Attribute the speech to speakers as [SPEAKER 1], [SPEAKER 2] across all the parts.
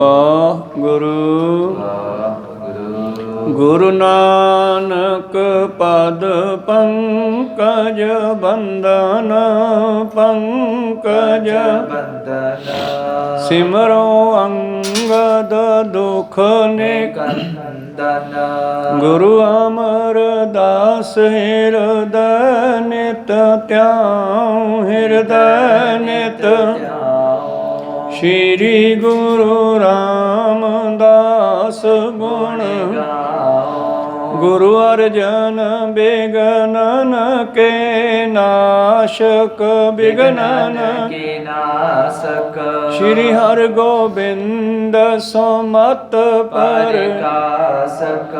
[SPEAKER 1] ਗੁਰੂ ਗੁਰੂ ਨਾਨਕ ਪਦ ਪੰਕਜ ਬੰਦਨ ਪੰਕਜ ਬੰਦਨ ਸਿਮਰੋ ਅੰਗਦ ਦੁਖ ਨਿਕੰਦਨ ਗੁਰੂ ਅਮਰਦਾਸ ਹਿਰਦੈ ਨਿਤ ਧਿਆਉ ਹਿਰਦੈ ਨਿਤ ਸ਼੍ਰੀ ਗੁਰੂ ਰਾਮਦਾਸ ਗੁਣ ਗੁਰੂ ਅਰਜਨ ਬਿਗਨਨ ਕੇ ਨਾਸ਼ਕ ਬਿਗਨਨ ਕੇ ਨਾਸ਼ਕ ਸ਼੍ਰੀ ਹਰਿ ਗੋਬਿੰਦ ਸੁਮਤ ਪ੍ਰਕਾਸ਼ਕ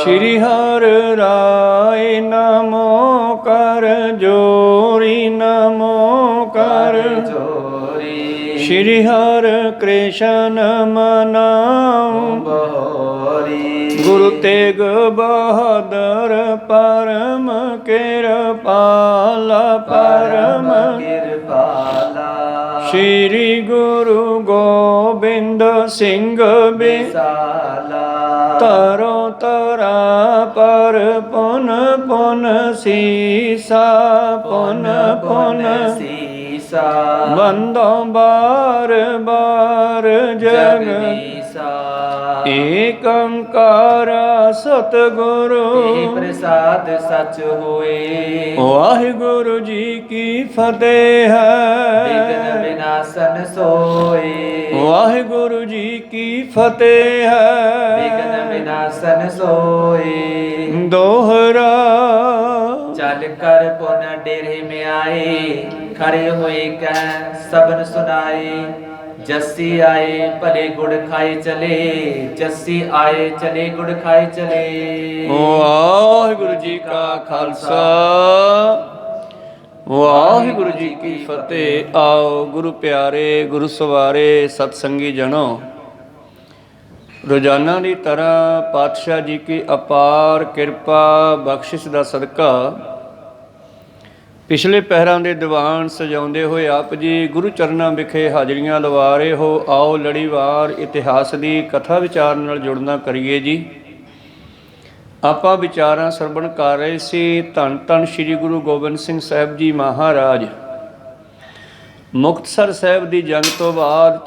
[SPEAKER 1] ਸ਼੍ਰੀ ਹਰਿ ਰਾਇ ਨਮੋ ਕਰ ਜੋਰੀ ਨਮੋ ਕਰ ਜੋਰੀ ਸ਼੍ਰੀ ਹਰਿ ਕ੍ਰਿਸ਼ਨ ਮਨਾਉ ਬਹੋਰੀ ਗੁਰੂ ਤੇਗ ਬਹਾਦਰ ਪਰਮ ਕਿਰਪਾਲਾ ਪਰਮ ਕਿਰਪਾਲਾ ਸ਼੍ਰੀ ਗੁਰੂ ਗੋਬਿੰਦ ਸਿੰਘ ਬਿਸਾਲਾ ਤਰੋ ਤਰਾ ਪਰ ਪੁਨ ਪੁਨ ਸੀਸਾ ਪੁਨ ਪੁਨ ਬੰਦੋਂ ਬਾਰ ਬਾਰ ਜਗਦੀਸਾ ਏਕ ਓੰਕਾਰ ਸਤਿਗੁਰੂ ਪ੍ਰਸਾਦ ਸਚ ਹੋਏ। ਵਾਹਿਗੁਰੂ ਜੀ ਕੀ ਫਤਿਹ ਹੈ। ਵਿਘਨ ਵਿਨਾਸ਼ਨ ਸੋਏ। ਵਾਹਿਗੁਰੂ ਜੀ ਕੀ ਫਤਿਹ ਹੈ। ਵਿਘਨ ਵਿਨਾਸ਼ਨ ਸੋਏ। ਦੋਹਰਾ ਚੱਲ ਕਰ ਪੁਨ ਡੇਰੇ ਮੇ ਆਏ ਖੜੇ ਹੋਏ ਕੈ ਸਬਨ ਸੁਨਾਏ। ਜੱਸੀ ਆਏ ਭਲੇ ਗੁੜ ਖਾਏ ਚਲੇ ਜੱਸੀ ਆਏ ਚਲੇ ਗੁੜ ਖਾਏ ਚਲੇ। ਵਾਹਿਗੁਰੂ ਜੀ ਕਾ ਖਾਲਸਾ ਵਾਹਿਗੁਰੂ ਜੀ ਕੀ ਫਤਿਹ। ਆਓ ਗੁਰੂ ਪਿਆਰੇ ਗੁਰੂ ਸਵਾਰੇ ਸਤ ਸੰਗੀ ਜਨੋ, ਰੋਜ਼ਾਨਾ ਦੀ ਤਰ੍ਹਾਂ ਪਾਤਸ਼ਾਹ ਜੀ ਕੀ ਅਪਾਰ ਕਿਰਪਾ ਬਖਸ਼ਿਸ਼ ਦਾ ਸਦਕਾ ਪਿਛਲੇ ਪਹਿਰਾਂ ਦੇ ਦੀਵਾਨ ਸਜਾਉਂਦੇ ਹੋਏ ਆਪ ਜੀ ਗੁਰੂ ਚਰਨਾਂ ਵਿਖੇ ਹਾਜ਼ਰੀਆਂ ਲਵਾ ਰਹੇ ਹੋ। ਆਓ ਲੜੀਵਾਰ ਇਤਿਹਾਸ ਦੀ ਕਥਾ ਵਿਚਾਰ ਨਾਲ ਜੁੜਨਾ ਕਰੀਏ ਜੀ। ਆਪਾਂ ਵਿਚਾਰਾਂ ਸਰਵਣ ਕਰ ਰਹੇ ਸੀ ਧੰਨ ਧੰਨ ਸ੍ਰੀ ਗੁਰੂ ਗੋਬਿੰਦ ਸਿੰਘ ਸਾਹਿਬ ਜੀ ਮਹਾਰਾਜ ਮੁਕਤਸਰ ਸਾਹਿਬ ਦੀ ਜੰਗ ਤੋਂ ਬਾਅਦ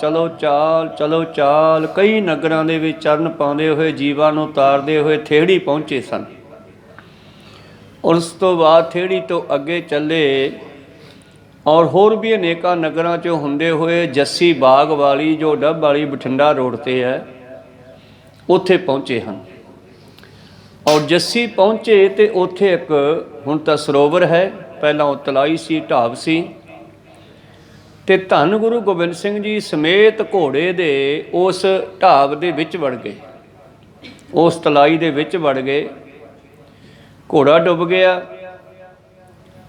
[SPEAKER 1] ਚਲੋ ਚਾਲ ਕਈ ਨਗਰਾਂ ਦੇ ਵਿੱਚ ਚਰਨ ਪਾਉਂਦੇ ਹੋਏ ਜੀਵਾਂ ਨੂੰ ਉਤਾਰਦੇ ਹੋਏ ਥੇੜੀ ਪਹੁੰਚੇ ਸਨ। ਉਸ ਤੋਂ ਬਾਅਦ ਥੇੜੀ ਤੋਂ ਅੱਗੇ ਚੱਲੇ ਔਰ ਹੋਰ ਵੀ ਅਨੇਕਾਂ ਨਗਰਾਂ 'ਚੋਂ ਹੁੰਦੇ ਹੋਏ ਜੱਸੀ ਬਾਗ ਵਾਲੀ ਜੋ ਡੱਬ ਵਾਲੀ ਬਠਿੰਡਾ ਰੋਡ 'ਤੇ ਹੈ ਉੱਥੇ ਪਹੁੰਚੇ ਹਨ। ਔਰ ਜੱਸੀ ਪਹੁੰਚੇ ਅਤੇ ਉੱਥੇ ਇੱਕ ਹੁਣ ਤਾਂ ਸਰੋਵਰ ਹੈ, ਪਹਿਲਾਂ ਉਹ ਤਲਾਈ ਸੀ ਢਾਬ ਸੀ, ਅਤੇ ਧੰਨ ਗੁਰੂ ਗੋਬਿੰਦ ਸਿੰਘ ਜੀ ਸਮੇਤ ਘੋੜੇ ਦੇ ਉਸ ਢਾਬ ਦੇ ਵਿੱਚ ਵੜ ਗਏ, ਉਸ ਤਲਾਈ ਦੇ ਵਿੱਚ ਵੜ ਗਏ। ਘੋੜਾ ਡੁੱਬ ਗਿਆ,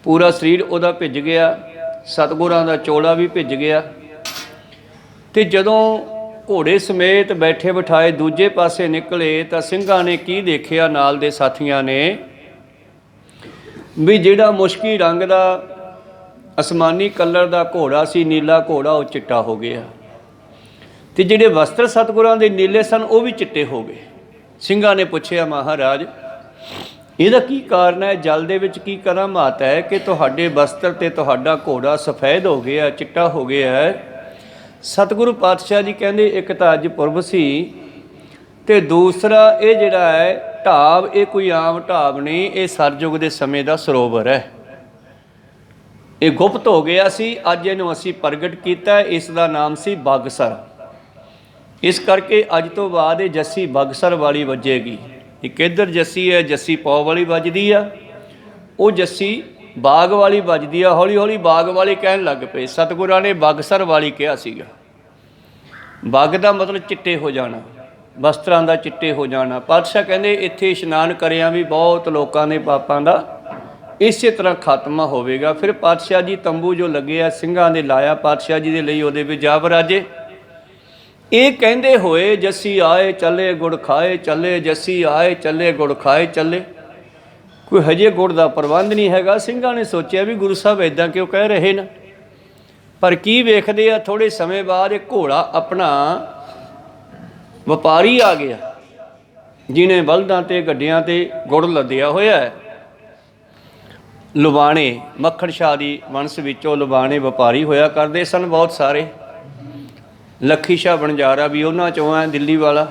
[SPEAKER 1] ਪੂਰਾ ਸਰੀਰ ਉਹਦਾ ਭਿੱਜ ਗਿਆ, ਸਤਿਗੁਰਾਂ ਦਾ ਚੋਲਾ ਵੀ ਭਿੱਜ ਗਿਆ। ਅਤੇ ਜਦੋਂ ਘੋੜੇ ਸਮੇਤ ਬੈਠੇ ਬਿਠਾਏ ਦੂਜੇ ਪਾਸੇ ਨਿਕਲੇ ਤਾਂ ਸਿੰਘਾਂ ਨੇ ਕੀ ਦੇਖਿਆ, ਨਾਲ ਦੇ ਸਾਥੀਆਂ ਨੇ, ਵੀ ਜਿਹੜਾ ਮੁਸ਼ਕੀ ਰੰਗ ਦਾ ਅਸਮਾਨੀ ਕਲਰ ਦਾ ਘੋੜਾ ਸੀ, ਨੀਲਾ ਘੋੜਾ, ਉਹ ਚਿੱਟਾ ਹੋ ਗਿਆ, ਅਤੇ ਜਿਹੜੇ ਵਸਤਰ ਸਤਿਗੁਰਾਂ ਦੇ ਨੀਲੇ ਸਨ ਉਹ ਵੀ ਚਿੱਟੇ ਹੋ ਗਏ। ਸਿੰਘਾਂ ਨੇ ਪੁੱਛਿਆ, ਮਹਾਰਾਜ ਇਹਦਾ ਕੀ ਕਾਰਨ ਹੈ? ਜਲ ਦੇ ਵਿੱਚ ਕੀ ਕਰਾਮਾਤ ਹੈ ਕਿ ਤੁਹਾਡੇ ਵਸਤਰ ਅਤੇ ਤੁਹਾਡਾ ਘੋੜਾ ਸਫੈਦ ਹੋ ਗਿਆ, ਚਿੱਟਾ ਹੋ ਗਿਆ ਹੈ? ਸਤਿਗੁਰੂ ਪਾਤਸ਼ਾਹ ਜੀ ਕਹਿੰਦੇ ਇੱਕ ਤਾਂ ਅੱਜ ਪੁਰਬ ਸੀ, ਅਤੇ ਦੂਸਰਾ ਇਹ ਜਿਹੜਾ ਹੈ ਢਾਬ, ਇਹ ਕੋਈ ਆਮ ਢਾਬ ਨਹੀਂ, ਇਹ ਸਤਿਯੁਗ ਦੇ ਸਮੇਂ ਦਾ ਸਰੋਵਰ ਹੈ। ਇਹ ਗੁਪਤ ਹੋ ਗਿਆ ਸੀ, ਅੱਜ ਇਹਨੂੰ ਅਸੀਂ ਪ੍ਰਗਟ ਕੀਤਾ। ਇਸ ਦਾ ਨਾਮ ਸੀ ਬਾਗਸਰ। ਇਸ ਕਰਕੇ ਅੱਜ ਤੋਂ ਬਾਅਦ ਇਹ ਜੱਸੀ ਬਾਗਸਰ ਵਾਲੀ ਵੱਜੇਗੀ। ਇੱਕ ਇੱਧਰ ਜੱਸੀ ਹੈ, ਜੱਸੀ ਪੌ ਵਾਲੀ ਵੱਜਦੀ ਆ, ਉਹ ਜੱਸੀ ਬਾਗ ਵਾਲੀ ਵੱਜਦੀ ਆ। ਹੌਲੀ ਹੌਲੀ ਬਾਗ ਵਾਲੀ ਕਹਿਣ ਲੱਗ ਪਏ। ਸਤਿਗੁਰਾਂ ਨੇ ਬਾਗਸਰ ਵਾਲੀ ਕਿਹਾ ਸੀਗਾ। ਬਾਗ ਦਾ ਮਤਲਬ ਚਿੱਟੇ ਹੋ ਜਾਣਾ, ਵਸਤਰਾਂ ਦਾ ਚਿੱਟੇ ਹੋ ਜਾਣਾ। ਪਾਤਸ਼ਾਹ ਕਹਿੰਦੇ ਇੱਥੇ ਇਸ਼ਨਾਨ ਕਰਿਆ ਵੀ ਬਹੁਤ ਲੋਕਾਂ ਦੇ ਪਾਪਾਂ ਦਾ ਇਸੇ ਤਰ੍ਹਾਂ ਖਾਤਮਾ ਹੋਵੇਗਾ। ਫਿਰ ਪਾਤਸ਼ਾਹ ਜੀ ਤੰਬੂ ਜੋ ਲੱਗਿਆ ਸਿੰਘਾਂ ਦੇ ਲਾਇਆ ਪਾਤਸ਼ਾਹ ਜੀ ਦੇ ਲਈ, ਉਹਦੇ ਵਿੱਚ ਜਾ ਵਰਾਜੇ। ਇਹ ਕਹਿੰਦੇ ਹੋਏ ਜੱਸੀ ਆਏ ਚੱਲੇ ਗੁੜ ਖਾਏ ਚੱਲੇ, ਜੱਸੀ ਆਏ ਚੱਲੇ ਗੁੜ ਖਾਏ ਚੱਲੇ। ਕੋਈ ਹਜੇ ਗੁੜ ਦਾ ਪ੍ਰਬੰਧ ਨਹੀਂ ਹੈਗਾ। ਸਿੰਘਾਂ ਨੇ ਸੋਚਿਆ ਵੀ ਗੁਰੂ ਸਾਹਿਬ ਇੱਦਾਂ ਕਿਉਂ ਕਹਿ ਰਹੇ ਨੇ, ਪਰ ਕੀ ਵੇਖਦੇ ਆ ਥੋੜ੍ਹੇ ਸਮੇਂ ਬਾਅਦ ਇਹ ਘੋੜਾ ਆਪਣਾ ਵਪਾਰੀ ਆ ਗਿਆ ਜਿਹਨੇ ਬਲਦਾਂ ਤੇ ਗੱਡਿਆਂ ਤੇ ਗੁੜ ਲੱਦਿਆ ਹੋਇਆ ਹੈ। ਲੁਬਾਣੇ ਮੱਖਣ ਸ਼ਾਹ ਦੀ ਵੰਸ਼ ਵਿੱਚੋਂ ਲੁਬਾਣੇ ਵਪਾਰੀ ਹੋਇਆ ਕਰਦੇ ਸਨ ਬਹੁਤ ਸਾਰੇ। ਲੱਖੀ ਸ਼ਾਹ ਬਣਜਾਰਾ ਵੀ ਉਹਨਾਂ 'ਚੋਂ ਹੈ, ਦਿੱਲੀ ਵਾਲਾ।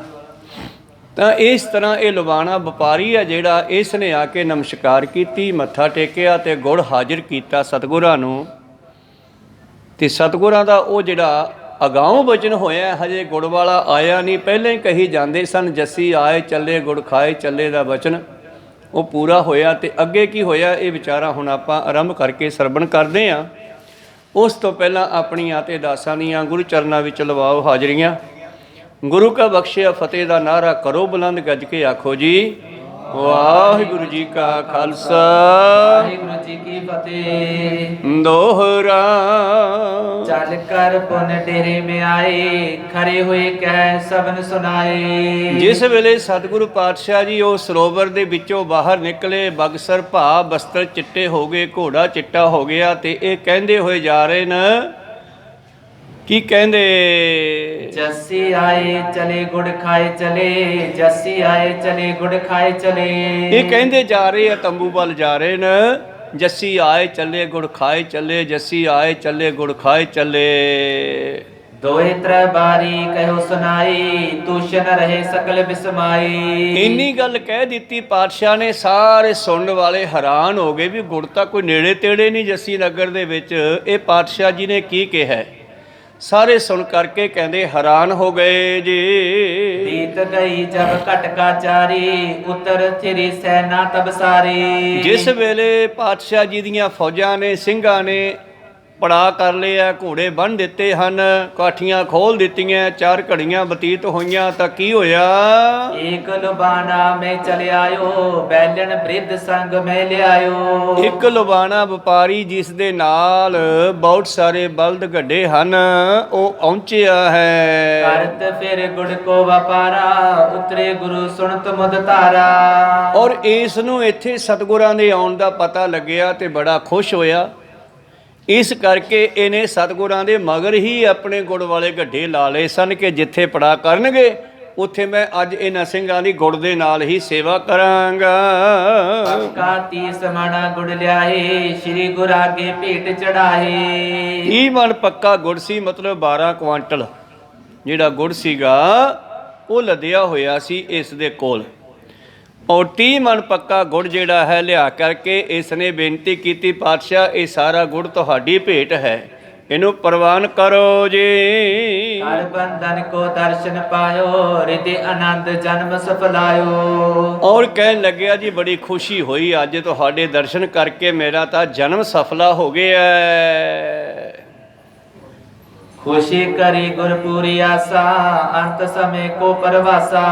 [SPEAKER 1] ਤਾਂ ਇਸ ਤਰ੍ਹਾਂ ਇਹ ਲੁਬਾਣਾ ਵਪਾਰੀ ਹੈ ਜਿਹੜਾ, ਇਸ ਨੇ ਆ ਕੇ ਨਮਸਕਾਰ ਕੀਤੀ, ਮੱਥਾ ਟੇਕਿਆ ਅਤੇ ਗੁੜ ਹਾਜ਼ਰ ਕੀਤਾ ਸਤਿਗੁਰਾਂ ਨੂੰ। ਅਤੇ ਸਤਿਗੁਰਾਂ ਦਾ ਉਹ ਜਿਹੜਾ ਅਗਾਊਂ ਬਚਨ ਹੋਇਆ, ਹਜੇ ਗੁੜ ਵਾਲਾ ਆਇਆ ਨਹੀਂ, ਪਹਿਲਾਂ ਹੀ ਕਹੀ ਜਾਂਦੇ ਸਨ ਜੱਸੀ ਆਏ ਚੱਲੇ ਗੁੜ ਖਾਏ ਚੱਲੇ ਦਾ ਬਚਨ, ਉਹ ਪੂਰਾ ਹੋਇਆ। ਅਤੇ ਅੱਗੇ ਕੀ ਹੋਇਆ ਇਹ ਵਿਚਾਰਾ ਹੁਣ ਆਪਾਂ ਆਰੰਭ ਕਰਕੇ ਸਰਵਣ ਕਰਦੇ ਹਾਂ। ਉਸ ਤੋਂ ਪਹਿਲਾਂ ਆਪਣੀਆਂ ਅਤੇ ਦਾਸਾਂ ਦੀਆਂ ਗੁਰੂ ਚਰਨਾਂ ਵਿੱਚ ਲਵਾਓ ਹਾਜ਼ਰੀਆਂ। ਗੁਰੂ ਕਾ ਬਖਸ਼ਿਆ ਫਤਿਹ ਦਾ ਨਾਅਰਾ ਕਰੋ ਬੁਲੰਦ, ਗੱਜ ਕੇ ਆਖੋ ਜੀ ਵਾਹਿਗੁਰੂ ਜੀ ਕਾ ਖਾਲਸਾ
[SPEAKER 2] ਵਾਹਿਗੁਰੂ ਜੀ ਕੀ ਫਤਿਹ।
[SPEAKER 1] ਦੋਹਰਾ
[SPEAKER 2] ਚੱਲ ਕਰ ਪੁਨ ਡੇਰੇ ਮੇ ਆਏ, ਖਰੇ ਹੋਏ ਕਹਿ ਸਭਨ ਸੁਨਾਏ।
[SPEAKER 1] ਜਿਸ ਵੇਲੇ ਸਤਿਗੁਰੂ ਪਾਤਸ਼ਾਹ ਜੀ ਉਹ ਸਰੋਵਰ ਦੇ ਵਿੱਚੋਂ ਬਾਹਰ ਨਿਕਲੇ, ਬਗਸਰ ਭਾ ਬਸਤਰ ਚਿੱਟੇ ਹੋ ਗਏ, ਘੋੜਾ ਚਿੱਟਾ ਹੋ ਗਿਆ, ਤੇ ਇਹ ਕਹਿੰਦੇ ਹੋਏ ਜਾ ਰਹੇ ਨੇ, ਕੀ ਕਹਿੰਦੇ?
[SPEAKER 2] ਜੱਸੀ ਆਏ ਚਲੇ ਗੁੜ ਖਾਏ ਚਲੇ, ਜੱਸੀ ਆਏ ਚਲੇ ਗੁੜ ਖਾਏ ਚਲੇ।
[SPEAKER 1] ਇਹ ਕਹਿੰਦੇ ਜਾ ਰਹੇ ਆ, ਤੰਬੂ ਵੱਲ ਜਾ ਰਹੇ ਨੇ, ਜੱਸੀ ਆਏ ਚੱਲੇ ਗੁੜ ਖਾਏ ਚੱਲੇ, ਜੱਸੀ ਆਏ ਚੱਲੇ ਗੁੜ ਖਾਏ ਚੱਲੇ।
[SPEAKER 2] ਦੋਏ ਤ੍ਰੈ ਬਾਰੀ ਕਹਿਓ ਸੁਨਾਈ, ਤੂਸ਼ਨ ਰਹੇ ਸਕਲ ਬਿਸਮਾਈ।
[SPEAKER 1] ਇੰਨੀ ਗੱਲ ਕਹਿ ਦਿੱਤੀ ਪਾਤਸ਼ਾਹ ਨੇ, ਸਾਰੇ ਸੁਣਨ ਵਾਲੇ ਹੈਰਾਨ ਹੋ ਗਏ ਵੀ ਗੁੜ ਤਾਂ ਕੋਈ ਨੇੜੇ ਤੇੜੇ ਨਹੀਂ ਜੱਸੀ ਨਗਰ ਦੇ ਵਿੱਚ, ਇਹ ਪਾਤਸ਼ਾਹ ਜੀ ਨੇ ਕੀ ਕਿਹਾ? ਸਾਰੇ ਸੁਣ ਕਰਕੇ ਕਹਿੰਦੇ ਹੈਰਾਨ ਹੋ ਗਏ ਜੀ।
[SPEAKER 2] ਬੀਤ ਗਈ ਜਬ ਘਟਕਾ ਚਾਰੀ, ਉਤਰ ਥਿਰੀ ਸੈਨਾ ਤਬ ਸਾਰੀ।
[SPEAKER 1] ਜਿਸ ਵੇਲੇ ਪਾਤਸ਼ਾਹ ਜੀ ਦੀਆਂ ਫੌਜਾਂ ਨੇ, ਸਿੰਘਾਂ ਨੇ ਪੜਾ ਕਰ ਲਿਆ, ਘੋੜੇ ਬੰਨ੍ਹ ਦਿੱਤੇ ਹਨ, ਕਾਠੀਆਂ ਖੋਲ ਦਿੱਤੀਆਂ, 4 ਘੜੀਆਂ ਬਤੀਤ ਹੋਈਆਂ, ਤਾਂ ਕੀ ਹੋਇਆ?
[SPEAKER 2] ਏਕ ਲੁਬਾਣਾ ਮੈਂ ਚਲੇ ਆਇਓ, ਬੈਲਣ ਬ੍ਰਿਧ ਸੰਗ ਮੈਂ ਲਿਆਇਓ।
[SPEAKER 1] ਇੱਕ ਲੁਬਾਣਾ ਵਪਾਰੀ ਜਿਸ ਦੇ ਨਾਲ ਬਹੁਤ ਸਾਰੇ ਬਲਦ ਗੱਡੇ ਹਨ, ਉਹ ਪਹੁੰਚਿਆ ਹੈ।
[SPEAKER 2] ਕਰਤ ਫਿਰ ਗੁੜ ਕੋ ਵਪਾਰਾ, ਉਤਰੇ ਗੁਰੂ ਸੁਣਤ ਮੁਦ ਧਾਰਾ।
[SPEAKER 1] ਔਰ ਇਸ ਨੂੰ ਇੱਥੇ ਸਤਿਗੁਰਾਂ ਦੇ ਆਉਣ ਦਾ ਪਤਾ ਲੱਗਿਆ ਤੇ ਬੜਾ ਖੁਸ਼ ਹੋਇਆ। ਇਸ ਕਰਕੇ ਇਹਨੇ ਸਤਿਗੁਰਾਂ ਦੇ ਮਗਰ ਹੀ ਆਪਣੇ ਗੁੜ ਵਾਲੇ ਗੱਡੇ ਲਾ ਲਏ ਸਨ ਕਿ ਜਿੱਥੇ ਪੜਾ ਕਰਨਗੇ ਉੱਥੇ ਮੈਂ ਅੱਜ ਇਹਨਾਂ ਸਿੰਘਾਂ ਦੀ ਗੁੜ ਦੇ ਨਾਲ ਹੀ ਸੇਵਾ ਕਰਾਂਗਾ।
[SPEAKER 2] ਪੱਕਾ 30 ਮਣ ਗੁੜ ਲਿਆਏ, ਸ੍ਰੀ ਗੁਰੂ ਆਗੇ ਭੇਟ ਚੜਾਏ।
[SPEAKER 1] 30 ਮਣ ਪੱਕਾ ਗੁੜ ਸੀ, ਮਤਲਬ 12 ਕੁਆਂਟਲ ਜਿਹੜਾ ਗੁੜ ਸੀਗਾ ਉਹ ਲੱਦਿਆ ਹੋਇਆ ਸੀ ਇਸ ਦੇ ਕੋਲ। ਔਰ 30 ਮਣ ਪੱਕਾ ਗੁੜ ਜਿਹੜਾ ਹੈ ਲਿਆ ਕਰਕੇ ਇਸ ਨੇ ਬੇਨਤੀ ਕੀਤੀ, ਪਾਤਸ਼ਾਹ ਇਹ ਸਾਰਾ ਗੁੜ ਤੁਹਾਡੀ ਭੇਟ ਹੈ, ਇਹਨੂੰ ਪ੍ਰਵਾਨ ਕਰੋ ਜੀ।
[SPEAKER 2] ਹਰ ਬੰਧਨ ਕੋ ਦਰਸ਼ਨ ਪਾਇਓ, ਹਿਰਦੇ ਆਨੰਦ ਜਨਮ ਸਫਲਾਇਓ।
[SPEAKER 1] ਔਰ ਕਹਿਣ ਲੱਗਿਆ ਜੀ ਬੜੀ ਖੁਸ਼ੀ ਹੋਈ ਅੱਜ ਤੁਹਾਡੇ ਦਰਸ਼ਨ ਕਰਕੇ, ਮੇਰਾ ਤਾਂ ਜਨਮ ਸਫਲਾ ਹੋ ਗਿਆ।
[SPEAKER 2] ਖੁਸ਼ੀ ਕਰੀ ਗੁਰਪੂਰੀ ਆਸਾ, ਅੰਤ ਸਮੇਂ ਕੋ ਪਰਵਾਸਾ।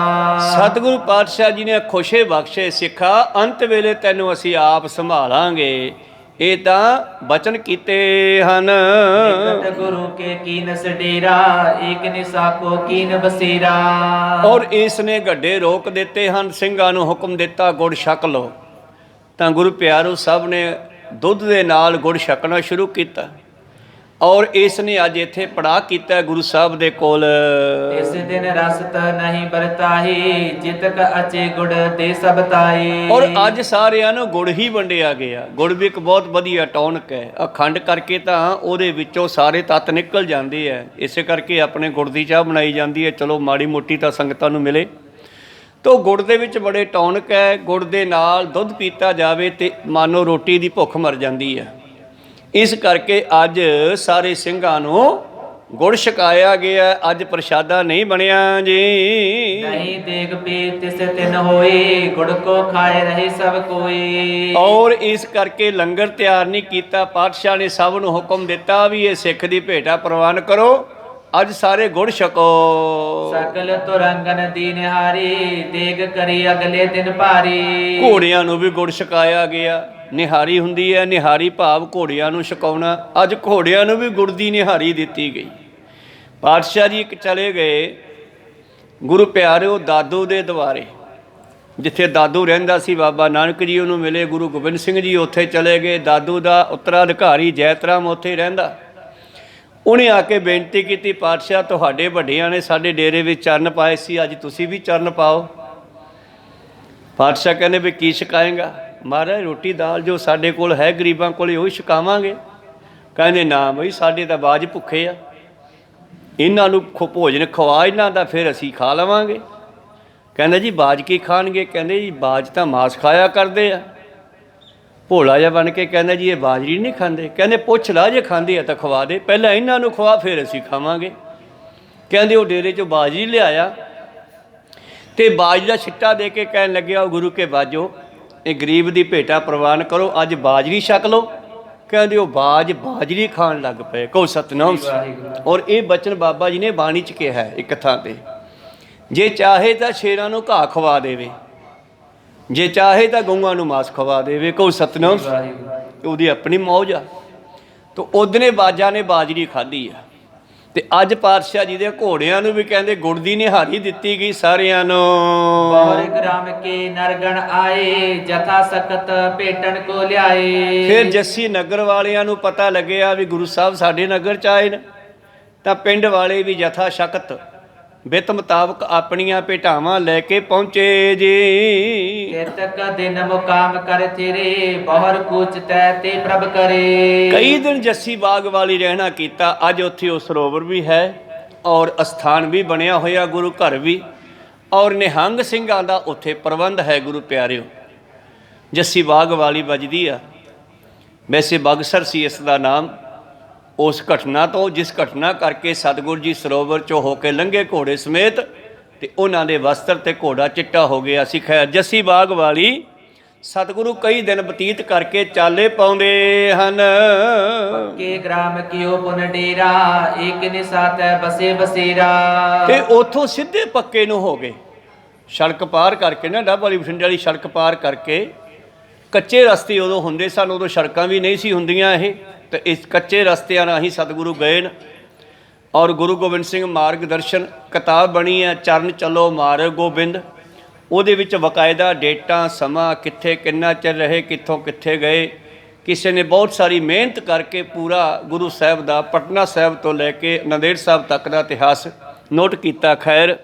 [SPEAKER 1] ਸਤਿਗੁਰੂ ਪਾਤਸ਼ਾਹ ਜੀ ਨੇ ਖੁਸ਼ੇ ਬਖਸ਼ੇ, ਸਿੱਖਾ ਅੰਤ ਵੇਲੇ ਤੈਨੂੰ ਅਸੀਂ ਆਪ ਸੰਭਾਲਾਂਗੇ, ਇਹ ਤਾਂ ਬਚਨ ਕੀਤੇ ਹਨ।
[SPEAKER 2] ਨਿਕਟ ਗੁਰੂ ਕੇ ਕੀਨ ਸਡੇਰਾ, ਏਕ ਨਿਸਾ ਕੋ ਕੀਨ ਬਸੇਰਾ।
[SPEAKER 1] ਔਰ ਇਸ ਨੇ ਗੱਡੇ ਰੋਕ ਦਿੱਤੇ ਹਨ, ਸਿੰਘਾਂ ਨੂੰ ਹੁਕਮ ਦਿੱਤਾ ਗੁੜ ਛਕ ਲਓ। ਤਾਂ ਗੁਰੂ ਪਿਆਰੋ ਸਭ ਨੇ ਦੁੱਧ ਦੇ ਨਾਲ ਗੁੜ ਛਕਣਾ ਸ਼ੁਰੂ ਕੀਤਾ। ਔਰ ਇਸ ਨੇ ਅੱਜ ਇੱਥੇ ਪੜਾ ਕੀਤਾ ਗੁਰੂ ਸਾਹਿਬ ਦੇ ਕੋਲ।
[SPEAKER 2] ਇਸ ਦਿਨ ਰਸਤ ਨਹੀਂ ਵਰਤਾਹੀ, ਜਿਤਕ ਅਚੇ ਗੁੜ ਦੇ ਸਭ ਤਾਈ।
[SPEAKER 1] ਔਰ ਅੱਜ ਸਾਰਿਆਂ ਨੂੰ ਗੁੜ ਹੀ ਵੰਡਿਆ ਗਿਆ। ਗੁੜ ਵੀ ਇੱਕ ਬਹੁਤ ਵਧੀਆ ਟੌਨਕ ਹੈ, ਅਖੰਡ ਕਰਕੇ ਤਾਂ ਉਹਦੇ ਵਿੱਚੋਂ ਸਾਰੇ ਤੱਤ ਨਿਕਲ ਜਾਂਦੇ ਹੈ, ਇਸੇ ਕਰਕੇ ਆਪਣੇ ਗੁੜ ਦੀ ਚਾਹ ਬਣਾਈ ਜਾਂਦੀ ਹੈ। ਚਲੋ ਮਾੜੀ ਮੋਟੀ ਤਾਂ ਸੰਗਤਾਂ ਨੂੰ ਮਿਲੇ। ਤੋ ਗੁੜ ਦੇ ਵਿੱਚ ਬੜੇ ਟੌਨਕ ਹੈ, ਗੁੜ ਦੇ ਨਾਲ ਦੁੱਧ ਪੀਤਾ ਜਾਵੇ ਤੇ ਮਾਨੋ ਰੋਟੀ ਦੀ ਭੁੱਖ ਮਰ ਜਾਂਦੀ ਹੈ। ਇਸ ਕਰਕੇ ਅੱਜ ਸਾਰੇ ਸਿੰਘਾਂ ਨੂੰ ਗੁੜ ਛਕਾਇਆ ਗਿਆ। ਅੱਜ ਪ੍ਰਸ਼ਾਦਾ ਨਹੀਂ ਬਣਿਆ ਜੀ।
[SPEAKER 2] ਨਹੀਂ ਦੇਖ ਪੀ ਤਿਸ ਤਿਨ ਹੋਏ, ਗੁੜ ਕੋ ਖਾਏ ਰਹੇ ਸਭ ਕੋਈ।
[SPEAKER 1] ਔਰ ਇਸ ਕਰਕੇ ਲੰਗਰ ਤਿਆਰ ਨਹੀਂ ਕੀਤਾ। ਪਾਤਸ਼ਾਹ ਨੇ ਸਭ ਨੂੰ ਹੁਕਮ ਦਿੱਤਾ ਵੀ ਇਹ ਸਿੱਖ ਦੀ ਭੇਟਾ ਪ੍ਰਵਾਨ ਕਰੋ, ਅੱਜ ਸਾਰੇ ਗੁੜ ਛਕੋ।
[SPEAKER 2] ਸਕਲ ਤੁਰੰਗਨ ਦੀ ਨਿਹਾਰੀ, ਦੇਗ ਕਰੀ ਅਗਲੇ ਦਿਨ ਭਾਰੀ।
[SPEAKER 1] ਘੋੜਿਆਂ ਨੂੰ ਵੀ ਗੁੜ ਛਕਾਇਆ ਗਿਆ। ਨਿਹਾਰੀ ਹੁੰਦੀ ਹੈ, ਨਿਹਾਰੀ ਭਾਵ ਘੋੜਿਆਂ ਨੂੰ ਛਕਾਉਣਾ। ਅੱਜ ਘੋੜਿਆਂ ਨੂੰ ਵੀ ਗੁੜ ਦੀ ਨਿਹਾਰੀ ਦਿੱਤੀ ਗਈ। ਪਾਤਸ਼ਾਹ ਜੀ ਇੱਕ ਚਲੇ ਗਏ ਗੁਰੂ ਪਿਆਰਿਓ ਦਾਦੂ ਦੇ ਦੁਆਰੇ, ਜਿੱਥੇ ਦਾਦੂ ਰਹਿੰਦਾ ਸੀ। ਬਾਬਾ ਨਾਨਕ ਜੀ ਉਹਨੂੰ ਮਿਲੇ, ਗੁਰੂ ਗੋਬਿੰਦ ਸਿੰਘ ਜੀ ਉੱਥੇ ਚਲੇ ਗਏ। ਦਾਦੂ ਦਾ ਉੱਤਰਾਧਿਕਾਰੀ ਜੈਤਰਾਮ ਉੱਥੇ ਰਹਿੰਦਾ। ਉਹਨੇ ਆ ਕੇ ਬੇਨਤੀ ਕੀਤੀ, ਪਾਤਸ਼ਾਹ ਤੁਹਾਡੇ ਵੱਡਿਆਂ ਨੇ ਸਾਡੇ ਡੇਰੇ ਵਿੱਚ ਚਰਨ ਪਾਏ ਸੀ, ਅੱਜ ਤੁਸੀਂ ਵੀ ਚਰਨ ਪਾਓ। ਪਾਤਸ਼ਾਹ ਕਹਿੰਦੇ ਵੀ ਕੀ ਛਕਾਏਗਾ? ਮਹਾਰਾਜ ਰੋਟੀ ਦਾਲ ਜੋ ਸਾਡੇ ਕੋਲ ਹੈ ਗਰੀਬਾਂ ਕੋਲ ਉਹੀ ਛਕਾਵਾਂਗੇ। ਕਹਿੰਦੇ ਨਾ ਬਈ ਸਾਡੇ ਤਾਂ ਬਾਜ ਭੁੱਖੇ ਆ, ਇਹਨਾਂ ਨੂੰ ਭੋਜਨ ਖਵਾ ਇਹਨਾਂ ਦਾ, ਫਿਰ ਅਸੀਂ ਖਾ ਲਵਾਂਗੇ। ਕਹਿੰਦੇ ਜੀ ਬਾਜ ਕੀ ਖਾਣਗੇ? ਕਹਿੰਦੇ ਜੀ ਬਾਜ ਤਾਂ ਮਾਸ ਖਾਇਆ ਕਰਦੇ ਆ। ਭੋਲਾ ਜਿਹਾ ਬਣ ਕੇ ਕਹਿੰਦਾ ਜੀ ਇਹ ਬਾਜਰੀ ਨਹੀਂ ਖਾਂਦੇ। ਕਹਿੰਦੇ ਪੁੱਛ ਲਾ, ਜੇ ਖਾਂਦੇ ਆ ਤਾਂ ਖਵਾ ਦੇ, ਪਹਿਲਾਂ ਇਹਨਾਂ ਨੂੰ ਖਵਾ ਫਿਰ ਅਸੀਂ ਖਾਵਾਂਗੇ। ਕਹਿੰਦੇ ਉਹ ਡੇਰੇ 'ਚੋਂ ਬਾਜਰੀ ਲਿਆਇਆ ਅਤੇ ਬਾਜ ਦਾ ਛਿੱਟਾ ਦੇ ਕੇ ਕਹਿਣ ਲੱਗਿਆ, ਉਹ ਗੁਰੂ ਕੇ ਬਾਜੋ ਇਹ ਗਰੀਬ ਦੀ ਭੇਟਾ ਪ੍ਰਵਾਨ ਕਰੋ, ਅੱਜ ਬਾਜਰੀ ਛਕ ਲਓ। ਕਹਿੰਦੇ ਉਹ ਬਾਜਰੀ ਖਾਣ ਲੱਗ ਪਏ। ਕਹੋ ਸਤਿਨਾਮ। ਔਰ ਇਹ ਬਚਨ ਬਾਬਾ ਜੀ ਨੇ ਬਾਣੀ 'ਚ ਕਿਹਾ ਇੱਕ ਥਾਂ 'ਤੇ, ਜੇ ਚਾਹੇ ਤਾਂ ਸ਼ੇਰਾਂ ਨੂੰ ਘਾਹ ਖਵਾ ਦੇਵੇ, ਜੇ ਚਾਹੇ ਤਾਂ ਗਊਆਂ ਨੂੰ ਮਾਸ ਖਵਾ ਦੇਵੇ। ਕਹੋ ਸਤਿਨਾਮ। ਉਹਦੀ ਆਪਣੀ ਮੌਜ ਆ। ਤਾਂ ਉਹਦਨੇ ਬਾਜਾਂ ਨੇ ਬਾਜਰੀ ਖਾਧੀ ਆ। ਤੇ ਅੱਜ ਪਾਤਸ਼ਾਹ ਜੀ ਦੇ ਘੋੜਿਆਂ ਨੂੰ ਵੀ ਕਹਿੰਦੇ ਗੁੜ ਦੀ ਨਿਹਾਰੀ ਦਿੱਤੀ ਗਈ ਸਾਰਿਆਂ ਨੂੰ।
[SPEAKER 2] ਬਹੁਰ ਗ੍ਰਾਮ ਕੇ ਨਰਗਣ ਆਏ, ਜਥਾ ਸਕਤ ਭੇਟਣ ਕੋ ਲਿਆਏ।
[SPEAKER 1] ਫਿਰ ਜੱਸੀ ਨਗਰ ਵਾਲਿਆਂ ਨੂੰ ਪਤਾ ਲੱਗਿਆ ਵੀ ਗੁਰੂ ਸਾਹਿਬ ਸਾਡੇ ਨਗਰ 'ਚ ਆਏ ਨੇ, ਤਾਂ ਪਿੰਡ ਵਾਲੇ ਵੀ ਜਥਾ ਸ਼ਕਤ ਬਿੱਤ ਮੁਤਾਬਕ ਆਪਣੀਆਂ ਭੇਟਾਵਾਂ ਲੈ ਕੇ ਪਹੁੰਚੇ ਜੀ।
[SPEAKER 2] ਕੇਤਕ ਦਿਨ ਮੁਕਾਮ ਕਰ ਤੇਰੇ, ਬਹੁਰ ਕੂਚ ਤੈ ਤੇ ਪ੍ਰਭ ਕਰੇ।
[SPEAKER 1] ਕਈ ਦਿਨ ਜੱਸੀ ਬਾਗ ਵਾਲੀ ਰਹਿਣਾ ਕੀਤਾ। ਅੱਜ ਉੱਥੇ ਉਹ ਸਰੋਵਰ ਵੀ ਹੈ ਔਰ ਅਸਥਾਨ ਵੀ ਬਣਿਆ ਹੋਇਆ, ਗੁਰੂ ਘਰ ਵੀ, ਔਰ ਨਿਹੰਗ ਸਿੰਘਾਂ ਦਾ ਉੱਥੇ ਪ੍ਰਬੰਧ ਹੈ। ਗੁਰੂ ਪਿਆਰਿਓ, ਜੱਸੀ ਬਾਗ ਵਾਲੀ ਵੱਜਦੀ ਆ। ਵੈਸੇ ਬਗਸਰ ਸੀ ਇਸ ਦਾ ਨਾਮ। ਉਸ ਘਟਨਾ ਤੋਂ, ਜਿਸ ਘਟਨਾ ਕਰਕੇ ਸਤਿਗੁਰ ਜੀ ਸਰੋਵਰ 'ਚੋਂ ਹੋ ਕੇ ਲੰਘੇ ਘੋੜੇ ਸਮੇਤ, ਅਤੇ ਉਹਨਾਂ ਦੇ ਵਸਤਰ ਤੇ ਘੋੜਾ ਚਿੱਟਾ ਹੋ ਗਿਆ ਸੀ। ਖੈਰ ਜੱਸੀ ਬਾਗ ਵਾਲੀ ਸਤਿਗੁਰੂ ਕਈ ਦਿਨ ਬਤੀਤ ਕਰਕੇ ਚਾਲੇ ਪਾਉਂਦੇ ਹਨ।
[SPEAKER 2] ਪੱਕੇ ਗ੍ਰਾਮ ਕੀਓ ਪੁਨ ਡੇਰਾ, ਏਕ ਨਿਸਾਤੈ ਬਸੇ ਬਸੇਰਾ।
[SPEAKER 1] ਤੇ ਉੱਥੋਂ ਸਿੱਧੇ ਪੱਕੇ ਨੂੰ ਹੋ ਗਏ, ਸੜਕ ਪਾਰ ਕਰਕੇ ਨਾ, ਡੱਬ ਵਾਲੀ ਬਠਿੰਡੇ ਵਾਲੀ ਸੜਕ ਪਾਰ ਕਰਕੇ। ਕੱਚੇ ਰਸਤੇ ਉਦੋਂ ਹੁੰਦੇ ਸਨ, ਉਦੋਂ ਸੜਕਾਂ ਵੀ ਨਹੀਂ ਸੀ ਹੁੰਦੀਆਂ ਇਹ, ਤੇ ਇਸ ਕੱਚੇ ਰਸਤਿਆਂ ਰਾਹੀਂ ਸਤਿਗੁਰੂ ਗਏ ਨੇ। ਔਰ ਗੁਰੂ ਗੋਬਿੰਦ ਸਿੰਘ ਮਾਰਗ ਦਰਸ਼ਨ ਕਿਤਾਬ ਬਣੀ ਹੈ, ਚਰਨ ਚਲੋ ਮਾਰਗ ਗੋਬਿੰਦ। ਉਹਦੇ ਵਿੱਚ ਬਕਾਇਦਾ ਡੇਟਾਂ, ਸਮਾਂ, ਕਿੱਥੇ ਕਿੰਨਾ ਚਿਰ ਰਹੇ, ਕਿੱਥੋਂ ਕਿੱਥੇ ਗਏ। ਕਿਸੇ ਨੇ ਬਹੁਤ ਸਾਰੀ ਮਿਹਨਤ ਕਰਕੇ ਪੂਰਾ ਗੁਰੂ ਸਾਹਿਬ ਦਾ ਪਟਨਾ ਸਾਹਿਬ ਤੋਂ ਲੈ ਕੇ ਨੰਦੇੜ ਸਾਹਿਬ ਤੱਕ ਦਾ ਇਤਿਹਾਸ ਨੋਟ ਕੀਤਾ। ਖੈਰ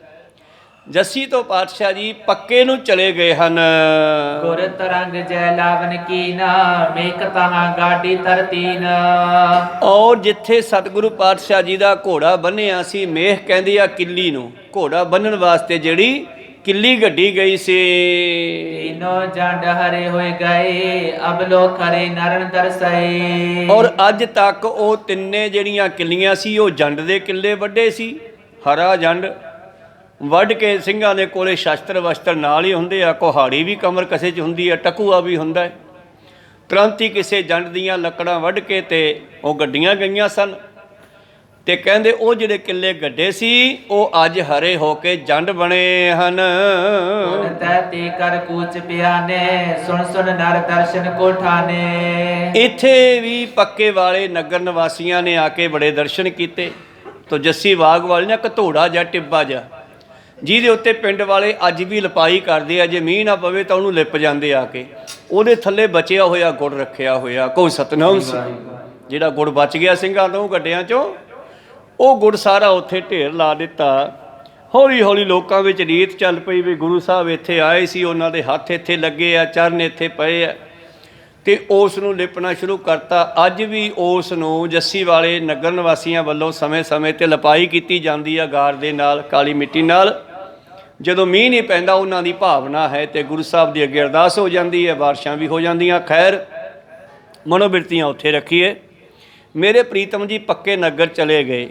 [SPEAKER 1] ਜੱਸੀ ਤੋਂ ਪਾਤਸ਼ਾਹ ਜੀ ਪੱਕੇ ਨੂੰ ਚਲੇ ਗਏ ਹਨ।
[SPEAKER 2] ਗੁਰ ਤਰੰਗ ਜੈ ਲਾਵਨ ਕੀਨਾ, ਮੇਕ ਤਹਾਂ ਗਾਡੀ ਤਰਤੀਨ।
[SPEAKER 1] ਔਰ ਜਿੱਥੇ ਸਤਿਗੁਰੂ ਪਾਤਸ਼ਾਹ ਜੀ ਦਾ ਘੋੜਾ ਬੰਨਿਆ ਸੀ, ਮੇਖ ਕਹਿੰਦੇ ਆ ਕਿੱਲੀ ਨੂੰ, ਘੋੜਾ ਬੰਨਣ ਵਾਸਤੇ ਜਿਹੜੀ ਕਿੱਲੀ ਗੱਡੀ ਗਈ ਸੀ।
[SPEAKER 2] ਤੀਨੋ ਜੰਡ ਹਰੇ ਹੋਏ ਗਏ, ਅਬ ਲੋ ਖਰੇ ਨਰਨ ਦਰਸਏ।
[SPEAKER 1] ਔਰ ਅੱਜ ਤੱਕ ਉਹ ਤਿੰਨੇ ਜਿਹੜੀਆਂ ਕਿੱਲੀਆਂ ਸੀ, ਉਹ ਜੰਡ ਦੇ ਕਿੱਲੇ ਵੱਡੇ ਸੀ। ਹਰਾ ਜੰਡ ਵੱਢ ਕੇ ਸਿੰਘਾਂ ਦੇ ਕੋਲੇ ਸ਼ਸਤਰ ਵਸਤਰ ਨਾਲ ਹੀ ਹੁੰਦੇ ਆ, ਕੁਹਾੜੀ ਵੀ ਕਮਰ ਕਸੇ 'ਚ ਹੁੰਦੀ ਹੈ, ਟਕੂਆ ਵੀ ਹੁੰਦਾ ਹੈ। ਤੁਰੰਤ ਹੀ ਕਿਸੇ ਜੰਡ ਦੀਆਂ ਲੱਕੜਾਂ ਵੱਢ ਕੇ ਤੇ ਉਹ ਗੱਡੀਆਂ ਗਈਆਂ ਸਨ। ਤੇ ਕਹਿੰਦੇ ਉਹ ਜਿਹੜੇ ਕਿੱਲੇ ਗੱਡੇ ਸੀ, ਉਹ ਅੱਜ ਹਰੇ ਹੋ ਕੇ ਜੰਡ ਬਣੇ ਹਨ।
[SPEAKER 2] ਤੈ ਤੇ ਕਰ ਕੂਚ ਪਿਆਨੇ, ਸੁਣ ਸੁਣ ਨਰ ਦਰਸ਼ਨ ਕੋ ਠਾਨੇ।
[SPEAKER 1] ਇੱਥੇ ਵੀ ਪੱਕੇ ਵਾਲੇ ਨਗਰ ਨਿਵਾਸੀਆਂ ਨੇ ਆ ਕੇ ਬੜੇ ਦਰਸ਼ਨ ਕੀਤੇ। ਤੋ ਜੱਸੀ ਬਾਗ ਵਾਲੇ ਨੇ ਇੱਕ ਧੋੜਾ ਜਿਹਾ ਟਿੱਬਾ ਜਿਹਾ, ਜਿਹਦੇ ਉੱਤੇ ਪਿੰਡ ਵਾਲੇ ਅੱਜ ਵੀ ਲਿਪਾਈ ਕਰਦੇ ਆ। ਜੇ ਮੀਂਹ ਨਾ ਪਵੇ ਤਾਂ ਉਹਨੂੰ ਲਿਪ ਜਾਂਦੇ ਆ ਕੇ। ਉਹਦੇ ਥੱਲੇ ਬਚਿਆ ਹੋਇਆ ਗੁੜ ਰੱਖਿਆ ਹੋਇਆ। ਕੋਈ ਸਤਿਨਾਮ ਸੀ, ਜਿਹੜਾ ਗੁੜ ਬਚ ਗਿਆ ਸਿੰਘਾਂ ਤੋਂ ਗੱਡਿਆਂ 'ਚੋਂ, ਉਹ ਗੁੜ ਸਾਰਾ ਉੱਥੇ ਢੇਰ ਲਾ ਦਿੱਤਾ। ਹੌਲੀ ਹੌਲੀ ਲੋਕਾਂ ਵਿੱਚ ਰੀਤ ਚੱਲ ਪਈ ਵੀ ਗੁਰੂ ਸਾਹਿਬ ਇੱਥੇ ਆਏ ਸੀ, ਉਹਨਾਂ ਦੇ ਹੱਥ ਇੱਥੇ ਲੱਗੇ ਆ, ਚਰਨ ਇੱਥੇ ਪਏ ਆ, ਤੇ ਉਸ ਨੂੰ ਲਿਪਣਾ ਸ਼ੁਰੂ ਕਰਤਾ। ਅੱਜ ਵੀ ਉਸ ਨੂੰ ਜੱਸੀ ਵਾਲੇ ਨਗਰ ਨਿਵਾਸੀਆਂ ਵੱਲੋਂ ਸਮੇਂ ਸਮੇਂ 'ਤੇ ਲਿਪਾਈ ਕੀਤੀ ਜਾਂਦੀ ਆ ਗਾਰ ਦੇ ਨਾਲ, ਕਾਲੀ ਮਿੱਟੀ ਨਾਲ। ਜਦੋਂ ਮੀਂਹ ਨਹੀਂ ਪੈਂਦਾ, ਉਹਨਾਂ ਦੀ ਭਾਵਨਾ ਹੈ ਤੇ ਗੁਰੂ ਸਾਹਿਬ ਦੀ ਅੱਗੇ ਅਰਦਾਸ ਹੋ ਜਾਂਦੀ ਹੈ, ਬਾਰਿਸ਼ਾਂ ਵੀ ਹੋ ਜਾਂਦੀਆਂ। ਖੈਰ ਮਨੋਬਿਰਤੀਆਂ ਉੱਥੇ ਰੱਖੀਏ। ਮੇਰੇ ਪ੍ਰੀਤਮ ਜੀ ਪੱਕੇ ਨਗਰ ਚਲੇ ਗਏ,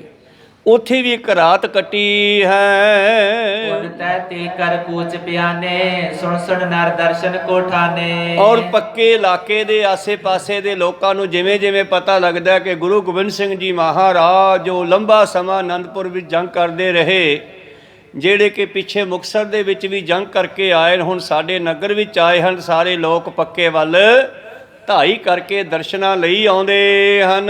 [SPEAKER 1] ਉੱਥੇ ਵੀ ਇੱਕ ਰਾਤ ਕੱਟੀ ਹੈ।
[SPEAKER 2] ਤੈ ਤੇ ਕਰ ਕੂਚ ਪਿਆਨੇ, ਸੁਣ ਸੁਣ ਨਰ ਦਰਸ਼ਨ ਕੋ ਠਾਨੇ।
[SPEAKER 1] ਔਰ ਪੱਕੇ ਇਲਾਕੇ ਦੇ ਆਸੇ-ਪਾਸੇ ਦੇ ਲੋਕਾਂ ਨੂੰ ਜਿਵੇਂ ਜਿਵੇਂ ਪਤਾ ਲੱਗਦਾ ਕਿ ਗੁਰੂ ਗੋਬਿੰਦ ਸਿੰਘ ਜੀ ਮਹਾਰਾਜ ਜੋ ਲੰਬਾ ਸਮਾਂ ਅਨੰਦਪੁਰ ਵਿੱਚ ਜੰਗ ਕਰਦੇ ਰਹੇ, ਜਿਹੜੇ ਕਿ ਪਿੱਛੇ ਮੁਕਤਸਰ ਦੇ ਵਿੱਚ ਵੀ ਜੰਗ ਕਰਕੇ ਆਏ, ਹੁਣ ਸਾਡੇ ਨਗਰ ਵਿੱਚ ਆਏ ਹਨ, ਸਾਰੇ ਲੋਕ ਪੱਕੇ ਵੱਲ ਧਾਈ ਕਰਕੇ ਦਰਸ਼ਨਾਂ ਲਈ ਆਉਂਦੇ ਹਨ।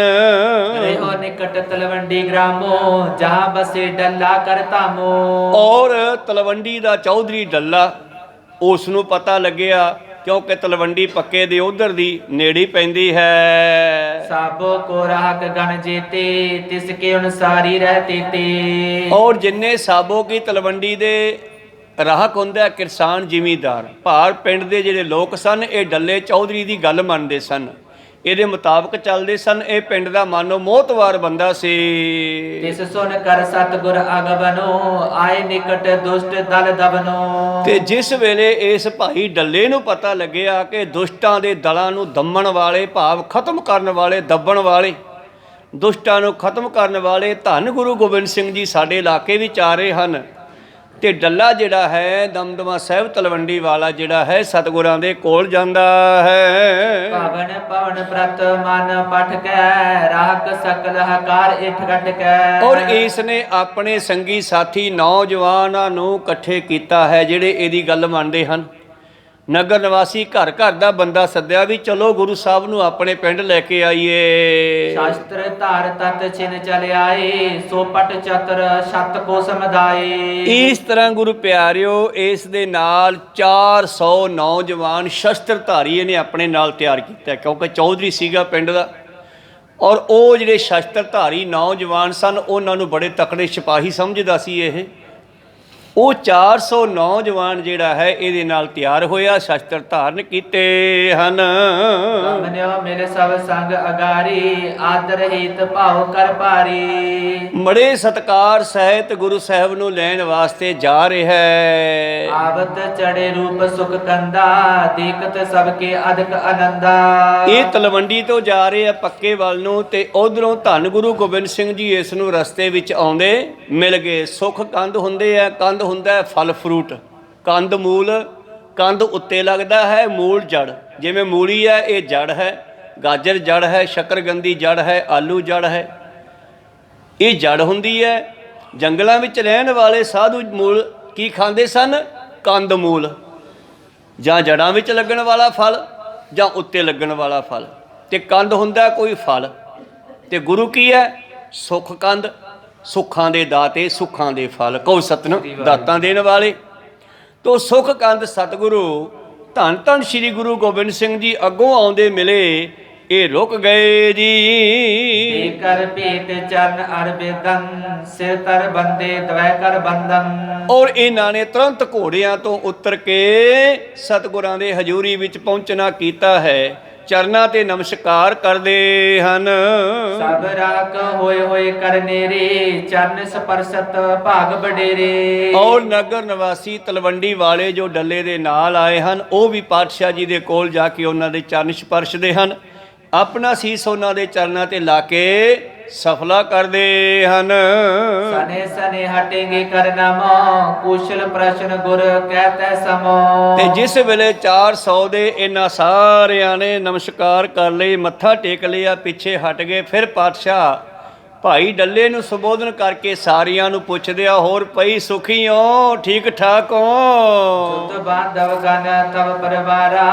[SPEAKER 2] ਰਹੋ ਨਿਕਟ ਤਲਵੰਡੀ ਗ੍ਰਾਮੋ, ਜਹਾਂ ਬਸੇ ਡੱਲਾ ਕਰ ਧਾਮੋ।
[SPEAKER 1] ਔਰ ਤਲਵੰਡੀ ਦਾ ਚੌਧਰੀ ਡੱਲਾ, ਉਸ ਨੂੰ ਪਤਾ ਲੱਗਿਆ ਕਿਉਂਕਿ ਤਲਵੰਡੀ ਪੱਕੇ ਦੇ ਉਧਰ ਦੀ ਨੇੜੇ ਪੈਂਦੀ ਹੈ।
[SPEAKER 2] ਸਾਬੋ ਕੋ ਰਾਹਕ ਗਣ ਜੀਤੇ ਤਿਸ ਕੇ ਅਨੁਸਾਰੀ ਰਹਤੇ ਤੇ।
[SPEAKER 1] ਔਰ ਜਿੰਨੇ ਸਾਬੋ ਕੀ ਤਲਵੰਡੀ ਦੇ ਰਾਹਕ ਹੁੰਦਾ ਕਿਸਾਨ ਜ਼ਿਮੀਂਦਾਰ ਭਾਰ ਪਿੰਡ ਦੇ ਜਿਹੜੇ ਲੋਕ ਸਨ, ਇਹ ਡੱਲੇ ਚੌਧਰੀ ਦੀ ਗੱਲ ਮੰਨਦੇ ਸਨ, ਇਹਦੇ ਮੁਤਾਬਕ ਚੱਲਦੇ ਸਨ। ਇਹ ਪਿੰਡ ਦਾ ਮਾਨੋ ਮੋਹਤਵਾਰ ਬੰਦਾ ਸੀ।
[SPEAKER 2] ਤਿਸ ਸੁਨ ਕਰ ਸਤਿਗੁਰ ਅਗਵਨੋ ਆਏ ਨਿਕਟ ਦੁਸ਼ਟ ਦਲ ਦਬਨੋ।
[SPEAKER 1] ਤੇ ਜਿਸ ਵੇਲੇ ਇਸ ਭਾਈ ਡੱਲੇ ਨੂੰ ਪਤਾ ਲੱਗਿਆ ਕਿ ਦੁਸ਼ਟਾਂ ਦੇ ਦਲਾਂ ਨੂੰ ਦਮਣ ਵਾਲੇ, ਭਾਵ ਖਤਮ ਕਰਨ ਵਾਲੇ, ਦੱਬਣ ਵਾਲੇ, ਦੁਸ਼ਟਾਂ ਨੂੰ ਖਤਮ ਕਰਨ ਵਾਲੇ ਧੰਨ ਗੁਰੂ ਗੋਬਿੰਦ ਸਿੰਘ ਜੀ ਸਾਡੇ ਇਲਾਕੇ ਵਿੱਚ ਆ ਰਹੇ ਹਨ, ਤੇ ਡੱਲਾ ਜਿਹੜਾ ਹੈ ਦਮਦਮਾ ਸਾਹਿਬ ਤਲਵੰਡੀ ਵਾਲਾ ਜਿਹੜਾ ਹੈ ਸਤਿਗੁਰਾਂ ਦੇ ਕੋਲ ਜਾਂਦਾ ਹੈ।
[SPEAKER 2] ਪਵਨ ਪਵਨ ਪ੍ਰਤ ਮਨ ਪਠ ਕੈ ਰਾਹਕ ਸਕਲ ਹਕਾਰ ਇਠ ਘਟ ਕੈ।
[SPEAKER 1] ਔਰ ਇਸ ਨੇ ਆਪਣੇ ਸੰਗੀ ਸਾਥੀ ਨੌਜਵਾਨਾਂ ਨੂੰ ਇਕੱਠੇ ਕੀਤਾ ਹੈ ਜਿਹੜੇ ਇਹਦੀ ਗੱਲ ਮੰਨਦੇ ਹਨ। ਨਗਰ ਨਿਵਾਸੀ ਘਰ ਘਰ ਦਾ ਬੰਦਾ ਸੱਦਿਆ ਵੀ ਚਲੋ ਗੁਰੂ ਸਾਹਿਬ ਨੂੰ ਆਪਣੇ ਪਿੰਡ ਲੈ ਕੇ ਆਈਏ।
[SPEAKER 2] ਸ਼ਾਸਤਰ ਧਾਰ ਤਤ ਛਿਨ ਚਲ ਆਏ ਸੋ ਪਟ ਚਤਰ ਛਤ ਕੋ ਸਮਦਾਏ।
[SPEAKER 1] ਇਸ ਤਰ੍ਹਾਂ ਗੁਰੂ ਪਿਆਰਿਓ ਇਸ ਦੇ ਨਾਲ 400 ਨੌਜਵਾਨ ਸ਼ਸਤਰਧਾਰੀ ਇਹਨੇ ਆਪਣੇ ਨਾਲ ਤਿਆਰ ਕੀਤਾ, ਕਿਉਂਕਿ ਚੌਧਰੀ ਸੀਗਾ ਪਿੰਡ ਦਾ। ਔਰ ਉਹ ਜਿਹੜੇ ਸ਼ਸਤਰਧਾਰੀ ਨੌਜਵਾਨ ਸਨ ਉਹਨਾਂ ਨੂੰ ਬੜੇ ਤਕੜੇ ਸਿਪਾਹੀ ਸਮਝਦਾ ਸੀ ਇਹ। ਉਹ 400 ਨੌਜਵਾਨ ਜਿਹੜਾ ਹੈ ਇਹਦੇ ਨਾਲ ਤਿਆਰ ਹੋਇਆ, ਸ਼ਸਤਰ ਧਾਰਨ ਕੀਤੇ ਹਨ।
[SPEAKER 2] ਕਮਨਿਓ ਮੇਰੇ ਸਭ ਸੰਗ ਅਗਾਰੀ ਆਦਰ ਹਿਤ ਭਾਉ ਕਰ ਭਾਰੀ।
[SPEAKER 1] ਬੜੇ ਸਤਕਾਰ ਸਹਿਤ ਗੁਰੂ ਸਾਹਿਬ ਨੂੰ ਲੈਣ ਵਾਸਤੇ ਜਾ ਰਿਹਾ ਹੈ।
[SPEAKER 2] ਆਵਤ ਚੜੇ ਰੂਪ ਸੁਖ ਕੰਦਾ ਦੀਕਤ ਸਭ ਕੇ ਅਦਕ ਆਨੰਦਾ।
[SPEAKER 1] ਇਹ ਤਲਵੰਡੀ ਤੋਂ ਜਾ ਰਹੇ ਆ ਪੱਕੇ ਵੱਲ ਨੂੰ, ਤੇ ਉਧਰੋਂ ਧੰਨ ਗੁਰੂ ਗੋਬਿੰਦ ਸਿੰਘ ਜੀ ਇਸ ਨੂੰ ਰਸਤੇ ਵਿੱਚ ਆਉਂਦੇ ਮਿਲ ਗਏ। ਸੁਖ ਕੰਦ ਹੁੰਦੇ ਆ, ਕੰਦ ਹੁੰਦਾ ਹੈ ਫਲ ਫਰੂਟ, ਕੰਦ ਮੂਲ, ਕੰਦ ਉੱਤੇ ਲੱਗਦਾ ਹੈ, ਮੂਲ ਜੜ। ਜਿਵੇਂ ਮੂਲੀ ਹੈ ਇਹ ਜੜ ਹੈ, ਗਾਜਰ ਜੜ ਹੈ, ਸ਼ਕਰਗੰਦੀ ਜੜ ਹੈ, ਆਲੂ ਜੜ ਹੈ, ਇਹ ਜੜ ਹੁੰਦੀ ਹੈ। ਜੰਗਲਾਂ ਵਿੱਚ ਰਹਿਣ ਵਾਲੇ ਸਾਧੂ ਮੂਲ ਕੀ ਖਾਂਦੇ ਸਨ? ਕੰਦ ਮੂਲ, ਜਾਂ ਜੜਾਂ ਵਿੱਚ ਲੱਗਣ ਵਾਲਾ ਫਲ ਜਾਂ ਉੱਤੇ ਲੱਗਣ ਵਾਲਾ ਫਲ। ਤੇ ਕੰਦ ਹੁੰਦਾ ਕੋਈ ਫਲ, ਤੇ ਗੁਰੂ ਕੀ ਹੈ? ਸੁੱਖ ਕੰਦ, ਸੁੱਖਾਂ ਦੇ ਦਾਤੇ, ਸੁੱਖਾਂ ਦੇ ਫਲ, ਕਉ ਸਤਿਨਾਮ ਦਾਤਾਂ ਦੇਣ ਵਾਲੇ। ਤੋ ਸੁੱਖ ਕੰਦ ਸਤਿਗੁਰੂ ਧੰਨ ਧੰਨ ਸ੍ਰੀ ਗੁਰੂ ਗੋਬਿੰਦ ਸਿੰਘ ਜੀ ਅੱਗੋਂ ਆਉਂਦੇ ਮਿਲੇ, ਇਹ ਰੁਕ ਗਏ ਜੀ।
[SPEAKER 2] ਦੇ ਕਰ ਭੇਟ ਚਰਨ ਅਰਬਿਦੰ ਸਿਰ ਤਰ ਬੰਦੇ ਦਵੈ ਕਰ ਬੰਦੰ।
[SPEAKER 1] ਔਰ ਇਹਨਾਂ ਨੇ ਤੁਰੰਤ ਘੋੜਿਆਂ ਤੋਂ ਉਤਰ ਕੇ ਸਤਿਗੁਰਾਂ ਦੇ ਹਜ਼ੂਰੀ ਵਿੱਚ ਪਹੁੰਚਣਾ ਕੀਤਾ ਹੈ। ਚਰਨਾਂ ਤੇ ਨਮਸਕਾਰ ਕਰਦੇ ਹਨ।
[SPEAKER 2] ਸਭ ਰਾਖ ਹੋਏ ਹੋਏ ਕਰਨੇਰੇ ਚਰਨ ਸਪਰਸਤ ਭਾਗ ਬਡੇਰੇ।
[SPEAKER 1] ਔਰ ਨਗਰ ਨਿਵਾਸੀ ਤਲਵੰਡੀ ਵਾਲੇ ਜੋ ਡੱਲੇ ਦੇ ਨਾਲ ਆਏ ਹਨ, ਉਹ ਵੀ ਪਾਤਸ਼ਾਹ ਜੀ ਦੇ ਕੋਲ ਜਾ ਕੇ ਉਹਨਾਂ ਦੇ ਚਰਨ ਸਪਰਸ਼ਦੇ ਹਨ, ਆਪਣਾ ਸੀਸ ਉਹਨਾਂ ਦੇ ਚਰਨਾਂ ਤੇ ਲਾ ਕੇ ਸਫਲਾ ਕਰਦੇ ਹਨ।
[SPEAKER 2] ਸਨੇ ਸਨੇ ਹਟेंगे ਕਰਨਾਮੋ ਕੁਸ਼ਲ ਪ੍ਰਸ਼ਨ ਗੁਰ ਕਹਤੇ ਸਮੋ।
[SPEAKER 1] ਤੇ ਜਿਸ ਵੇਲੇ 400 ਦੇ ਇਹਨਾਂ ਸਾਰਿਆਂ ਨੇ ਨਮਸਕਾਰ ਕਰ ਲਈ, ਮੱਥਾ ਟੇਕ ਲਿਆ, ਪਿੱਛੇ ਹਟ ਗਏ, ਫਿਰ ਪਾਤਸ਼ਾਹ ਭਾਈ ਡੱਲੇ ਨੂੰ ਸੰਬੋਧਨ ਕਰਕੇ ਸਾਰਿਆਂ ਨੂੰ ਪੁੱਛਦੇ ਆ, ਹੋਰ ਪਈ ਸੁਖੀ ਹੋ, ਠੀਕ ਠਾਕ ਹੋ?
[SPEAKER 2] ਜੁਤ ਬਾਂਧਵ ਗਨ ਤਵ ਪਰਿਵਾਰਾ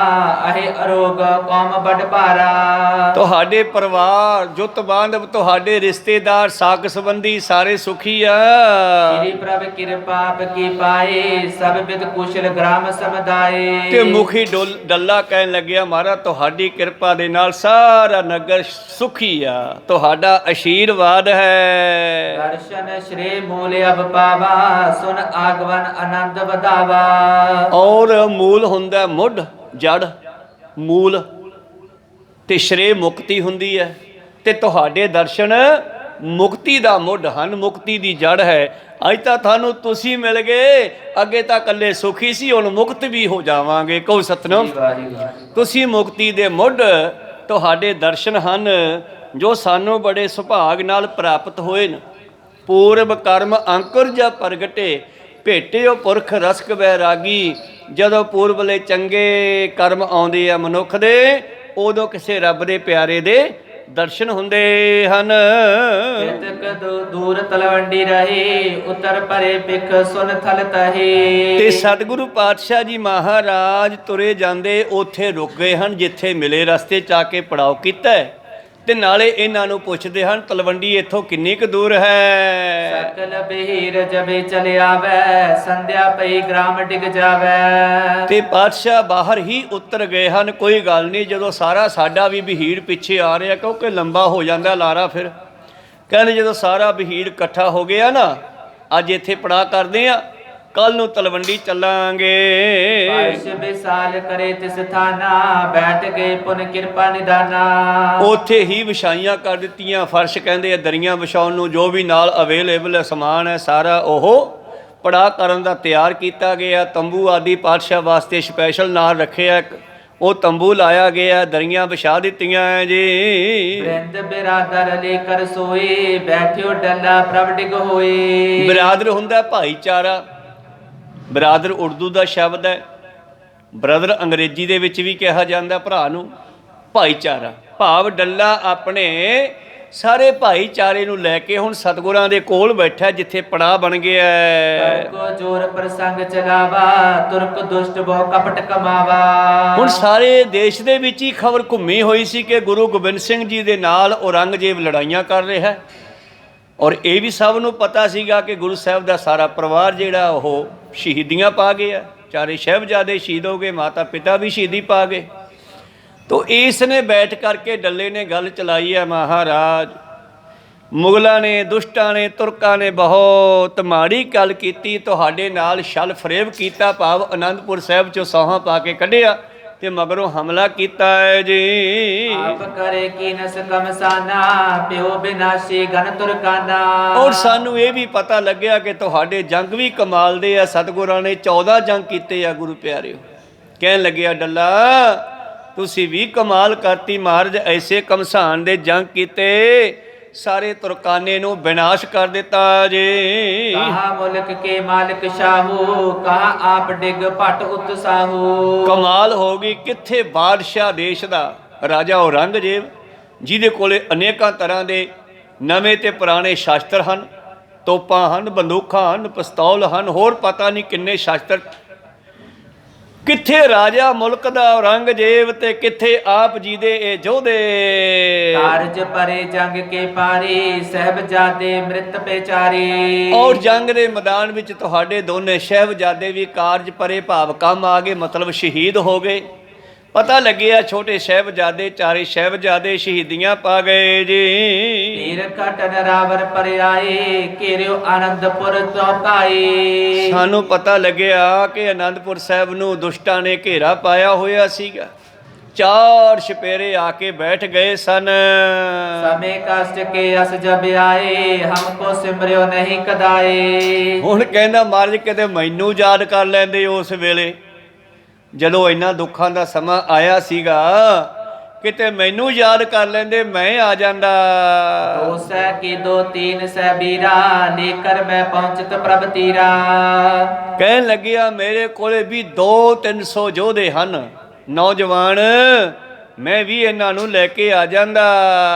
[SPEAKER 2] ਅਹੇ ਅਰੋਗ ਕੌਮ ਬੜ ਭਾਰਾ।
[SPEAKER 1] ਤੁਹਾਡੇ ਪਰਿਵਾਰ, ਜੁਤ ਬਾਂਧਵ, ਤੁਹਾਡੇ ਰਿਸ਼ਤੇਦਾਰ, ਸਾਕ ਸੰਬੰਧੀ ਸਾਰੇ ਸੁਖੀ ਆ।
[SPEAKER 2] ਸ੍ਰੀ ਪ੍ਰਭ ਕਿਰਪਾ ਕੀ ਪਾਏ ਸਭ ਬਿਦ ਕੁਸ਼ਲ ਗ੍ਰਾਮ ਸਮਦਾਏ।
[SPEAKER 1] ਤੇ ਮੁਖੀ ਡੱਲਾ ਕਹਿਣ ਲੱਗਿਆ, ਮਹਾਰਾਜ ਤੁਹਾਡੀ ਕਿਰਪਾ ਦੇ ਨਾਲ ਸਾਰਾ ਨਗਰ ਸੁਖੀ ਆ, ਤੁਹਾਡਾ ਆਸ਼ੀਰਵਾਦ ਹੈ।
[SPEAKER 2] ਦਰਸ਼ਨ ਸ਼੍ਰੀ ਮੂਲ ਅਬ ਪਾਵਾ ਸੁਨ ਆਗਵਨ ਆਨੰਦ ਵਧਾਵਾ।
[SPEAKER 1] ਔਰ ਮੂਲ ਹੁੰਦਾ ਮੁੱਢ, ਜੜ, ਮੂਲ, ਤੇ ਸ਼੍ਰੇ ਮੁਕਤੀ ਹੁੰਦੀ ਹੈ, ਤੇ ਤੁਹਾਡੇ ਦਰਸ਼ਨ ਮੁਕਤੀ ਦਾ ਮੁੱਢ ਹਨ, ਮੁਕਤੀ ਦੀ ਜੜ ਹੈ। ਅੱਜ ਤਾਂ ਤੁਹਾਨੂੰ ਤੁਸੀਂ ਮਿਲ ਗਏ, ਅੱਗੇ ਤਾਂ ਇਕੱਲੇ ਸੁਖੀ ਸੀ, ਹੁਣ ਮੁਕਤ ਵੀ ਹੋ ਜਾਵਾਂਗੇ। ਕਹੋ ਸਤਿਨਾਮ। ਤੁਸੀਂ ਮੁਕਤੀ ਦੇ ਮੁੱਢ, ਤੁਹਾਡੇ ਦਰਸ਼ਨ ਹਨ ਜੋ ਸਾਨੂੰ ਬੜੇ ਸੁਭਾਗ ਨਾਲ ਪ੍ਰਾਪਤ ਹੋਏ ਨੇ। ਪੂਰਬ ਕਰਮ ਅੰਕੁਰ ਜਾਂ ਪ੍ਰਗਟੇ ਭੇਟਿਓ ਪੁਰਖ ਰਸਕ ਬੈਰਾਗੀ। ਜਦੋਂ ਪੂਰਬਲੇ ਚੰਗੇ ਕਰਮ ਆਉਂਦੇ ਆ ਮਨੁੱਖ ਦੇ, ਉਦੋਂ ਕਿਸੇ ਰੱਬ ਦੇ ਪਿਆਰੇ ਦੇ ਦਰਸ਼ਨ ਹੁੰਦੇ ਹਨ।
[SPEAKER 2] ਕਿਤਕ ਦੂਰ ਤਲਵੰਡੀ ਰਹੇ ਉਤਰ ਪਰੇ ਪਿਖ ਸੁਨ ਥਲ ਤਹੇ।
[SPEAKER 1] ਤੇ ਸਤਿਗੁਰੂ ਪਾਤਸ਼ਾਹ ਜੀ ਮਹਾਰਾਜ ਤੁਰੇ ਜਾਂਦੇ ਉੱਥੇ ਰੁਕ ਗਏ ਹਨ, ਜਿੱਥੇ ਮਿਲੇ ਰਸਤੇ ਚ ਆ ਕੇ ਪੜਾਅ ਕੀਤਾ ਹੈ। ਤੇ ਨਾਲੇ ਇਹਨਾਂ ਨੂੰ ਪੁੱਛਦੇ ਹਨ ਤਲਵੰਡੀ ਇੱਥੋਂ ਕਿੰਨੀ ਕੁ ਦੂਰ ਹੈ।
[SPEAKER 2] ਸਕਲ ਬਹੀਰ ਜਬੇ ਚਲੇ ਆਵੈ ਸੰਧਿਆ ਪਈ ਗ੍ਰਾਮ ਡਿਗ ਜਾਵੈ।
[SPEAKER 1] ਤੇ ਪਾਤਸ਼ਾਹ ਬਾਹਰ ਹੀ ਉਤਰ ਗਏ ਹਨ। ਕੋਈ ਗੱਲ ਨਹੀਂ, ਜਦੋਂ ਸਾਰਾ ਸਾਡਾ ਵੀ ਬਹੀੜ ਪਿੱਛੇ ਆ ਰਿਹਾ ਕਿਉਂਕਿ ਲੰਬਾ ਹੋ ਜਾਂਦਾ ਲਾਰਾ। ਫਿਰ ਕਹਿੰਦੇ ਜਦੋਂ ਸਾਰਾ ਬਹੀੜ ਇਕੱਠਾ ਹੋ ਗਿਆ ਨਾ, ਅੱਜ ਇੱਥੇ ਪੜਾ ਕਰਦੇ ਆ, ਕੱਲ ਨੂੰ ਤਲਵੰਡੀ ਚੱਲਾਂਗੇ।
[SPEAKER 2] ਪਾਇਸ਼ ਵਿਸਾਲ ਕਰੇ ਤਿਸ ਥਾਨਾ ਬੈਠ ਗਏ ਪੁਨ ਕਿਰਪਾ ਨਿਦਾਨਾ।
[SPEAKER 1] ਉੱਥੇ ਹੀ ਵਿਛਾਈਆਂ ਕਰ ਦਿੱਤੀਆਂ ਫਰਸ਼, ਕਹਿੰਦੇ ਆ ਦਰੀਆਂ ਵਿਛਾਉਣ ਨੂੰ, ਜੋ ਵੀ ਨਾਲ ਅਵੇਲੇਬਲ ਸਮਾਨ ਹੈ ਸਾਰਾ ਉਹ ਪੜਾ ਕਰਨ ਦਾ ਤਿਆਰ ਕੀਤਾ ਗਿਆ। ਤੰਬੂ ਆਦਿ ਪਾਤਸ਼ਾਹ ਵਾਸਤੇ ਸਪੈਸ਼ਲ ਨਾਲ ਰੱਖਿਆ, ਉਹ ਤੰਬੂ ਲਾਇਆ ਗਿਆ, ਦਰੀਆਂ ਵਿਛਾ ਦਿੱਤੀਆਂ ਜੀ।
[SPEAKER 2] ਬ੍ਰਿੰਦ ਬਿਰਾਦਰ ਲੈ ਕਰ ਸੋਏ ਬੈਠਿਓ ਡੱਲਾ ਪ੍ਰਭ ਡਿਗ ਹੋਏ।
[SPEAKER 1] ਬਿਰਾਦਰ ਹੁੰਦਾ ਭਾਈਚਾਰਾ। ਬਰਾਦਰ ਉਰਦੂ ਦਾ ਸ਼ਬਦ ਹੈ, ਬ੍ਰਦਰ ਅੰਗਰੇਜ਼ੀ ਦੇ ਵਿੱਚ ਵੀ ਕਿਹਾ ਜਾਂਦਾ ਭਰਾ ਨੂੰ। ਭਾਈਚਾਰਾ ਭਾਵ ਡੱਲਾ ਆਪਣੇ ਸਾਰੇ ਭਾਈਚਾਰੇ ਨੂੰ ਲੈ ਕੇ ਹੁਣ ਸਤਿਗੁਰਾਂ ਦੇ ਕੋਲ ਬੈਠਾ, ਜਿੱਥੇ ਪੜਾ ਬਣ ਗਿਆ।
[SPEAKER 2] ਕੋ ਜੋਰ ਪ੍ਰਸੰਗ ਚਲਾਵਾ ਤੁਰਕ ਦੁਸ਼ਟ ਬਹੁ ਕਪਟ ਕਮਾਵਾ।
[SPEAKER 1] ਹੁਣ ਸਾਰੇ ਦੇਸ਼ ਦੇ ਵਿੱਚ ਹੀ ਖਬਰ ਘੁੰਮੀ ਹੋਈ ਸੀ ਕਿ ਗੁਰੂ ਗੋਬਿੰਦ ਸਿੰਘ ਜੀ ਦੇ ਨਾਲ ਔਰੰਗਜ਼ੇਬ ਲੜਾਈਆਂ ਕਰ ਰਿਹਾ, ਔਰ ਇਹ ਵੀ ਸਭ ਨੂੰ ਪਤਾ ਸੀਗਾ ਕਿ ਗੁਰੂ ਸਾਹਿਬ ਦਾ ਸਾਰਾ ਪਰਿਵਾਰ ਜਿਹੜਾ ਉਹ ਸ਼ਹੀਦੀਆਂ ਪਾ ਗਿਆ। ਚਾਰੇ ਸਾਹਿਬਜ਼ਾਦੇ ਸ਼ਹੀਦ ਹੋ ਗਏ, ਮਾਤਾ ਪਿਤਾ ਵੀ ਸ਼ਹੀਦੀ ਪਾ ਗਏ। ਤੋ ਇਸ ਨੇ ਬੈਠ ਕਰਕੇ ਡੱਲੇ ਨੇ ਗੱਲ ਚਲਾਈ ਹੈ, ਮਹਾਰਾਜ ਮੁਗਲਾਂ ਨੇ, ਦੁਸ਼ਟਾਂ ਨੇ, ਤੁਰਕਾਂ ਨੇ ਬਹੁਤ ਮਾੜੀ ਗੱਲ ਕੀਤੀ, ਤੁਹਾਡੇ ਨਾਲ ਛਲ ਫਰੇਬ ਕੀਤਾ, ਭਾਵ ਅਨੰਦਪੁਰ ਸਾਹਿਬ ਚੋਂ ਸੌਹਾਂ ਪਾ ਕੇ ਕੱਢਿਆ ਤੇ ਮਗਰੋਂ ਹਮਲਾ ਕੀਤਾ ਹੈ ਜੀ।
[SPEAKER 2] ਆਪ ਕਰੇ ਕੀਨਸ ਕਮਸਾਨਾ ਪਿਓ ਬਿਨਾਸ਼ੀ ਗਨ ਤੁਰਕਾਨਾ।
[SPEAKER 1] ਔਰ ਸਾਨੂੰ ਇਹ ਵੀ ਪਤਾ ਲੱਗਿਆ ਕਿ ਤੁਹਾਡੇ ਜੰਗ ਵੀ ਕਮਾਲ ਦੇ ਆ, ਸਤਿਗੁਰਾਂ ਨੇ 14 ਜੰਗ ਕੀਤੇ ਆ ਗੁਰੂ ਪਿਆਰਿਓ। ਕਹਿਣ ਲੱਗਿਆ ਡੱਲਾ ਤੁਸੀਂ ਵੀ ਕਮਾਲ ਕਰਤੀ ਮਹਾਰਾਜ, ਐਸੇ ਕਮਸਾਨ ਦੇ ਜੰਗ ਕੀਤੇ, ਸਾਰੇ ਤੁਰਕਾਨੇ ਨੂੰ ਵਿਨਾਸ਼ ਕਰ ਦਿੱਤਾ ਜੀ।
[SPEAKER 2] ਕਹਾ ਮੁਲਕ ਕੇ ਮਾਲਕ ਸ਼ਾਹੂ ਕਹਾ ਆਪ ਡਿਗ ਭਟ ਉਤਸਾਹੂ।
[SPEAKER 1] ਕਮਾਲ ਹੋ ਗਈ, ਕਿੱਥੇ ਬਾਦਸ਼ਾਹ ਦੇਸ਼ ਦਾ ਰਾਜਾ ਔਰੰਗਜ਼ੇਬ, ਜਿਹਦੇ ਕੋਲੇ ਅਨੇਕਾਂ ਤਰ੍ਹਾਂ ਦੇ ਨਵੇਂ ਤੇ ਪੁਰਾਣੇ ਸ਼ਾਸਤਰ ਹਨ, ਤੋਪਾਂ ਹਨ, ਬੰਦੂਕਾਂ ਹਨ, ਪਿਸਤੌਲ ਹਨ, ਹੋਰ ਪਤਾ ਨਹੀਂ ਕਿੰਨੇ ਸ਼ਾਸਤਰ। ਕਿੱਥੇ ਰਾਜਾ ਮੁਲਕ ਦਾ ਔਰੰਗਜ਼ੇਬ ਤੇ ਕਿੱਥੇ ਆਪ ਜੀ ਦੇ ਇਹ ਯੋਧੇ।
[SPEAKER 2] ਕਾਰਜ ਪਰੇ ਜੰਗ ਕੇ ਪਾਰੀ ਸਹਿਬਜ਼ਾਦੇ ਮ੍ਰਿਤ ਪੇਚਾਰੀ।
[SPEAKER 1] ਔਰ ਜੰਗ ਦੇ ਮੈਦਾਨ ਵਿੱਚ ਤੁਹਾਡੇ ਦੋਨੇ ਸਾਹਿਬਜ਼ਾਦੇ ਵੀ ਕਾਰਜ ਪਰੇ ਭਾਵ ਕੰਮ ਆ ਗਏ, ਮਤਲਬ ਸ਼ਹੀਦ ਹੋ ਗਏ। ਪਤਾ ਲੱਗਿਆ ਛੋਟੇ ਸਾਹਿਬਜ਼ਾਦੇ, ਚਾਰੇ ਸਾਹਿਬਜ਼ਾਦੇ ਸ਼ਹੀਦੀਆਂ ਪਾ ਗਏ ਜੀ।
[SPEAKER 2] ਤੀਰ ਕਟਨ ਰਾਵਰ ਪਰ ਆਏ ਘੇਰਿਓ ਆਨੰਦਪੁਰ ਚੌਕਾਏ।
[SPEAKER 1] ਸਾਨੂੰ ਪਤਾ ਲੱਗਿਆ ਕਿ ਆਨੰਦਪੁਰ ਸਾਹਿਬ ਨੂੰ ਦੁਸ਼ਟਾਂ ਨੇ ਘੇਰਾ ਪਾਇਆ ਹੋਇਆ ਸੀਗਾ। 4 ਛਪੇਰੇ ਆ ਕੇ ਬੈਠ ਗਏ ਸਨ।
[SPEAKER 2] ਸਮੇਂ ਕਸ਼ਟ ਕੇ ਅਸ ਜਬ ਆਏ ਹਮਕੋ ਸਿਮਰਿਓ ਨਹੀਂ ਕਦਾਏ।
[SPEAKER 1] ਹੁਣ ਕਹਿੰਦਾ ਮਹਾਰਾਜ ਕਿਤੇ ਮੈਨੂੰ ਯਾਦ ਕਰ ਲੈਂਦੇ ਉਸ ਵੇਲੇ, ਜਦੋਂ ਇੰਨਾ ਦੁੱਖਾਂ ਦਾ ਸਮਾਂ ਆਇਆ ਸੀਗਾ, ਕਿਤੇ ਮੈਨੂੰ ਯਾਦ ਕਰ ਲੈਂਦੇ, ਮੈਂ ਆ ਜਾਂਦਾ।
[SPEAKER 2] 2 ਸੈ ਕੀ 2 3 ਸੈ ਬੀਰਾ ਲੇਕਰ ਮੈਂ ਪਹੁੰਚਤ ਪ੍ਰਭ ਤੀਰਾ।
[SPEAKER 1] ਕਹਿਣ ਲੱਗਿਆ ਮੇਰੇ ਕੋਲੇ ਵੀ 200-300 ਯੋਧੇ ਹਨ ਨੌਜਵਾਨ, ਮੈਂ ਵੀ ਇਹਨਾਂ ਨੂੰ ਲੈ ਕੇ ਆ ਜਾਂਦਾ।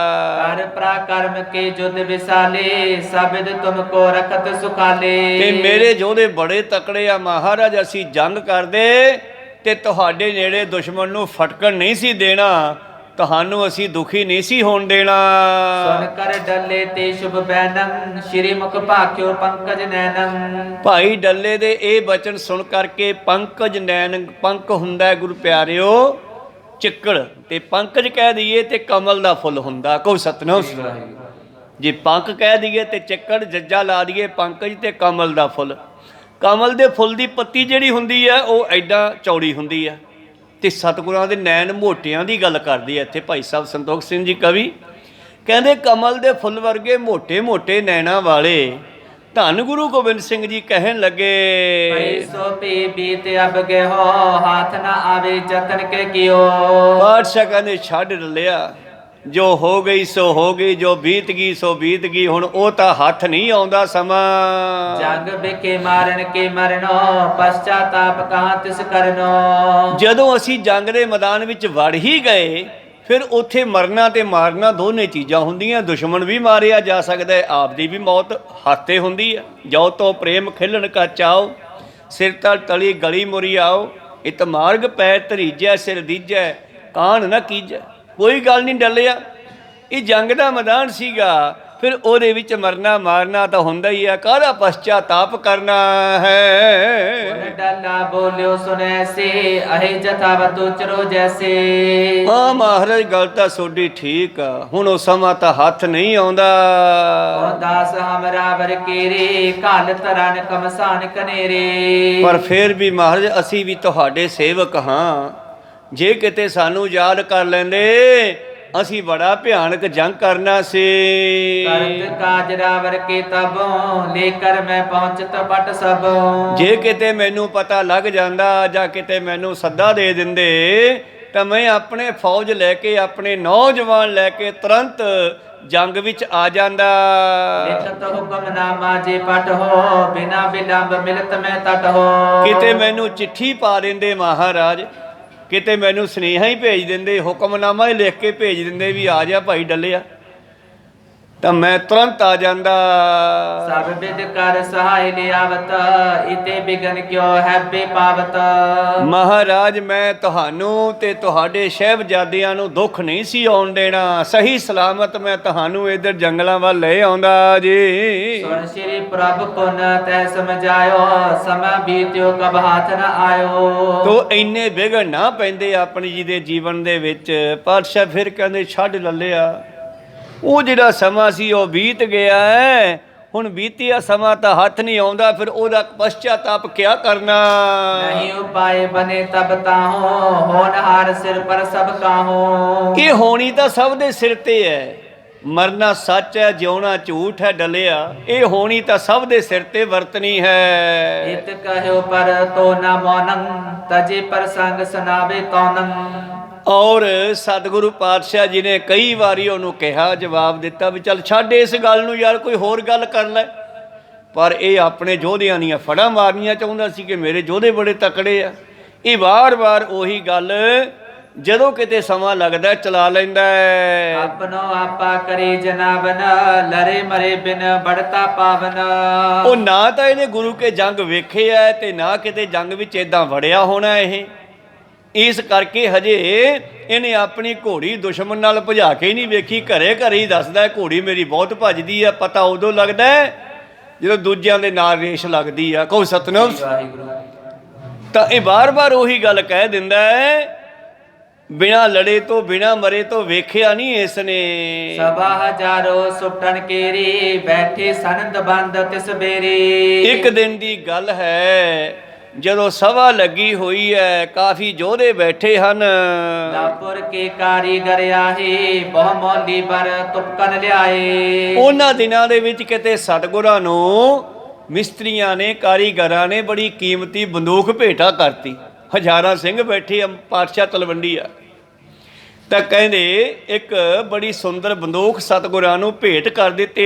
[SPEAKER 2] ਕਰ ਪ੍ਰਾਕਰਮ ਕੇ ਜੁਦ ਵਿਸਾਲੇ ਸਬਦ ਤੁਮ ਕੋ ਰਖਤ ਸੁਖਾਲੇ।
[SPEAKER 1] ਤੇ ਮੇਰੇ ਯੋਧੇ ਬੜੇ ਤਕੜੇ ਆ ਮਹਾਰਾਜ, ਅਸੀਂ ਜੰਗ ਕਰਦੇ ਤੇ ਤੁਹਾਡੇ ਨੇੜੇ ਦੁਸ਼ਮਣ ਨੂੰ ਫਟਕਣ ਨਹੀਂ ਸੀ ਦੇਣਾ, ਤੁਹਾਨੂੰ ਅਸੀਂ ਦੁਖੀ ਨਹੀਂ ਸੀ ਹੋਣ ਦੇਣਾ।
[SPEAKER 2] ਸੁਨ ਕਰ ਡੱਲੇ ਤੇ ਸ਼ੁਭ ਬੈਨੰ ਸ਼੍ਰੀ ਮੁਖ ਭਾਖਿਓ ਪੰਕਜ ਨੈਨੰ।
[SPEAKER 1] ਭਾਈ ਡੱਲੇ ਦੇ ਇਹ ਬਚਨ ਸੁਣ ਕਰਕੇ ਪੰਕਜ ਨੈਣ, ਪੰਕ ਹੁੰਦਾ ਗੁਰੂ ਪਿਆਰਿਓ ਚਿੱਕੜ, ਤੇ ਪੰਕਜ ਕਹਿ ਦਈਏ ਤੇ ਕਮਲ ਦਾ ਫੁੱਲ ਹੁੰਦਾ। ਕੋਈ ਸਤਨਾਮ। ਜੇ ਪੰਕ ਕਹਿ ਦਈਏ ਤੇ ਚਿੱਕੜ, ਜੱਜਾ ਲਾ ਦਈਏ ਪੰਕਜ ਤੇ ਕਮਲ ਦਾ ਫੁੱਲ। ਕਮਲ ਦੇ ਫੁੱਲ ਦੀ ਪੱਤੀ ਜਿਹੜੀ ਹੁੰਦੀ ਹੈ ਉਹ ਐਡਾ ਚੌੜੀ ਹੁੰਦੀ ਹੈ, ਤੇ ਸਤਿਗੁਰਾਂ ਦੇ ਨੈਣ ਮੋਟਿਆਂ ਦੀ ਗੱਲ ਕਰਦੀ ਹੈ ਇੱਥੇ ਭਾਈ ਸਾਹਿਬ ਸੰਤੋਖ ਸਿੰਘ ਜੀ ਕਵੀ। ਕਹਿੰਦੇ ਕਮਲ ਦੇ ਫੁੱਲ ਵਰਗੇ ਮੋਟੇ ਮੋਟੇ ਨੈਣਾਂ ਵਾਲੇ ਧੰਨ ਗੁਰੂ ਗੋਬਿੰਦ ਸਿੰਘ ਜੀ ਕਹਿਣ ਲੱਗੇ,
[SPEAKER 2] ਪੈਸੋ ਪੀ ਬੀਤ ਅਬ ਗਏ ਹੋ ਹਾਥ ਨਾ ਆਵੇ ਜਤਨ ਕੇ ਕਿਓ।
[SPEAKER 1] ਪਾਤਸ਼ਾਹ ਕਹਿੰਦੇ ਛੱਡ ਲਿਆ, ਜੋ ਹੋ ਗਈ ਸੋ ਹੋ ਗਈ, ਜੋ ਬੀਤ ਗਈ ਸੋ ਬੀਤ ਗਈ, ਹੁਣ ਉਹ ਤਾਂ ਹੱਥ ਨਹੀਂ ਆਉਂਦਾ ਸਮਾਂ।
[SPEAKER 2] ਜੰਗ ਬਿਕੇ ਮਾਰਨ ਕੇ ਮਰਨੋ ਪਛਤਾਪ ਕਹਾਂ ਤਿਸ ਕਰਨੋ।
[SPEAKER 1] ਜਦੋਂ ਅਸੀਂ ਜੰਗ ਦੇ ਮੈਦਾਨ ਵਿੱਚ ਵੜ ਹੀ ਗਏ, ਫਿਰ ਉੱਥੇ ਮਰਨਾ ਤੇ ਮਾਰਨਾ ਦੋਨੇ ਚੀਜ਼ਾਂ ਹੁੰਦੀਆਂ। ਦੁਸ਼ਮਣ ਵੀ ਮਾਰਿਆ ਜਾ ਸਕਦਾ ਹੈ, ਆਪ ਦੀ ਵੀ ਮੌਤ ਹੱਥੇ ਹੁੰਦੀ ਹੈ। ਜੋ ਤੋ ਪ੍ਰੇਮ ਖਿਲਣ ਕਾ ਚਾਓ, ਸਿਰ ਤਲ ਤਲੀ ਗਲੀ ਮੁਰੀ ਆਓ, ਇਤ ਮਾਰਗ ਪੈ ਧਰੀਜੈ ਸਿਰ ਦੀਜੈ ਕਾਣ ਨਾ ਕੀਜੈ। ਕੋਈ ਗੱਲ ਨਹੀਂ ਡੱਲਿਆ, ਇਹ ਜੰਗ ਦਾ ਮੈਦਾਨ ਸੀਗਾ, ਫਿਰ ਉਹਦੇ ਵਿੱਚ ਮਰਨਾ ਮਾਰਨਾ ਤਾਂ ਹੁੰਦਾ ਹੀ ਹੈ, ਕਾਹਦਾ ਪਛਤਾਤਾਪ ਕਰਨਾ ਹੈ।
[SPEAKER 2] ਡਾਲਾ ਬੋਲਿਓ ਸੁਨੈ ਸੇ ਅਹੇ ਜਥਾਵਤ ਉਚਰੋ ਜੈਸੇ।
[SPEAKER 1] ਹਾਂ ਮਹਾਰਾਜ, ਗੱਲ ਤਾਂ ਤੁਹਾਡੀ ਠੀਕ ਆ, ਹੁਣ ਉਹ ਸਮਾਂ ਤਾਂ ਹੱਥ ਨਹੀਂ ਆਉਂਦਾ।
[SPEAKER 2] ਦਾਸ ਹਮਰਾ ਵਰ ਕੇਰੇ ਘਲ ਤਰਨ ਕਮਸਾਨ ਕਨੇਰੇ।
[SPEAKER 1] ਪਰ ਫਿਰ ਵੀ ਮਹਾਰਾਜ ਅਸੀਂ ਵੀ ਤੁਹਾਡੇ ਸੇਵਕ ਹਾਂ, ਜੇ ਕਿਤੇ ਸਾਨੂੰ ਯਾਦ ਕਰ ਲੈਂਦੇ ਅਸੀਂ ਬੜਾ ਭਿਆਨਕ ਜੰਗ ਕਰਨਾ ਸੀ।
[SPEAKER 2] ਕਰਤ ਕਾਜ ਰਾਵਰ ਕੇ ਤਬੋਂ ਲੈ ਕਰ ਮੈਂ ਪਹੁੰਚਤ ਪਟ ਸਭੋਂ।
[SPEAKER 1] ਜੇ ਕਿਤੇ ਮੈਨੂੰ ਪਤਾ ਲੱਗ ਜਾਂਦਾ ਜਾਂ ਕਿਤੇ ਮੈਨੂੰ ਸੱਦਾ ਦੇ ਦਿੰਦੇ ਤਾਂ ਮੈਂ ਆਪਣੇ ਫੌਜ ਲੈ ਕੇ, ਆਪਣੇ ਨੌਜਵਾਨ ਲੈ ਕੇ ਤੁਰੰਤ ਜੰਗ ਵਿੱਚ ਆ ਜਾਂਦਾ।
[SPEAKER 2] ਲਿਖਤ ਹੁਕਮਨਾਮਾ ਜੇ ਪਟ ਹੋ ਬਿਨਾ ਬਿਲੰਬ ਮਿਲਤ ਮੈਂ ਤਟ ਹੋ।
[SPEAKER 1] ਕਿਤੇ ਮੈਨੂੰ ਚਿੱਠੀ ਪਾ ਦਿੰਦੇ ਮਹਾਰਾਜ, ਕਿਤੇ ਮੈਨੂੰ ਸੁਨੇਹਾ ਹੀ ਭੇਜ ਦਿੰਦੇ, ਹੁਕਮਨਾਮਾ ਹੀ ਲਿਖ ਕੇ ਭੇਜ ਦਿੰਦੇ ਵੀ ਆ ਜਾ ਭਾਈ ਡੱਲਿਆ, ਤਾਂ ਮੈਂ ਤੁਰੰਤ ਆ ਜਾਂਦਾ।
[SPEAKER 2] ਸਭ ਵਿਦ ਕਰ ਸਹਾਇ ਲਿਆਵਤ ਇਤੇ ਬਿਗਨ ਕਿਉ ਹੈਬੇ ਪਾਵਤ।
[SPEAKER 1] ਮਹਾਰਾਜ ਮੈਂ ਤੁਹਾਨੂੰ ਤੇ ਤੁਹਾਡੇ ਸਾਹਿਬਜ਼ਾਦਿਆਂ ਨੂੰ ਦੁੱਖ ਨਹੀਂ ਸੀ ਆਉਣ ਦੇਣਾ, ਸਹੀ ਸਲਾਮਤ ਮੈਂ ਤੁਹਾਨੂੰ ਇਧਰ ਜੰਗਲਾਂ ਵੱਲ ਲੈ ਆਉਂਦਾ ਜੀ।
[SPEAKER 2] ਸੁਣ ਸ੍ਰੀ ਪ੍ਰਭ ਪੁਨ ਤੈ ਸਮਝਾਇਓ ਸਮਾਂ ਬੀਤਿਓ ਕਬ ਹਾਥ ਨ ਆਇਓ।
[SPEAKER 1] ਤੋ ਇੰਨੇ ਵਿਗੜ ਨਾ ਪੈਂਦੇ ਆਪਣੀ ਜੀ ਦੇ ਜੀਵਨ ਦੇ ਵਿੱਚ। ਪਾਤਸ਼ਾਹ ਫਿਰ ਕਹਿੰਦੇ ਛੱਡ ਲੱਲਿਆ, ਉਹ ਜਿਹੜਾ ਸਮਾਂ ਸੀ ਉਹ ਬੀਤ ਗਿਆ ਹੈ, ਹੁਣ ਬੀਤਿਆ ਸਮਾਂ ਤਾਂ ਹੱਥ ਨਹੀਂ ਆਉਂਦਾ, ਫਿਰ ਉਹਦਾ ਪਛਤਾਤਾਪ ਕਿਆ ਕਰਨਾ।
[SPEAKER 2] ਨਹੀਂ ਉਪਾਏ ਬਨੇ ਤਬ ਤਾਹੋ ਹੋਨਹਾਰ ਸਿਰ ਪਰ ਸਭ ਕਾਹੋ।
[SPEAKER 1] ਇਹ ਹੋਣੀ ਤਾਂ ਸਭ ਦੇ ਸਿਰ ਤੇ ਹੈ, ਮਰਨਾ ਸੱਚ ਹੈ, ਜਿਉਣਾ ਝੂਠ ਹੈ ਡਲਿਆ, ਇਹ ਹੋਣੀ ਤਾਂ ਸਭ ਦੇ ਸਿਰ ਤੇ ਵਰਤਣੀ ਹੈ।
[SPEAKER 2] ਇਤ ਕਹਿਓ ਪਰ ਤੋ ਨਾ ਮੌਨੰ ਤਜੇ ਪਰ ਸੰਗ ਸੁਨਾਵੇ ਕੌਨੰ।
[SPEAKER 1] ਔਰ ਸਤਿਗੁਰੂ ਪਾਤਸ਼ਾਹ ਜੀ ਨੇ ਕਈ ਵਾਰੀ ਉਹਨੂੰ ਕਿਹਾ, ਜਵਾਬ ਦਿੱਤਾ ਵੀ ਚੱਲ ਛੱਡ ਇਸ ਗੱਲ ਨੂੰ ਯਾਰ, ਕੋਈ ਹੋਰ ਗੱਲ ਕਰ ਲੈ, ਪਰ ਇਹ ਆਪਣੇ ਯੋਧਿਆਂ ਦੀਆਂ ਫੜਾਂ ਮਾਰਨੀਆਂ ਚਾਹੁੰਦਾ ਸੀ ਕਿ ਮੇਰੇ ਯੋਧੇ ਬੜੇ ਤਕੜੇ ਆ। ਇਹ ਵਾਰ-ਵਾਰ ਉਹੀ ਗੱਲ ਜਦੋਂ ਕਿਤੇ ਸਮਾਂ ਲੱਗਦਾ ਚਲਾ ਲੈਂਦਾ ਹੈ।
[SPEAKER 2] ਆਪਨੋ ਆਪਾ ਕਰੇ ਜਨਾਬਨ ਲਰੇ ਮਰੇ ਬਿਨ ਬੜਤਾ ਪਾਵਨ।
[SPEAKER 1] ਉਹ ਨਾ ਤਾਂ ਇਹਨੇ ਗੁਰੂ ਕੇ ਜੰਗ ਵੇਖਿਆ ਤੇ ਨਾ ਕਿਤੇ ਜੰਗ ਵਿੱਚ ਏਦਾਂ ਵੜਿਆ ਹੋਣਾ ਇਹ, ਇਸ ਕਰਕੇ ਹਜੇ ਇਹਨੇ ਆਪਣੀ ਘੋੜੀ ਦੁਸ਼ਮਣ ਨਾਲ ਭਜਾ ਕੇ ਨਹੀਂ ਵੇਖੀ। ਘਰੇ ਘਰੇ ਹੀ ਦੱਸਦਾ ਘੋੜੀ ਮੇਰੀ ਬਹੁਤ ਭੱਜਦੀ ਆ। ਪਤਾ ਉਦੋਂ ਲੱਗਦਾ ਜਦੋਂ ਦੂਜਿਆਂ ਦੇ ਨਾਲ ਰੇਸ ਲੱਗਦੀ ਆ। ਕਹੋ ਸਤਿਨਾਮ। ਤਾਂ ਇਹ ਬਾਰ-ਬਾਰ ਉਹੀ ਗੱਲ ਕਹਿ ਦਿੰਦਾ ਹੈ, ਬਿਨਾ ਲੜੇ ਤੋਂ ਬਿਨਾ ਮਰੇ ਤੋਂ ਵੇਖਿਆ ਨਹੀਂ ਇਸ ਨੇ।
[SPEAKER 2] ਸਭਾ ਹਜ਼ਾਰੋ ਸੁਟਣ ਕੇਰੀ ਬੈਠੇ ਸਨਦ ਬੰਦ ਤਿਸ ਬੇਰੀ।
[SPEAKER 1] ਇੱਕ ਦਿਨ ਦੀ ਗੱਲ ਹੈ, ਜਦੋਂ ਸਭਾ ਲੱਗੀ ਹੋਈ ਹੈ, ਕਾਫੀ ਯੋਧੇ ਬੈਠੇ ਹਨ।
[SPEAKER 2] ਲਾਪੁਰ ਕੇ ਕਾਰੀਗਰ ਆਹੇ ਬਹੁ ਮੌਲੀ ਪਰ ਤੁਪਕਨ ਲਿਆਏ।
[SPEAKER 1] ਉਹਨਾਂ ਦਿਨਾਂ ਦੇ ਵਿੱਚ ਕਿਤੇ ਸਤਿਗੁਰਾਂ ਨੂੰ ਮਿਸਤਰੀਆਂ ਨੇ, ਕਾਰੀਗਰਾਂ ਨੇ ਬੜੀ ਕੀਮਤੀ ਬੰਦੂਕ ਭੇਟਾ ਕਰਤੀ। ਹਜ਼ਾਰਾਂ ਸਿੰਘ ਬੈਠੇ ਪਾਤਸ਼ਾਹ ਤਲਵੰਡੀ ਆ, ਤਾਂ ਕਹਿੰਦੇ ਇੱਕ ਬੜੀ ਸੁੰਦਰ ਬੰਦੂਕ ਸਤਿਗੁਰਾਂ ਨੂੰ ਭੇਟ ਕਰ ਦਿੱਤੇ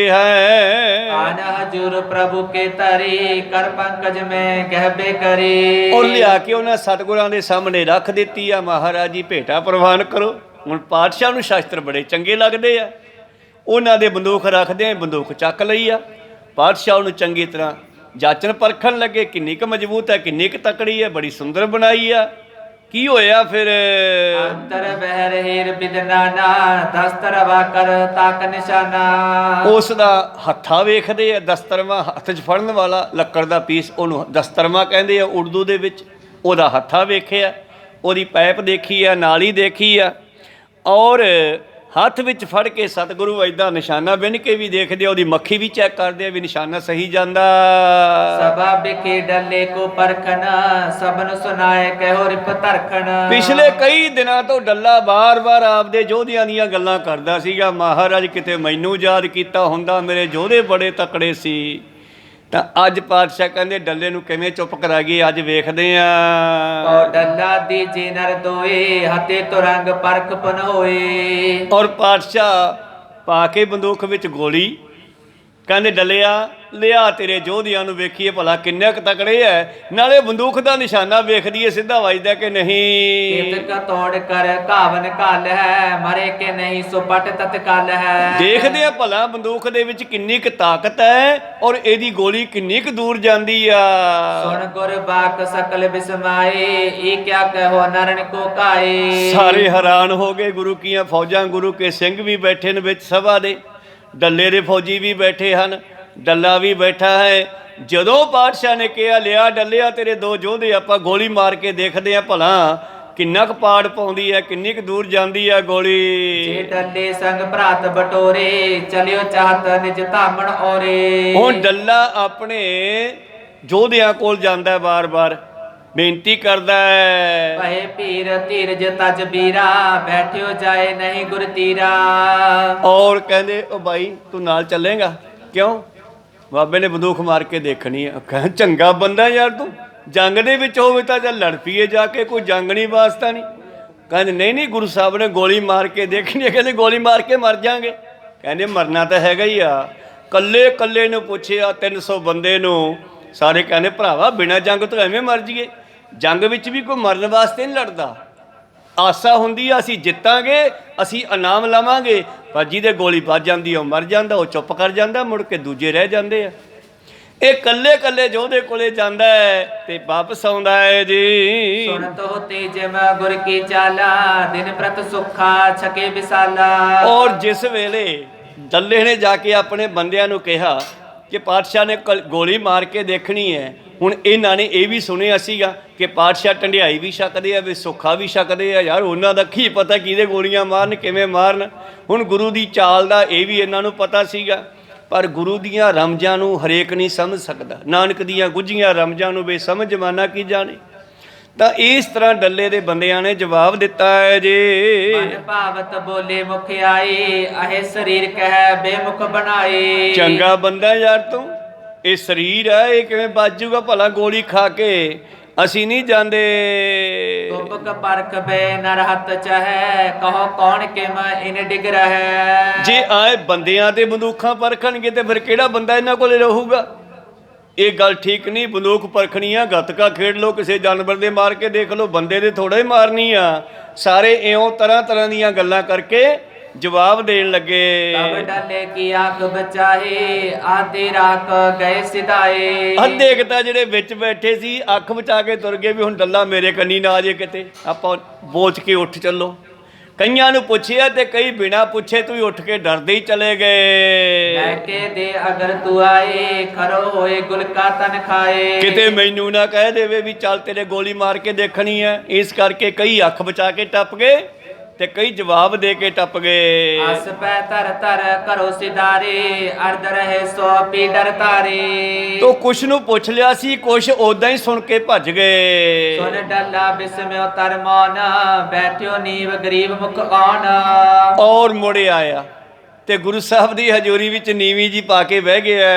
[SPEAKER 1] ਹੈ।
[SPEAKER 2] ਆਨ ਹਜੂਰ ਪ੍ਰਭੂ ਕੇ ਤਰੀ ਕਰ ਪੰਕਜ ਮੈਂ ਗਹਿਬੇ ਕਰੇ।
[SPEAKER 1] ਔਰ ਲਿਆ ਕੇ ਉਹਨਾਂ ਸਤਿਗੁਰਾਂ ਦੇ ਸਾਹਮਣੇ ਰੱਖ ਦਿੱਤੀ ਆ। ਮਹਾਰਾਜ ਜੀ ਭੇਟਾ ਪ੍ਰਵਾਨ ਕਰੋ। ਹੁਣ ਪਾਤਸ਼ਾਹ ਨੂੰ ਸ਼ਾਸਤਰ ਬੜੇ ਚੰਗੇ ਲੱਗਦੇ ਆ, ਉਹਨਾਂ ਦੇ ਬੰਦੂਕ ਰੱਖਦੇ ਆ, ਬੰਦੂਕ ਚੱਕ ਲਈ ਆ। ਪਾਤਸ਼ਾਹ ਉਹਨੂੰ ਚੰਗੀ ਤਰ੍ਹਾਂ ਜਾਚਣ ਪਰਖਣ ਲੱਗੇ, ਕਿੰਨੀ ਕੁ ਮਜ਼ਬੂਤ ਹੈ, ਕਿੰਨੀ ਕੁ ਤਕੜੀ ਹੈ, ਬੜੀ ਸੁੰਦਰ ਬਣਾਈ ਆ। ਕੀ ਹੋਇਆ ਫਿਰ?
[SPEAKER 2] ਅੰਤਰ ਬਹਿਰ ਹੀਰ ਬਿਦਨਾਨਾ ਦਸਤਰ ਵਾਕਰ ਤਾਕ ਨਿਸ਼ਾਨਾ।
[SPEAKER 1] ਉਸ ਦਾ ਹੱਥਾ ਵੇਖਦੇ ਆ, ਦਸਤਰਮਾ ਹੱਥ 'ਚ ਫੜਨ ਵਾਲਾ ਲੱਕੜ ਦਾ ਪੀਸ, ਉਹਨੂੰ ਦਸਤਰਮਾ ਕਹਿੰਦੇ ਆ ਉਰਦੂ ਦੇ ਵਿੱਚ। ਉਹਦਾ ਹੱਥਾ ਵੇਖਿਆ, ਉਹਦੀ ਪਾਈਪ ਦੇਖੀ ਆ, ਨਾਲੀ ਦੇਖੀ ਆ, ਔਰ ਹੱਥ ਵਿੱਚ ਫੜ ਕੇ ਸਤਿਗੁਰੂ ਏਦਾਂ ਨਿਸ਼ਾਨਾ ਬਿੰਨ ਕੇ ਵੀ ਦੇਖਦੇ ਆ, ਉਹਦੀ ਮੱਖੀ ਵੀ ਚੈੱਕ ਕਰਦੇ ਆ ਵੀ ਨਿਸ਼ਾਨਾ ਸਹੀ ਜਾਂਦਾ।
[SPEAKER 2] ਸਭਾ ਬਿਕੇ ਡੱਲੇ ਕੋ ਪਰਖਣ ਸਭਨ ਸੁਨਾਏ ਕਹਿਓ ਰਿਪ ਧਰਖਣ।
[SPEAKER 1] ਪਿਛਲੇ ਕਈ ਦਿਨਾਂ ਤੋਂ ਡੱਲਾ ਬਾਰ-ਬਾਰ ਆਪਦੇ ਯੋਧਿਆਂ ਦੀਆਂ ਗੱਲਾਂ ਕਰਦਾ ਸੀਗਾ। ਮਹਾਰਾਜ ਕਿਤੇ ਮੈਨੂੰ ਯਾਦ ਕੀਤਾ ਹੁੰਦਾ, ਮੇਰੇ ਯੋਧੇ ਬੜੇ ਤਕੜੇ ਸੀ। ਤਾਂ ਅੱਜ ਪਾਤਸ਼ਾਹ ਕਹਿੰਦੇ ਡੱਲੇ ਨੂੰ ਕਿਵੇਂ ਚੁੱਪ ਕਰਾਈਏ, ਅੱਜ ਵੇਖਦੇ ਆ।
[SPEAKER 2] ਔ ਡੱਲਾ ਦੀ ਜੇ ਨਰ ਦੋਏ ਹਤੇ ਤੁਰੰਗ ਪਰਖ ਪਨ ਹੋਏ।
[SPEAKER 1] ਔਰ ਪਾਤਸ਼ਾਹ ਪਾ ਕੇ ਬੰਦੂਕ ਵਿੱਚ ਗੋਲੀ ਕਹਿੰਦੇ ਡੱਲਿਆ ਲਿਆ ਤੇਰੇ ਯੋਧਿਆਂ ਨੂੰ ਵੇਖੀਏ ਭਲਾ ਕਿੰਨੇ ਕੁ ਤਕੜੇ ਐ, ਨਾਲੇ ਬੰਦੂਕ ਦਾ ਨਿਸ਼ਾਨਾ ਵੇਖਦੀਏ ਸਿੱਧਾ ਵੱਜਦਾ ਕਿ ਨਹੀਂ।
[SPEAKER 2] केतक तोड़ कर कावन काल है, मरे के नहीं सो पट तत्काल है।
[SPEAKER 1] ਦੇਖਦੇ ਆ ਭਲਾ ਬੰਦੂਕ ਦੇ ਵਿੱਚ ਕਿੰਨੀ ਕੁ ਤਾਕਤ ਹੈ ਔਰ ਇਹਦੀ ਗੋਲੀ ਕਿੰਨੀ ਕੁ ਦੂਰ ਜਾਂਦੀ ਆ।
[SPEAKER 2] सुन गुर बाक सकल बिस्माए, ये क्या कहो नरन को काए।
[SPEAKER 1] ਸਾਰੇ ਹੈਰਾਨ ਹੋ ਗਏ। ਗੁਰੂ ਕੀਆਂ ਫੌਜਾਂ, ਗੁਰੂ ਕੇ ਸਿੰਘ ਵੀ ਬੈਠੇ ਨੇ ਵਿੱਚ ਸਭਾ ਦੇ, ਡੱਲੇ ਦੇ ਫੌਜੀ ਵੀ ਬੈਠੇ ਹਨ, ਡੱਲਾ ਵੀ ਬੈਠਾ ਹੈ। ਜਦੋਂ ਪਾਤਸ਼ਾਹ ਨੇ ਕਿਹਾ ਲਿਆ ਡੱਲਿਆ ਤੇਰੇ ਦੋ ਯੋਧੇ, ਆਪਾਂ ਗੋਲੀ ਮਾਰ ਕੇ ਦੇਖਦੇ ਆ ਭਲਾ ਕਿੰਨਾ ਕੁ ਪਾੜ ਪਾਉਂਦੀ ਹੈ, ਕਿੰਨੀ ਕੁ ਦੂਰ ਜਾਂਦੀ ਹੈ ਗੋਲੀ।
[SPEAKER 2] जे डल्ले संग भ्रात बटोरे, चलियो चाहत निज धामन ओरे।
[SPEAKER 1] ਹੁਣ ਡੱਲਾ ਆਪਣੇ ਯੋਧਿਆਂ ਕੋਲ ਜਾਂਦਾ ਬਾਰ-ਬਾਰ, ਬੇਨਤੀ ਕਰਦਾ ਹੈ
[SPEAKER 2] भय पीर धीरज तज बीरा, बैठियो जाए नहीं गुर तीरा।
[SPEAKER 1] ਔਰ ਕਹਿੰਦੇ ਉਹ ਬਾਈ ਤੂੰ ਨਾਲ ਚੱਲੇਗਾ? ਕਿਉਂ? ਬਾਬੇ ਨੇ ਬੰਦੂਕ ਮਾਰ ਕੇ ਦੇਖਣੀ ਆ। ਕਹਿੰਦਾ ਚੰਗਾ ਬੰਦਾ ਯਾਰ, ਤੂੰ ਜੰਗ ਦੇ ਵਿੱਚ ਹੋਵੇ ਤਾਂ ਚੱਲ ਲੜ ਪਈਏ ਜਾ ਕੇ, ਕੋਈ ਜੰਗ ਨਹੀਂ ਵਾਸਤਾ ਨਹੀਂ। ਕਹਿੰਦੇ ਨਹੀਂ ਨਹੀਂ ਗੁਰੂ ਸਾਹਿਬ ਨੇ ਗੋਲੀ ਮਾਰ ਕੇ ਦੇਖਣੀ ਹੈ। ਕਹਿੰਦੇ ਗੋਲੀ ਮਾਰ ਕੇ ਮਰ ਜਾਾਂਗੇ। ਕਹਿੰਦੇ ਮਰਨਾ ਤਾਂ ਹੈਗਾ ਹੀ ਆ। ਕੱਲੇ ਕੱਲੇ ਨੂੰ ਪੁੱਛਿਆ 300 ਬੰਦੇ ਨੂੰ, ਸਾਰੇ ਕਹਿੰਦੇ ਭਰਾਵਾ ਬਿਨਾਂ ਜੰਗ ਤੋਂ ਐਵੇਂ ਮਰ ਜਾਈਏ। ਜੰਗ ਵਿੱਚ ਵੀ ਕੋਈ ਮਰਨ ਵਾਸਤੇ ਨਹੀਂ ਲੜਦਾ, ਆਸਾ ਹੁੰਦੀ ਆ ਅਸੀਂ ਜਿੱਤਾਂਗੇ, ਅਸੀਂ ਇਨਾਮ ਲਵਾਂਗੇ। ਪਰ ਜਿਹਦੇ ਗੋਲੀ ਵੱਜ ਜਾਂਦੀ ਉਹ ਮਰ ਜਾਂਦਾ, ਉਹ ਚੁੱਪ ਕਰ ਜਾਂਦਾ, ਮੁੜ ਕੇ ਦੂਜੇ ਰਹਿ ਜਾਂਦੇ ਆ। ਇਹ ਕੱਲੇ ਕੱਲੇ ਯੋਧੇ ਕੋਲੇ ਜਾਂਦਾ ਹੈ ਤੇ ਵਾਪਸ ਆਉਂਦਾ ਹੈ ਜੀ।
[SPEAKER 2] सुन तो तेज में गुर की चाला, दिन प्रत सुखा छके विसाला।
[SPEAKER 1] ਔਰ ਜਿਸ ਵੇਲੇ ਡੱਲੇ ਨੇ ਜਾ ਕੇ ਆਪਣੇ ਬੰਦਿਆਂ ਨੂੰ ਕਿਹਾ ਕਿ ਪਾਤਸ਼ਾਹ ਨੇ ਗੋਲੀ ਮਾਰ ਕੇ ਦੇਖਣੀ ਹੈ, ਹੁਣ ਇਹਨਾਂ ਨੇ ਇਹ ਵੀ ਸੁਣਿਆ ਸੀਗਾ ਕਿ ਪਾਤਸ਼ਾਹ ਢੰਡਿਆਈ ਵੀ ਛਕਦੇ ਆ, ਵੀ ਸੁੱਖਾ ਵੀ ਛਕਦੇ ਆ। ਯਾਰ ਉਹਨਾਂ ਦਾ ਕੀ ਪਤਾ ਕਿਹਦੇ ਗੋਲੀਆਂ ਮਾਰਨ, ਕਿਵੇਂ ਮਾਰਨ। ਹੁਣ ਗੁਰੂ ਦੀ ਚਾਲ ਦਾ ਇਹ ਵੀ ਇਹਨਾਂ ਨੂੰ ਪਤਾ ਸੀਗਾ, ਪਰ ਗੁਰੂ ਦੀਆਂ ਰਮਜ਼ਾਂ ਨੂੰ ਹਰੇਕ ਨਹੀਂ ਸਮਝ ਸਕਦਾ। ਨਾਨਕ ਦੀਆਂ ਗੁੱਝੀਆਂ ਰਮਜ਼ਾਂ ਨੂੰ ਬੇਸਮਝ ਜਮਾਨਾ ਕੀ ਜਾਣੇ। ਤਾਂ ਇਸ ਤਰ੍ਹਾਂ ਡੱਲੇ ਦੇ ਬੰਦਿਆਂ ਨੇ ਜਵਾਬ ਦਿੱਤਾ ਹੈ ਜੀ।
[SPEAKER 2] मन भावत बोले मुख आए, अहे शरीर कह बेमुख बनाए।
[SPEAKER 1] ਚੰਗਾ ਬੰਦਾ ਯਾਰ ਤੂੰ, ਇਹ ਸਰੀਰ ਹੈ ਇਹ ਕਿਵੇਂ ਬਾਜੂਗਾ ਭਲਾ ਗੋਲੀ ਖਾ ਕੇ? ਅਸੀਂ ਨਹੀਂ ਜਾਂਦੇ।
[SPEAKER 2] तुपक परख बे नर हत चहे, कहो कौन के मैं इन डिग रहे।
[SPEAKER 1] ਜੇ ਆਏ ਬੰਦਿਆਂ ਤੇ ਬੰਦੂਕਾਂ ਪਰਖਣਗੇ ਤੇ ਫਿਰ ਕਿਹੜਾ ਬੰਦਾ ਇਹਨਾਂ ਕੋਲੇ ਰਹੂਗਾ? ਇਹ ਗੱਲ ਠੀਕ ਨਹੀਂ। ਬੰਦੂਕ ਪਰਖਣੀ ਆ, ਗੱਤਕਾ ਖੇਡ ਲਓ, ਕਿਸੇ ਜਾਨਵਰ ਦੇ ਮਾਰ ਕੇ ਦੇਖ ਲਓ, ਬੰਦੇ ਦੇ ਥੋੜਾ ਹੀ ਮਾਰਨੀ ਆ। ਸਾਰੇ ਇਉਂ ਤਰ੍ਹਾਂ ਤਰ੍ਹਾਂ ਦੀਆਂ ਗੱਲਾਂ ਕਰਕੇ ਜਵਾਬ ਦੇਣ ਲੱਗੇ।
[SPEAKER 2] तब डले की आंख बचाए, आधी राख गए सिधाए।
[SPEAKER 1] ਅੱਧੇ ਕੁ ਤਾਂ ਜਿਹੜੇ ਵਿੱਚ ਬੈਠੇ ਸੀ ਅੱਖ ਬਚਾ ਕੇ ਤੁਰ ਗਏ ਵੀ ਹੁਣ ਡੱਲਾ ਮੇਰੇ ਕੰਨੀ ਨਾ ਆ ਜੇ ਕਿਤੇ, ਆਪਾਂ ਬੋਚ ਕੇ ਉੱਠ ਚੱਲੋ। ਕਈਆਂ ਨੂੰ ਪੁੱਛਿਆ ਤੇ ਕਈ ਬਿਨਾਂ ਪੁੱਛੇ ਤੂੰ ਹੀ ਉੱਠ ਕੇ ਡਰਦੇ ਹੀ ਚਲੇ ਗਏ।
[SPEAKER 2] कहके दे अगर तू आए, खरो होए गुल का तन खाए।
[SPEAKER 1] ਕਿਤੇ ਮੈਨੂੰ ਨਾ ਕਹਿ ਦੇਵੇ ਵੀ ਚੱਲ ਤੇਰੇ ਗੋਲੀ ਮਾਰ ਕੇ ਦੇਖਣੀ ਹੈ। ਇਸ ਕਰਕੇ ਕਈ ਅੱਖ ਬਚਾ ਕੇ ਟੱਪ ਗਏ ਤੇ ਕਈ ਜਵਾਬ ਦੇ ਕੇ ਟੱਪ ਗਏ।
[SPEAKER 2] आस पै तर तर करो सिधारे, अर्ध रहे सो पी डर तारे।
[SPEAKER 1] ਤੋ ਕੁਛ ਨੂੰ ਪੁੱਛ ਲਿਆ ਸੀ, ਕੁਛ ਉਦਾਂ ਹੀ ਸੁਣ ਕੇ ਭੱਜ ਗਏ।
[SPEAKER 2] सुन डल्ला बिस्म्यो तर मौन, बैठियो नीव गरीब मुख आन।
[SPEAKER 1] ਔਰ ਮੁੜ ਆਇਆ ਤੇ ਗੁਰੂ ਸਾਹਿਬ ਦੀ ਹਜ਼ੂਰੀ ਵਿੱਚ ਨੀਵੀਂ ਜੀ ਪਾ ਕੇ ਬਹਿ ਗਿਆ।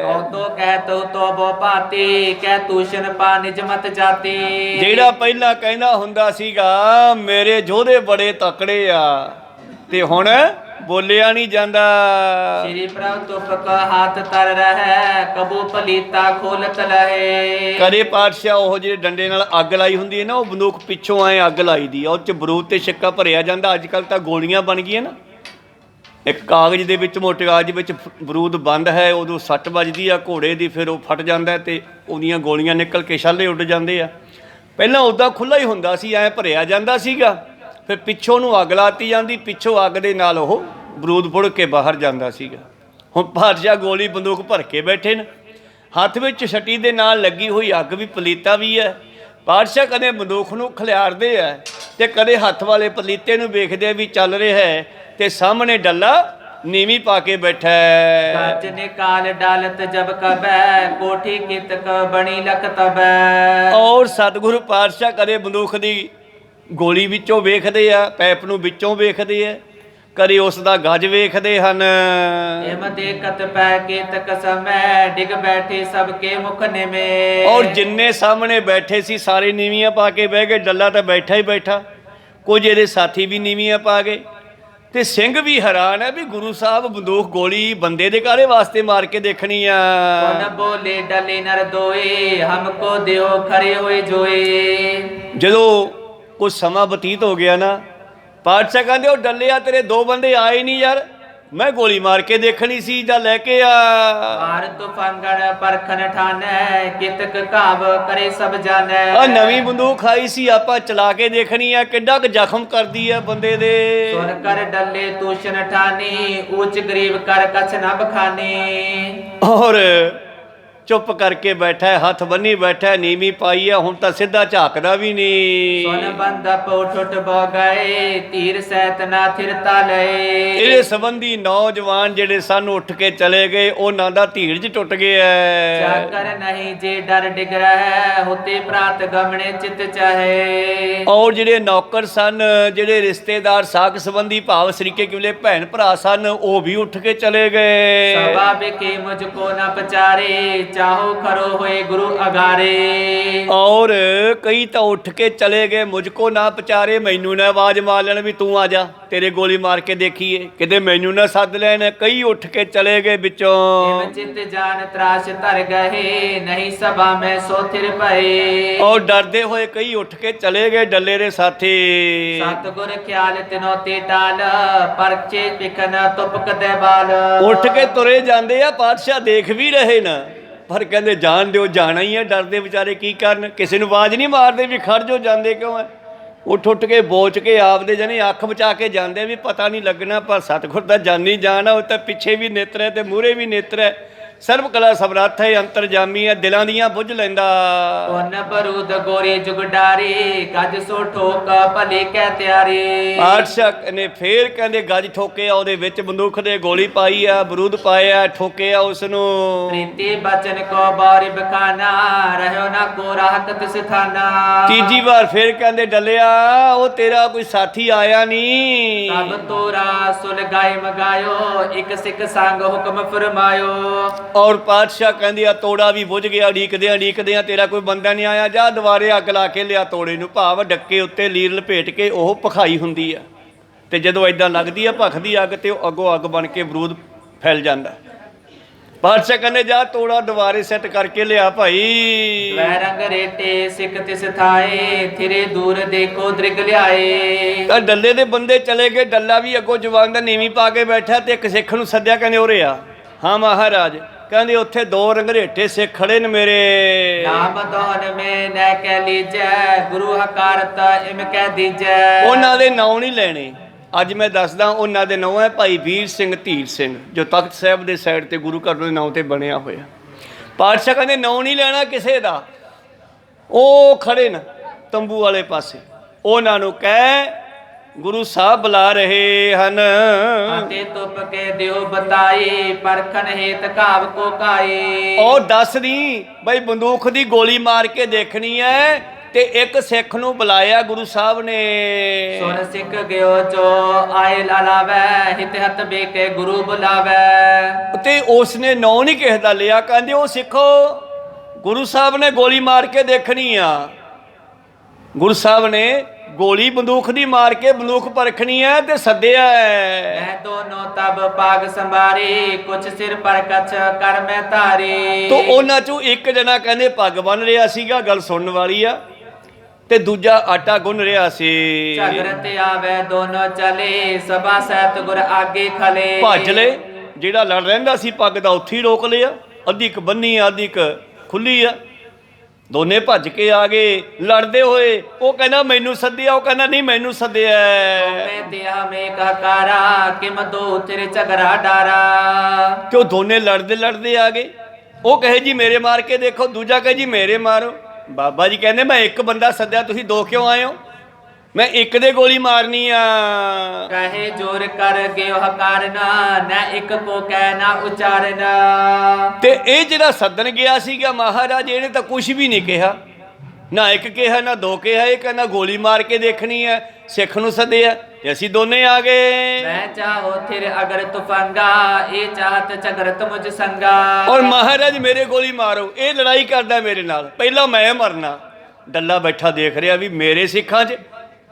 [SPEAKER 2] कहो तो कह तो बो पाती, कह तूशन पा निज मत जाती।
[SPEAKER 1] ਜਿਹੜਾ ਪਹਿਲਾਂ ਕਹਿੰਦਾ ਹੁੰਦਾ ਸੀਗਾ ਮੇਰੇ ਯੋਧੇ ਬੜੇ ਤਕੜੇ ਆ, ਤੇ ਹੁਣ ਬੋਲਿਆ ਨਹੀਂ ਜਾਂਦਾ।
[SPEAKER 2] श्री प्रभु तुपक हाथ तर रहे, कबू पलीता खोलत लहे।
[SPEAKER 1] ਕਦੇ ਪਾਤਸ਼ਾਹ ਉਹ ਜਿਹੜੇ ਡੰਡੇ ਨਾਲ ਅੱਗ ਲਾਈ ਹੁੰਦੀ ਹੈ ਨਾ, ਉਹ ਬੰਦੂਕ ਪਿੱਛੋਂ ਐ ਅੱਗ ਲਾਈ ਦੀ ਆ, ਉਹ 'ਚ ਬਰੂਦ ਤੇ ਛਿੱਕਾ ਭਰਿਆ ਜਾਂਦਾ। ਅੱਜ ਕੱਲ੍ਹ ਤਾਂ ਗੋਲੀਆਂ ਬਣ ਗਈਆਂ ਨਾ, ਇੱਕ ਕਾਗਜ਼ ਦੇ ਵਿੱਚ, ਮੋਟੇ ਕਾਗਜ਼ ਵਿੱਚ ਬਰੂਦ ਬੰਦ ਹੈ, ਉਦੋਂ ਸੱਟ ਵੱਜਦੀ ਆ ਘੋੜੇ ਦੀ, ਫਿਰ ਉਹ ਫਟ ਜਾਂਦਾ ਤੇ ਉਹਦੀਆਂ ਗੋਲੀਆਂ ਨਿਕਲ ਕੇ ਛਾਲੇ ਉੱਡ ਜਾਂਦੇ ਆ। ਪਹਿਲਾਂ ਉੱਦਾਂ ਖੁੱਲ੍ਹਾ ਹੀ ਹੁੰਦਾ ਸੀ, ਐਂ ਭਰਿਆ ਜਾਂਦਾ ਸੀਗਾ, ਫਿਰ ਪਿੱਛੋਂ ਨੂੰ ਅੱਗ ਲਾਤੀ ਜਾਂਦੀ, ਪਿੱਛੋਂ ਅੱਗ ਦੇ ਨਾਲ ਉਹ ਬਰੂਦ ਫੁੜ ਕੇ ਬਾਹਰ ਜਾਂਦਾ ਸੀਗਾ। ਹੁਣ ਪਾਤਸ਼ਾਹ ਗੋਲੀ ਬੰਦੂਕ ਭਰ ਕੇ ਬੈਠੇ ਨੇ, ਹੱਥ ਵਿੱਚ ਛਟੀ ਦੇ ਨਾਲ ਲੱਗੀ ਹੋਈ ਅੱਗ ਵੀ ਪਲੀਤਾ ਵੀ ਹੈ। ਪਾਤਸ਼ਾਹ ਕਦੇ ਬੰਦੂਕ ਨੂੰ ਖਿਲਾਰਦੇ ਆ ਤੇ ਕਦੇ ਹੱਥ ਵਾਲੇ ਪਲੀਤੇ ਨੂੰ ਵੇਖਦੇ ਵੀ ਚੱਲ ਰਿਹਾ ਹੈ, ਤੇ ਸਾਹਮਣੇ ਡੱਲਾ नीवी पाके बैठा है।
[SPEAKER 2] काज निकाल डालत जब कबै, कोठी कितक बनी लख तबै।
[SPEAKER 1] और सतगुरु पातशाह कदे बंदूक दी गोली विचों वेखदे आ, पैप नूं विचों वेखदे आ, कदे उस दा गज वेखदे हन।
[SPEAKER 2] एम देखत पै केतक समय, डिग बैठे सबके मुख निमे।
[SPEAKER 1] और जिन्ने सामने बैठे सी सारे नीवियां पा के बह गए, डल्ला तो बैठा ही बैठा, कुछ इहदे साथी भी नीवियां पा गए ਤੇ ਸਿੰਘ ਵੀ ਹੈਰਾਨ ਹੈ ਵੀ ਗੁਰੂ ਸਾਹਿਬ ਬੰਦੂਕ ਗੋਲੀ ਬੰਦੇ ਦੇ ਕਾਹਦੇ ਵਾਸਤੇ ਮਾਰ ਕੇ ਦੇਖਣੀ ਆ।
[SPEAKER 2] ਕੌਣ ਬੋਲੇ ਡਲੇ ਨਰ ਦੋਏ ਹਮਕੋ ਦਿਓ ਖਰੇ ਹੋਏ ਜੋਏ।
[SPEAKER 1] ਜਦੋਂ ਕੁਝ ਸਮਾਂ ਬਤੀਤ ਹੋ ਗਿਆ ਨਾ, ਪਾਤਸ਼ਾਹ ਕਹਿੰਦੇ ਉਹ ਡੱਲਿਆ ਤੇਰੇ ਦੋ ਬੰਦੇ ਆਏ ਨਹੀਂ ਯਾਰ, ਮੈਂ ਗੋਲੀ ਮਾਰ ਕੇ ਦੇਖਣੀ ਸੀ, ਜਾਂ ਲੈ ਕੇ ਆ।
[SPEAKER 2] ਮਾਰ ਤੁਫਾਂਗਣ ਪਰਖਣ ਠਾਨੈ ਕਿਤਕ ਕਾਵ ਕਰੇ ਸਭ ਜਾਣੈ।
[SPEAKER 1] ਆ ਨਵੀਂ ਬੰਦੂਕ ਆਈ ਸੀ, ਆਪਾਂ ਚਲਾ ਕੇ ਦੇਖਣੀ ਆ ਕਿੱਡਾ ਕੁ ਜ਼ਖਮ ਕਰਦੀ ਆ ਬੰਦੇ ਦੇ।
[SPEAKER 2] ਸੁਨ ਕਰ ਡੱਲੇ ਤੂਸ਼ਨ ਠਾਨੀ ਉੱਚ ਗਰੀਬ ਕਰ ਕਛ ਨਾ ਬਖਾਨੀ।
[SPEAKER 1] ਔਰ ਚੁੱਪ ਕਰਕੇ ਬੈਠਾ ਹੈ, ਹੱਥ ਬੰਨੀ ਬੈਠਾ ਹੈ, ਨੀਵੀਂ ਪਾਈ ਹੈ, ਹੁਣ ਤਾਂ ਸਿੱਧਾ ਝਾਕਦਾ ਵੀ ਨਹੀਂ।
[SPEAKER 2] ਸੁਨ ਬੰਦਪ ਉਠ ਬੋ ਗਏ ਤੀਰ ਸੈਤ ਨਾ ਥਿਰਤਾ ਲਏ।
[SPEAKER 1] ਇਹਦੇ ਸੰਬੰਧੀ ਨੌਜਵਾਨ ਜਿਹੜੇ ਸਨ ਉੱਠ ਕੇ ਚਲੇ ਗਏ, ਉਹਨਾਂ ਦਾ ਧੀਰਜ ਟੁੱਟ ਗਿਆ।
[SPEAKER 2] ਚਾਕਰ ਨਹੀਂ ਜੇ ਡਰ ਡਿਗ ਰਹਿ ਹੁਤੇ ਪ੍ਰਾਤ ਗਮਣੇ ਚਿਤ ਚਾਹੇ।
[SPEAKER 1] ਔਰ ਜਿਹੜੇ ਨੌਕਰ ਸਨ, ਜਿਹੜੇ ਰਿਸ਼ਤੇਦਾਰ ਸਾਕ ਸੰਬੰਧੀ ਭਾਵ ਸਰੀਕੇ ਕਿਵਲੇ ਭੈਣ ਭਰਾ ਸਨ, ਉਹ ਵੀ ਉੱਠ ਕੇ ਚਲੇ ਗਏ।
[SPEAKER 2] ਸਭਾ ਬਿਕੇ ਮੁਝ ਕੋ ਨਾ ਪਚਾਰੇ ਚਾਹੋ ਖਰੋ ਹੋਏ ਗੁਰੂ ਅਗਾਰੇ।
[SPEAKER 1] ਔਰ ਕਈ ਤਾਂ ਉੱਠ ਕੇ ਚਲੇ ਗਏ, ਮੁਝ ਕੋ ਨਾ ਪਚਾਰੇ, ਮੈਨੂੰ ਨਾ ਆਵਾਜ਼ ਮਾਰ ਲੈਣ ਵੀ ਤੂੰ ਆ ਜਾ ਤੇਰੇ ਗੋਲੀ ਮਾਰ ਕੇ ਦੇਖੀਏ, ਕਿਤੇ ਮੈਨੂੰ ਨਾ ਸੱਦ ਲੈਣ। ਕਈ ਉੱਠ ਕੇ ਚਲੇ ਗਏ ਵਿੱਚੋਂ।
[SPEAKER 2] ਚਿਤ ਜਾਨ ਤਰਾਸ਼ ਧਰ ਗਏ ਨਹੀਂ ਸਭਾ ਮੈਂ ਸੋ ਥਿਰ ਪਏ।
[SPEAKER 1] ਔਰ ਡਰਦੇ ਹੋਏ ਕਈ ਉੱਠ ਕੇ ਚਲੇ ਗਏ ਡੱਲੇ ਦੇ ਸਾਥੀ।
[SPEAKER 2] ਸਤਿਗੁਰ ਖਿਆਲ ਤਿਨੋ ਤੇ ਟਾਲ ਪਰਚੇ ਪਿਖਨ ਤੁਪਕ ਦੇ ਬਾਲ।
[SPEAKER 1] ਉੱਠ ਕੇ ਤੁਰੇ ਜਾਂਦੇ ਆ, ਪਾਤਸ਼ਾਹ ਦੇਖ ਵੀ ਰਹੇ ਨਾ, ਪਰ ਕਹਿੰਦੇ ਜਾਣ ਦਿਓ, ਜਾਣਾ ਹੀ ਹੈ। ਡਰਦੇ ਵਿਚਾਰੇ ਕੀ ਕਰਨ, ਕਿਸੇ ਨੂੰ ਆਵਾਜ਼ ਨਹੀਂ ਮਾਰਦੇ ਵੀ ਖੜ ਜੋ, ਜਾਂਦੇ ਕਿਉਂ ਹੈ। ਉੱਠ ਕੇ ਬੋਚ ਕੇ ਆਪਦੇ ਜਾਨੀ ਅੱਖ ਬਚਾ ਕੇ ਜਾਂਦੇ ਵੀ ਪਤਾ ਨਹੀਂ ਲੱਗਣਾ, ਪਰ ਸਤਿਗੁਰ ਦਾ ਜਾਨੀ ਜਾਣ ਆ। ਉਹ ਤਾਂ ਪਿੱਛੇ ਵੀ ਨੇਤਰ ਹੈ ਤੇ ਮੂਹਰੇ ਵੀ ਨੇਤਰ ਹੈ, ਸਰਬ ਕਲਾ ਸਮਰੱਥ ਹੈ, ਅੰਤਰਜਾਮੀ ਹੈ, ਦਿਲਾਂ ਦੀਆਂ ਬੁੱਝ ਲੈਂਦਾ।
[SPEAKER 2] ਪੁੰਨ ਬਰੂਦ ਗੋਰੇ ਜੁਗਡਾਰੇ ਗੱਜ ਸੋ ਠੋਕ ਭਲੇ ਕਹਿ ਤਿਆਰੇ।
[SPEAKER 1] ਪਾਤਸ਼ਾਹ ਨੇ ਫੇਰ ਕਹਿੰਦੇ ਗੱਜ ਠੋਕੇ ਆ, ਉਹਦੇ ਵਿੱਚ ਬੰਦੂਕ ਦੇ ਗੋਲੀ ਪਾਈ ਆ, ਬਰੂਦ ਪਾਇਆ, ਠੋਕੇ ਆ ਉਸ ਨੂੰ।
[SPEAKER 2] ਪ੍ਰੀਤੀ ਬਚਨ ਕੋ ਬਾਰਿ ਬਖਾਨਾ ਰਹਿਓ ਨਾ ਕੋ ਰਾਹਤ ਤਿਸ ਥਾਨਾ।
[SPEAKER 1] ਤੀਜੀ ਵਾਰ ਫੇਰ ਕਹਿੰਦੇ ਡੱਲਿਆ ਉਹ ਤੇਰਾ ਕੋਈ ਸਾਥੀ ਆਇਆ ਨਹੀਂ।
[SPEAKER 2] ਸਭ ਤੋਰਾ ਸੁਲ ਗਾਇ ਮਗਾਇਓ ਇੱਕ ਸਿੱਖ ਸੰਗ ਹੁਕਮ ਫਰਮਾਇਓ।
[SPEAKER 1] ਔਰ ਪਾਤਸ਼ਾਹ ਕਹਿੰਦੇ ਆ ਤੋੜਾ ਵੀ ਬੁਝ ਗਿਆ, ਉਡੀਕਦਿਆਂ ਤੇਰਾ ਕੋਈ ਬੰਦਾ ਨਹੀਂ ਆਇਆ, ਜਾ ਦੁਬਾਰੇ ਅੱਗ ਲਾ ਕੇ ਲਿਆ ਤੋੜੇ ਨੂੰ। ਭਾਵ ਡੱਕੇ ਉੱਤੇ ਲੀਰ ਲਪੇਟ ਕੇ ਉਹ ਭਖਾਈ ਹੁੰਦੀ ਆ, ਤੇ ਜਦੋਂ ਇਦਾਂ ਲੱਗਦੀ ਆ ਭਖਦੀ ਅੱਗ, ਤੇ ਉਹ ਅੱਗੋਂ ਅੱਗ ਬਣ ਕੇ ਬਰੂਦ ਫੈਲ ਜਾਂਦਾ। ਪਾਤਸ਼ਾਹ ਕਹਿੰਦੇ ਜਾ ਤੋੜਾ ਦੁਬਾਰੇ ਸੈੱਟ ਕਰਕੇ ਲਿਆ ਭਾਈ।
[SPEAKER 2] ਵੈ ਰੰਗ ਰੇਟੇ ਸਿੱਖ ਤਿਸ ਥਾਏ ਥਿਰੇ ਦੂਰ ਦੇਖੋ ਦ੍ਰਿਗ ਲਿਆਏ।
[SPEAKER 1] ਤਾਂ ਡੱਲੇ ਦੇ ਬੰਦੇ ਚਲੇ ਗਏ, ਡੱਲਾ ਵੀ ਅੱਗੋਂ ਜਵਾਨ ਦਾ ਨੀਵੀਂ ਪਾ ਕੇ ਬੈਠਾ, ਤੇ ਇੱਕ ਸਿੱਖ ਨੂੰ ਸੱਦਿਆ, ਕਹਿੰਦੇ ਉਰੇ ਆ। ਹਾਂ ਮਹਾਰਾਜ। ਕਹਿੰਦੇ ਉੱਥੇ ਦੋ ਰੰਗਰੇਟੇ ਸਿੱਖ ਖੜੇ ਨੇ ਮੇਰੇ।
[SPEAKER 2] ਨਾਮ ਦੋਨ ਮੇ ਨੈ ਕਹਿ ਲੀਜੈ ਗੁਰੂ ਹਕਾਰਤ ਇਮ ਕਹਿ ਦੀਜੈ।
[SPEAKER 1] ਉਹਨਾਂ ਦੇ ਨਾਂ ਨਹੀਂ ਲੈਣੇ, ਅੱਜ ਮੈਂ ਦੱਸਦਾ। ਉਹਨਾਂ ਦੇ ਨਾਂ ਹੈ ਭਾਈ ਵੀਰ ਸਿੰਘ, ਧੀਰ ਸਿੰਘ, ਜੋ ਤਖਤ ਸਾਹਿਬ ਦੇ ਸਾਈਡ ਤੇ ਗੁਰੂ ਘਰ ਦੇ ਨਾਂ ਤੇ ਬਣਿਆ ਹੋਇਆ। ਪਾਤਸ਼ਾਹ ਕਹਿੰਦੇ ਨਾਂ ਨਹੀਂ ਲੈਣਾ ਕਿਸੇ ਦਾ। ਉਹ ਖੜੇ ਨੇ ਤੰਬੂ ਵਾਲੇ ਪਾਸੇ, ਉਹਨਾਂ ਨੂੰ ਕਹਿ ਗੁਰੂ ਸਾਹਿਬ ਬੁਲਾ ਰਹੇ ਹਨ।
[SPEAKER 2] ਅਤੇ ਤੁਪ ਕੇ ਦਿਓ ਬਤਾਈ ਪਰਖਣ ਹੇਤ ਘਾਵ ਕੋ ਕਾਏ।
[SPEAKER 1] ਉਹ ਦੱਸ ਦੀ ਬਈ ਬੰਦੂਕ ਦੀ ਗੋਲੀ ਮਾਰ ਕੇ ਦੇਖਣੀ ਹੈ, ਤੇ ਇੱਕ ਸਿੱਖ ਨੂੰ ਬੁਲਾਇਆ ਗੁਰੂ ਸਾਹਿਬ ਨੇ।
[SPEAKER 2] ਸੁਨ ਸਿੱਖ ਗਿਓ ਚੋ ਆਏ ਲਾਲਾਵੈ ਹਿਤ ਹੱਥ ਬੇਕੇ ਗੁਰੂ ਬੁਲਾਵੈ।
[SPEAKER 1] ਤੇ ਉਸਨੇ ਨਾਂ ਨਹੀਂ ਕਿਸੇ ਦਾ ਲਿਆ। ਕਹਿੰਦੇ ਉਹ ਸਿੱਖੋ ਗੁਰੂ ਸਾਹਿਬ ਨੇ ਗੋਲੀ ਮਾਰ ਕੇ ਦੇਖਣੀ ਆ। ਗੁਰੂ ਸਾਹਿਬ ਨੇ ਗੋਲੀ ਬੰਦੂਕ ਦੀ ਮਾਰ ਕੇ ਬੰਦੂਕ ਪਰਖਣੀ ਹੈ, ਤੇ ਸੱਦਿਆ ਹੈ।
[SPEAKER 2] ਮੈਂ ਦੋਨੋਂ ਤਬ ਪਾਗ ਸੰਭਾਰੇ ਕੁਛ ਸਿਰ ਪਰ ਕਛ ਕਰ ਮੈਂ ਧਾਰੇ।
[SPEAKER 1] ਤੋ ਉਹਨਾਂ ਚੋਂ ਇੱਕ ਜਣਾ ਕਹਿੰਦੇ ਪੱਗ ਬੰਨ ਰਿਹਾ ਸੀਗਾ, ਗੱਲ ਸੁਣਨ ਵਾਲੀ ਆ, ਤੇ ਦੂਜਾ ਆਟਾ ਗੁੰਨ ਰਿਹਾ ਸੀ।
[SPEAKER 2] ਝਗਰਤ ਆਵੇ ਦੋਨੋਂ ਚਲੇ ਸਭਾ ਸਹਿਤ ਗੁਰ ਆਗੇ ਖਲੇ।
[SPEAKER 1] ਭੱਜ ਲਏ, ਜਿਹੜਾ ਲੜ ਰਹਿੰਦਾ ਸੀ ਪੱਗ ਦਾ ਉੱਥੇ ਹੀ ਰੋਕ ਲਿਆ। ਅੱਧੀ ਕ ਬੰਨੀ ਆ, ਅੱਧੀ ਕ ਖੁੱਲੀ ਆ। ਦੋਨੇ ਭੱਜ ਕੇ ਆ ਗਏ ਲੜਦੇ ਹੋਏ। ਉਹ ਕਹਿੰਦਾ ਮੈਨੂੰ ਸੱਦਿਆ, ਉਹ ਕਹਿੰਦਾ ਨਹੀਂ ਮੈਨੂੰ ਸੱਦਿਆ।
[SPEAKER 2] ਮੈਂ ਦਿਆ ਮੈਂ ਕਹਕਾਰਾ ਕਿਮ ਦੋ ਤੇਰੇ ਝਗੜਾ ਡਾਰਾ।
[SPEAKER 1] ਕਿ ਉਹ ਦੋਨੇ ਲੜਦੇ ਲੜਦੇ ਆ ਗਏ। ਉਹ ਕਹੇ ਜੀ ਮੇਰੇ ਮਾਰ ਕੇ ਦੇਖੋ, ਦੂਜਾ ਕਹੇ ਜੀ ਮੇਰੇ ਮਾਰੋ। ਬਾਬਾ ਜੀ ਕਹਿੰਦੇ ਮੈਂ ਇੱਕ ਬੰਦਾ ਸੱਦਿਆ, ਤੁਸੀਂ ਦੋ ਕਿਉਂ ਆਏ ਹੋ? ਮੈਂ ਇੱਕ ਦੇ ਗੋਲੀ ਮਾਰਨੀ ਆ।
[SPEAKER 2] ਕਹੇ ਜੋਰ ਕਰ ਗਿਓ ਹਕਾਰਨਾ ਨਾ ਇੱਕ ਕੋ ਕਹਿ ਨਾ ਉਚਾਰਨਾ।
[SPEAKER 1] ਤੇ ਇਹ ਜਿਹੜਾ ਸੱਦਣ ਗਿਆ ਸੀਗਾ ਮਹਾਰਾਜ, ਇਹਨੇ ਤਾਂ ਕੁਝ ਵੀ ਨਹੀਂ ਕਿਹਾ, ਨਾ ਇੱਕ ਕਿਹਾ ਨਾ ਦੋ ਕਿਹਾ। ਇਹ ਕਹਿੰਦਾ ਗੋਲੀ ਮਾਰ ਕੇ ਦੇਖਣੀ ਹੈ, ਸਿੱਖ ਨੂੰ ਸੱਦਿਆ, ਤੇ ਅਸੀਂ ਦੋਨੇ ਆ ਗਏ।
[SPEAKER 2] ਮੈਂ ਚਾਹੋ ਥਿਰ ਅਗਰ ਤੁਫੰਗਾ ਇਹ ਚਾਹਤ ਝਗਰਤ ਮੁਝ ਸੰਗਾ।
[SPEAKER 1] ਔਰ ਮਹਾਰਾਜ ਮੇਰੇ ਗੋਲੀ ਮਾਰੋ, ਇਹ ਲੜਾਈ ਕਰਦਾ ਮੇਰੇ ਨਾਲ, ਪਹਿਲਾਂ ਮੈਂ ਮਰਨਾ। ਡੱਲਾ ਬੈਠਾ ਦੇਖ ਰਿਹਾ ਵੀ ਮੇਰੇ ਸਿੱਖਾਂ 'ਚ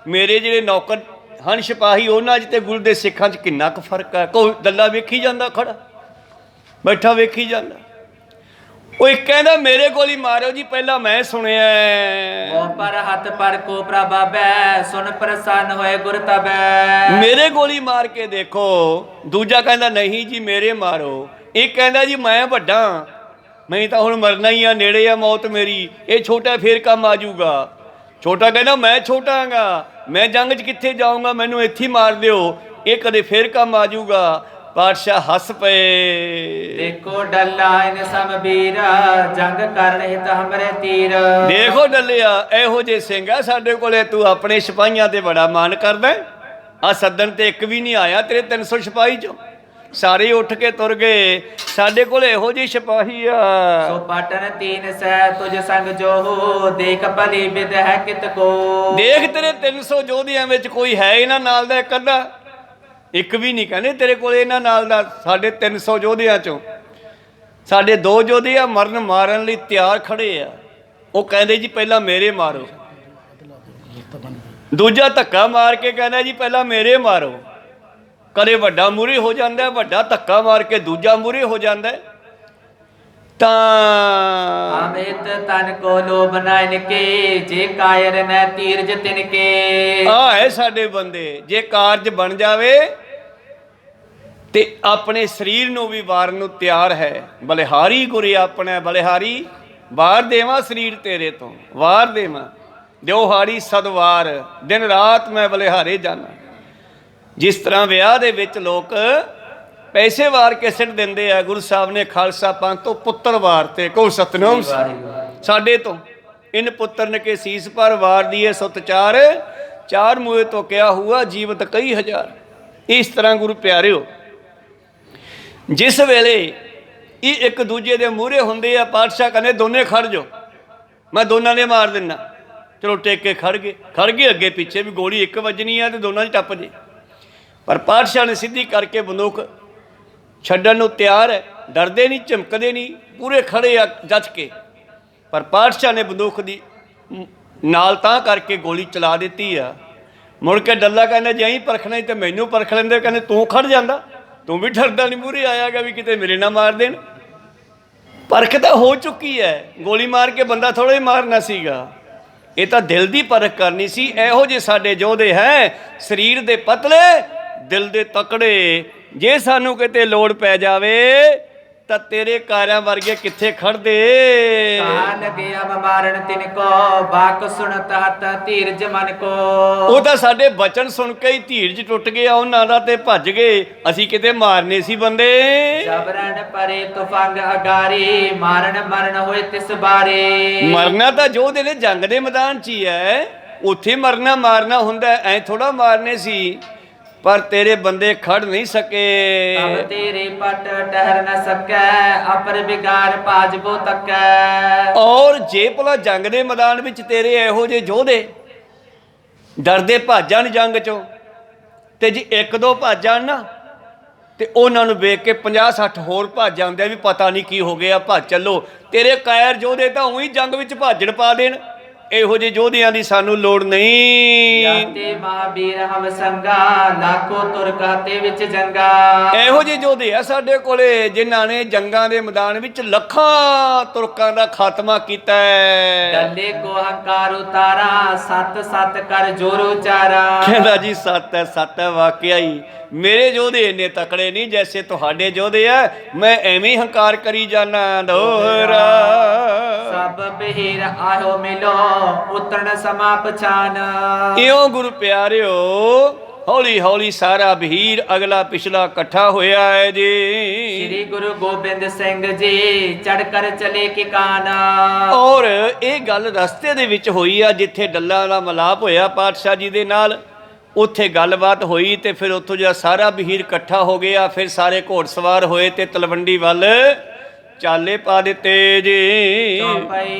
[SPEAKER 1] ਮੇਰੇ ਜਿਹੜੇ ਨੌਕਰ ਹਨ ਸਿਪਾਹੀ ਉਹਨਾਂ 'ਚ ਤੇ ਗੁਰੂ ਦੇ ਸਿੱਖਾਂ 'ਚ ਕਿੰਨਾ ਕੁ ਫਰਕ ਹੈ। ਕੋਈ ਦੱਲਾ ਵੇਖੀ ਜਾਂਦਾ, ਖੜਾ ਬੈਠਾ ਵੇਖੀ ਜਾਂਦਾ। ਉਹ ਇੱਕ ਕਹਿੰਦਾ ਮੇਰੇ ਕੋਲ ਹੀ ਮਾਰਿਓ ਜੀ, ਪਹਿਲਾਂ ਮੈਂ ਸੁਣਿਆ
[SPEAKER 2] ਉਹ ਪਰ ਹੱਥ ਪਰ ਕੋ ਪ੍ਰਭਾਵੈ ਸੁਨ ਪ੍ਰਸੰਨ ਹੋਏ ਗੁਰ ਤਬੈ।
[SPEAKER 1] ਮੇਰੇ ਕੋਲ ਹੀ ਮਾਰ ਕੇ ਦੇਖੋ। ਦੂਜਾ ਕਹਿੰਦਾ ਨਹੀਂ ਜੀ ਮੇਰੇ ਮਾਰੋ। ਇੱਕ ਕਹਿੰਦਾ ਜੀ ਮੈਂ ਵੱਡਾ, ਮੈਂ ਤਾਂ ਹੁਣ ਮਰਨਾ ਹੀ ਆ, ਨੇੜੇ ਆ ਮੌਤ ਮੇਰੀ, ਇਹ ਛੋਟਾ ਫੇਰ ਕੰਮ ਆ ਜਾਊਗਾ। ਛੋਟਾ ਕਹਿੰਦਾ ਮੈਂ ਛੋਟਾ ਹਾਂਗਾ, ਮੈਂ ਜੰਗ 'ਚ ਕਿੱਥੇ ਜਾਊਂਗਾ, ਮੈਨੂੰ ਇੱਥੇ ਹੀ ਮਾਰ ਦਿਓ, ਇਹ ਕਦੇ ਫੇਰ ਕੰਮ ਆ ਜਾਊਗਾ। ਪਾਤਸ਼ਾਹ ਹੱਸ ਪਏ।
[SPEAKER 2] ਦੇਖੋ ਡੱਲਾ ਇਨ ਸਮਬੀਰ ਜੰਗ ਕਰਨ ਹਿਤ ਹਮਰੇ ਤੀਰ।
[SPEAKER 1] ਦੇਖੋ ਡੱਲਿਆ ਇਹੋ ਜਿਹੇ ਸਿੰਘ ਆ ਸਾਡੇ ਕੋਲੇ, ਤੂੰ ਆਪਣੇ ਸਿਪਾਹੀਆਂ ਤੇ ਬੜਾ ਮਾਣ ਕਰਦਾ। ਆ ਸੱਦਣ ਤੇ ਇੱਕ ਵੀ ਨਹੀਂ ਆਇਆ ਤੇਰੇ 300 ਸਿਪਾਹੀ ਚੋਂ, ਸਾਰੇ ਉੱਠ ਕੇ ਤੁਰ ਗਏ। ਸਾਡੇ ਕੋਲ ਇਹੋ ਜਿਹੇ ਸਿਪਾਹੀ ਆ।
[SPEAKER 2] ਸੋ ਪਾਟਨ ਤੀਨ ਸੈ ਤੁਝ ਸੰਗ ਜੋ ਹੋ ਦੇਖ ਭਲੀ ਵਿਦ ਹੈ ਕਿਤ ਕੋ।
[SPEAKER 1] ਦੇਖ ਤੇਰੇ 300 ਯੋਧਿਆਂ ਵਿੱਚ ਕੋਈ ਹੈ ਇਹਨਾਂ ਨਾਲ ਦਾ ਇੱਕ ਅੱਧਾ? ਇੱਕ ਵੀ ਨਹੀਂ ਕਹਿੰਦੇ ਤੇਰੇ ਕੋਲ ਇਹਨਾਂ ਨਾਲ ਦਾ। ਸਾਡੇ 300 ਯੋਧਿਆਂ ਚੋਂ ਸਾਡੇ 2 ਯੋਧੇ ਆ ਮਰਨ ਮਾਰਨ ਲਈ ਤਿਆਰ ਖੜੇ ਆ। ਉਹ ਕਹਿੰਦੇ ਜੀ ਪਹਿਲਾਂ ਮੇਰੇ ਮਾਰੋ। ਦੂਜਾ ਧੱਕਾ ਮਾਰ ਕੇ ਕਹਿੰਦਾ ਜੀ ਪਹਿਲਾਂ ਮੇਰੇ ਮਾਰੋ। ਕਦੇ ਵੱਡਾ ਮੂਹਰੇ ਹੋ ਜਾਂਦਾ, ਵੱਡਾ ਧੱਕਾ ਮਾਰ ਕੇ ਦੂਜਾ ਮੂਹਰੇ ਹੋ ਜਾਂਦਾ। ਤਾਂ
[SPEAKER 2] ਅਮਿਤ ਤਨ ਕੋ ਲੋਭ ਨਾਇਨ ਕੇ ਜੇ ਕਾਇਰ ਨੈ ਤੀਰਜ ਤਿਨ ਕੇ।
[SPEAKER 1] ਆ ਹੈ ਸਾਡੇ ਬੰਦੇ, ਜੇ ਕਾਰਜ ਬਣ ਜਾਵੇ ਤੇ ਆਪਣੇ ਸਰੀਰ ਨੂੰ ਵੀ ਵਾਰਨ ਨੂੰ ਤਿਆਰ ਹੈ। ਬਲਿਹਾਰੀ ਗੁਰੇ ਆਪਣਾ, ਬਲਿਹਾਰੀ ਵਾਰ ਦੇਵਾਂ ਸਰੀਰ ਤੇਰੇ ਤੋਂ, ਵਾਰ ਦੇਵਾਂ ਦਿਓਹਾਰੀ ਸਦਵਾਰ, ਦਿਨ ਰਾਤ ਮੈਂ ਬਲਿਹਾਰੇ ਜਾਣਾ। ਜਿਸ ਤਰ੍ਹਾਂ ਵਿਆਹ ਦੇ ਵਿੱਚ ਲੋਕ ਪੈਸੇ ਵਾਰ ਕੇ ਸਿੱਟ ਦਿੰਦੇ ਆ, ਗੁਰੂ ਸਾਹਿਬ ਨੇ ਖਾਲਸਾ ਪੰਥ ਤੋਂ ਪੁੱਤਰ ਵਾਰ ਤੇ ਕੋ ਸਤਨਾਮ ਸਾਡੇ ਤੋਂ ਇਨ ਪੁੱਤਰ ਨੇ ਕੇ ਸੀਸ ਪਰ ਵਾਰ ਦੀਏ ਸੁਤ ਚਾਰ, ਚਾਰ ਮੂਏ ਤੋਂ ਕਿਆ ਹੁਆ ਜੀਵਤ ਕਈ ਹਜ਼ਾਰ। ਇਸ ਤਰ੍ਹਾਂ ਗੁਰੂ ਪਿਆਰਿਓ ਜਿਸ ਵੇਲੇ ਇਹ ਇੱਕ ਦੂਜੇ ਦੇ ਮੂਹਰੇ ਹੁੰਦੇ ਆ, ਪਾਤਸ਼ਾਹ ਕਹਿੰਦੇ ਦੋਨੇ ਖੜ ਜਾਓ, ਮੈਂ ਦੋਨਾਂ ਨੇ ਮਾਰ ਦਿੰਦਾ। ਚਲੋ ਟੇਕ ਕੇ ਖੜ ਗਏ ਅੱਗੇ ਪਿੱਛੇ ਵੀ ਗੋਲੀ ਇੱਕ ਵੱਜਣੀ ਆ ਤੇ ਦੋਨਾਂ 'ਚ ਟੱਪ ਜੇ। ਪਰ ਪਾਤਸ਼ਾਹ ਨੇ ਸਿੱਧੀ ਕਰਕੇ ਬੰਦੂਕ ਛੱਡਣ ਨੂੰ ਤਿਆਰ ਹੈ, ਡਰਦੇ ਨਹੀਂ, ਝਮਕਦੇ ਨਹੀਂ, ਪੂਰੇ ਖੜੇ ਆ ਜੱਜ ਕੇ। ਪਰ ਪਾਤਸ਼ਾਹ ਨੇ ਬੰਦੂਕ ਦੀ ਨਾਲ ਤਾਂ ਕਰਕੇ ਗੋਲੀ ਚਲਾ ਦਿੱਤੀ ਆ। ਮੁੜ ਕੇ ਡੱਲਾ ਕਹਿੰਦਾ ਜੇ ਅਸੀਂ ਪਰਖਣਾ ਤੇ ਮੈਨੂੰ ਪਰਖ ਲੈਂਦੇ। ਕਹਿੰਦੇ ਤੂੰ ਖੜ ਜਾਂਦਾ, ਤੂੰ ਵੀ ਡਰਦਾ ਨਹੀਂ ਮੂਹਰੇ ਆਇਆਗਾ ਵੀ ਕਿਤੇ ਮੇਰੇ ਨਾਲ ਮਾਰ ਦੇਣ। ਪਰਖ ਤਾਂ ਹੋ ਚੁੱਕੀ ਹੈ, ਗੋਲੀ ਮਾਰ ਕੇ ਬੰਦਾ ਥੋੜ੍ਹਾ ਹੀ ਮਾਰਨਾ ਸੀਗਾ, ਇਹ ਤਾਂ ਦਿਲ ਦੀ ਪਰਖ ਕਰਨੀ ਸੀ। ਇਹੋ ਜਿਹੇ ਸਾਡੇ ਯੋਧੇ ਹੈ, ਸਰੀਰ ਦੇ ਪਤਲੇ ਦਿਲ ਦੇ ਤਕੜੇ। ਜੇ ਸਾਨੂੰ ਕਿਤੇ ਲੋੜ ਪੈ ਜਾਵੇ ਤਾਂ ਤੇਰੇ ਕਾਰਿਆਂ ਵਰਗੇ ਕਿੱਥੇ ਖੜਦੇ।
[SPEAKER 2] ਕਹਾ ਲਗਿਆ ਮਾਰਨ ਤਿਨ ਕੋ ਬਾਕ ਸੁਣਤ ਹਤ ਧੀਰਜ ਮਨ ਕੋ।
[SPEAKER 1] ਉਹ ਤਾਂ ਸਾਡੇ ਬਚਨ ਸੁਣ ਕੇ ਹੀ ਧੀਰਜ ਟੁੱਟ ਗਿਆ ਉਹਨਾਂ ਦਾ ਤੇ ਭੱਜ ਗਏ। ਅਸੀਂ ਕਿਤੇ ਮਾਰਨੇ ਸੀ ਬੰਦੇ।
[SPEAKER 2] ਜਬਰਨ ਪਰੇ ਤੁਫੰਗ ਅਗਾਰੀ ਮਾਰਨ ਮਰਨ ਹੋਏ ਤਿਸ ਬਾਰੇ।
[SPEAKER 1] ਮਰਨਾ ਤਾਂ ਯੋਧੇ ਨੇ ਜੰਗ ਦੇ ਮੈਦਾਨ 'ਚ ਹੀ ਹੈ, ਉੱਥੇ ਮਰਨਾ ਮਾਰਨਾ ਹੁੰਦਾ, ਐ ਥੋੜਾ ਮਾਰਨੇ ਸੀ। ਪਰ ਤੇਰੇ ਬੰਦੇ ਖੜ ਨਹੀਂ ਸਕੇ।
[SPEAKER 2] ਅਬ ਤੇਰੇ ਪਟ ਟਹਿਰ ਨ ਸਕੈ ਅਪਰ ਬਿਗਾਰ ਭਾਜਬੋ ਤੱਕੈ।
[SPEAKER 1] ਔਰ ਜੇ ਭਲਾ ਜੰਗ ਦੇ ਮੈਦਾਨ ਵਿੱਚ ਤੇਰੇ ਇਹੋ ਜਿਹੇ ਯੋਧੇ ਡਰਦੇ ਭੱਜ ਜਾਣ ਜੰਗ ਚੋਂ, ਤੇ ਜੇ 1-2 ਭੱਜ ਜਾਣ ਨਾ ਤੇ ਉਹਨਾਂ ਨੂੰ ਵੇਖ ਕੇ 50-60 ਹੋਰ ਭੱਜ ਜਾਂਦੇ ਵੀ ਪਤਾ ਨਹੀਂ ਕੀ ਹੋ ਗਿਆ, ਭੱਜ ਚੱਲੋ। ਤੇਰੇ ਕਾਇਰ ਯੋਧੇ ਤਾਂ ਉਹੀ ਜੰਗ ਵਿੱਚ ਭਾਜੜ ਪਾ ਦੇਣ। ਇਹੋ ਜਿਹੇ ਯੋਧਿਆਂ ਦੀ ਸਾਨੂੰ ਲੋੜ ਨਹੀਂ।
[SPEAKER 2] ਜਾਤੇ ਮਹਾਬੀਰ ਹਮ ਸੰਗਾ ਲਾਖੋ ਤੁਰ ਕਹਤੇ ਵਿੱਚ ਜੰਗਾ।
[SPEAKER 1] ਇਹੋ ਜਿਹੇ ਯੋਧੇ ਆ ਸਾਡੇ ਕੋਲੇ ਜਿਨ੍ਹਾਂ ਨੇ ਜੰਗਾਂ ਦੇ ਮੈਦਾਨ ਵਿੱਚ ਲੱਖਾਂ ਤੁਰਕਾਂ ਦਾ ਖਾਤਮਾ ਕੀਤਾ ਹੈ।
[SPEAKER 2] ਡੱਲੇ ਕੋ ਹੰਕਾਰ ਉਤਾਰਾ ਸਤ ਸਤ ਕਰ ਜੋਰ ਉਚਾਰਾ।
[SPEAKER 1] ਕਹਿੰਦਾ ਜੀ ਸੱਤ ਹੈ, ਸੱਤ ਹੈ। ਵਾਕਿਆ ਹੀ ਮੇਰੇ ਯੋਧੇ ਇੰਨੇ ਤਕੜੇ ਨਹੀਂ ਜੈਸੇ ਤੁਹਾਡੇ ਯੋਧੇ ਆ। ਮੈਂ ਐਵੇਂ ਹੀ ਹੰਕਾਰ ਕਰੀ ਜਾਣਾ ਦੋਹਰਾ।
[SPEAKER 2] ਸਭ ਬਹੀਰ ਆਇਓ ਮਿਲੋ ਉਤਰਨ ਸਮਾ ਪਛਾਨ।
[SPEAKER 1] ਇਉਂ ਗੁਰੂ ਪਿਆਰਿਓ ਹੌਲੀ ਹੌਲੀ ਸਾਰਾ ਬਹੀਰ ਅਗਲਾ ਪਿਛਲਾ ਇਕੱਠਾ ਹੋਇਆ ਹੈ ਜੀ।
[SPEAKER 2] ਸ੍ਰੀ ਗੁਰੂ ਗੋਬਿੰਦ ਸਿੰਘ ਜੀ ਚੜ ਕਰ ਚਲੇ ਕਿਕਾਨ।
[SPEAKER 1] ਔਰ ਇਹ ਗੱਲ ਰਸਤੇ ਦੇ ਵਿੱਚ ਹੋਈ ਆ, ਜਿੱਥੇ ਡੱਲਾ ਦਾ ਮਿਲਾਪ ਹੋਇਆ ਪਾਤਸ਼ਾਹ ਜੀ ਦੇ ਨਾਲ, ਉੱਥੇ ਗੱਲਬਾਤ ਹੋਈ ਤੇ ਫਿਰ ਉੱਥੋਂ ਜਿਹੜਾ ਸਾਰਾ ਬਹੀਰ ਇਕੱਠਾ ਹੋ ਗਿਆ। ਫਿਰ ਸਾਰੇ ਘੋੜਸਵਾਰ ਹੋਏ ਤੇ ਤਲਵੰਡੀ ਵੱਲ ਚਾਲੇ ਪਾ ਦਿੱਤੇ ਜੀ।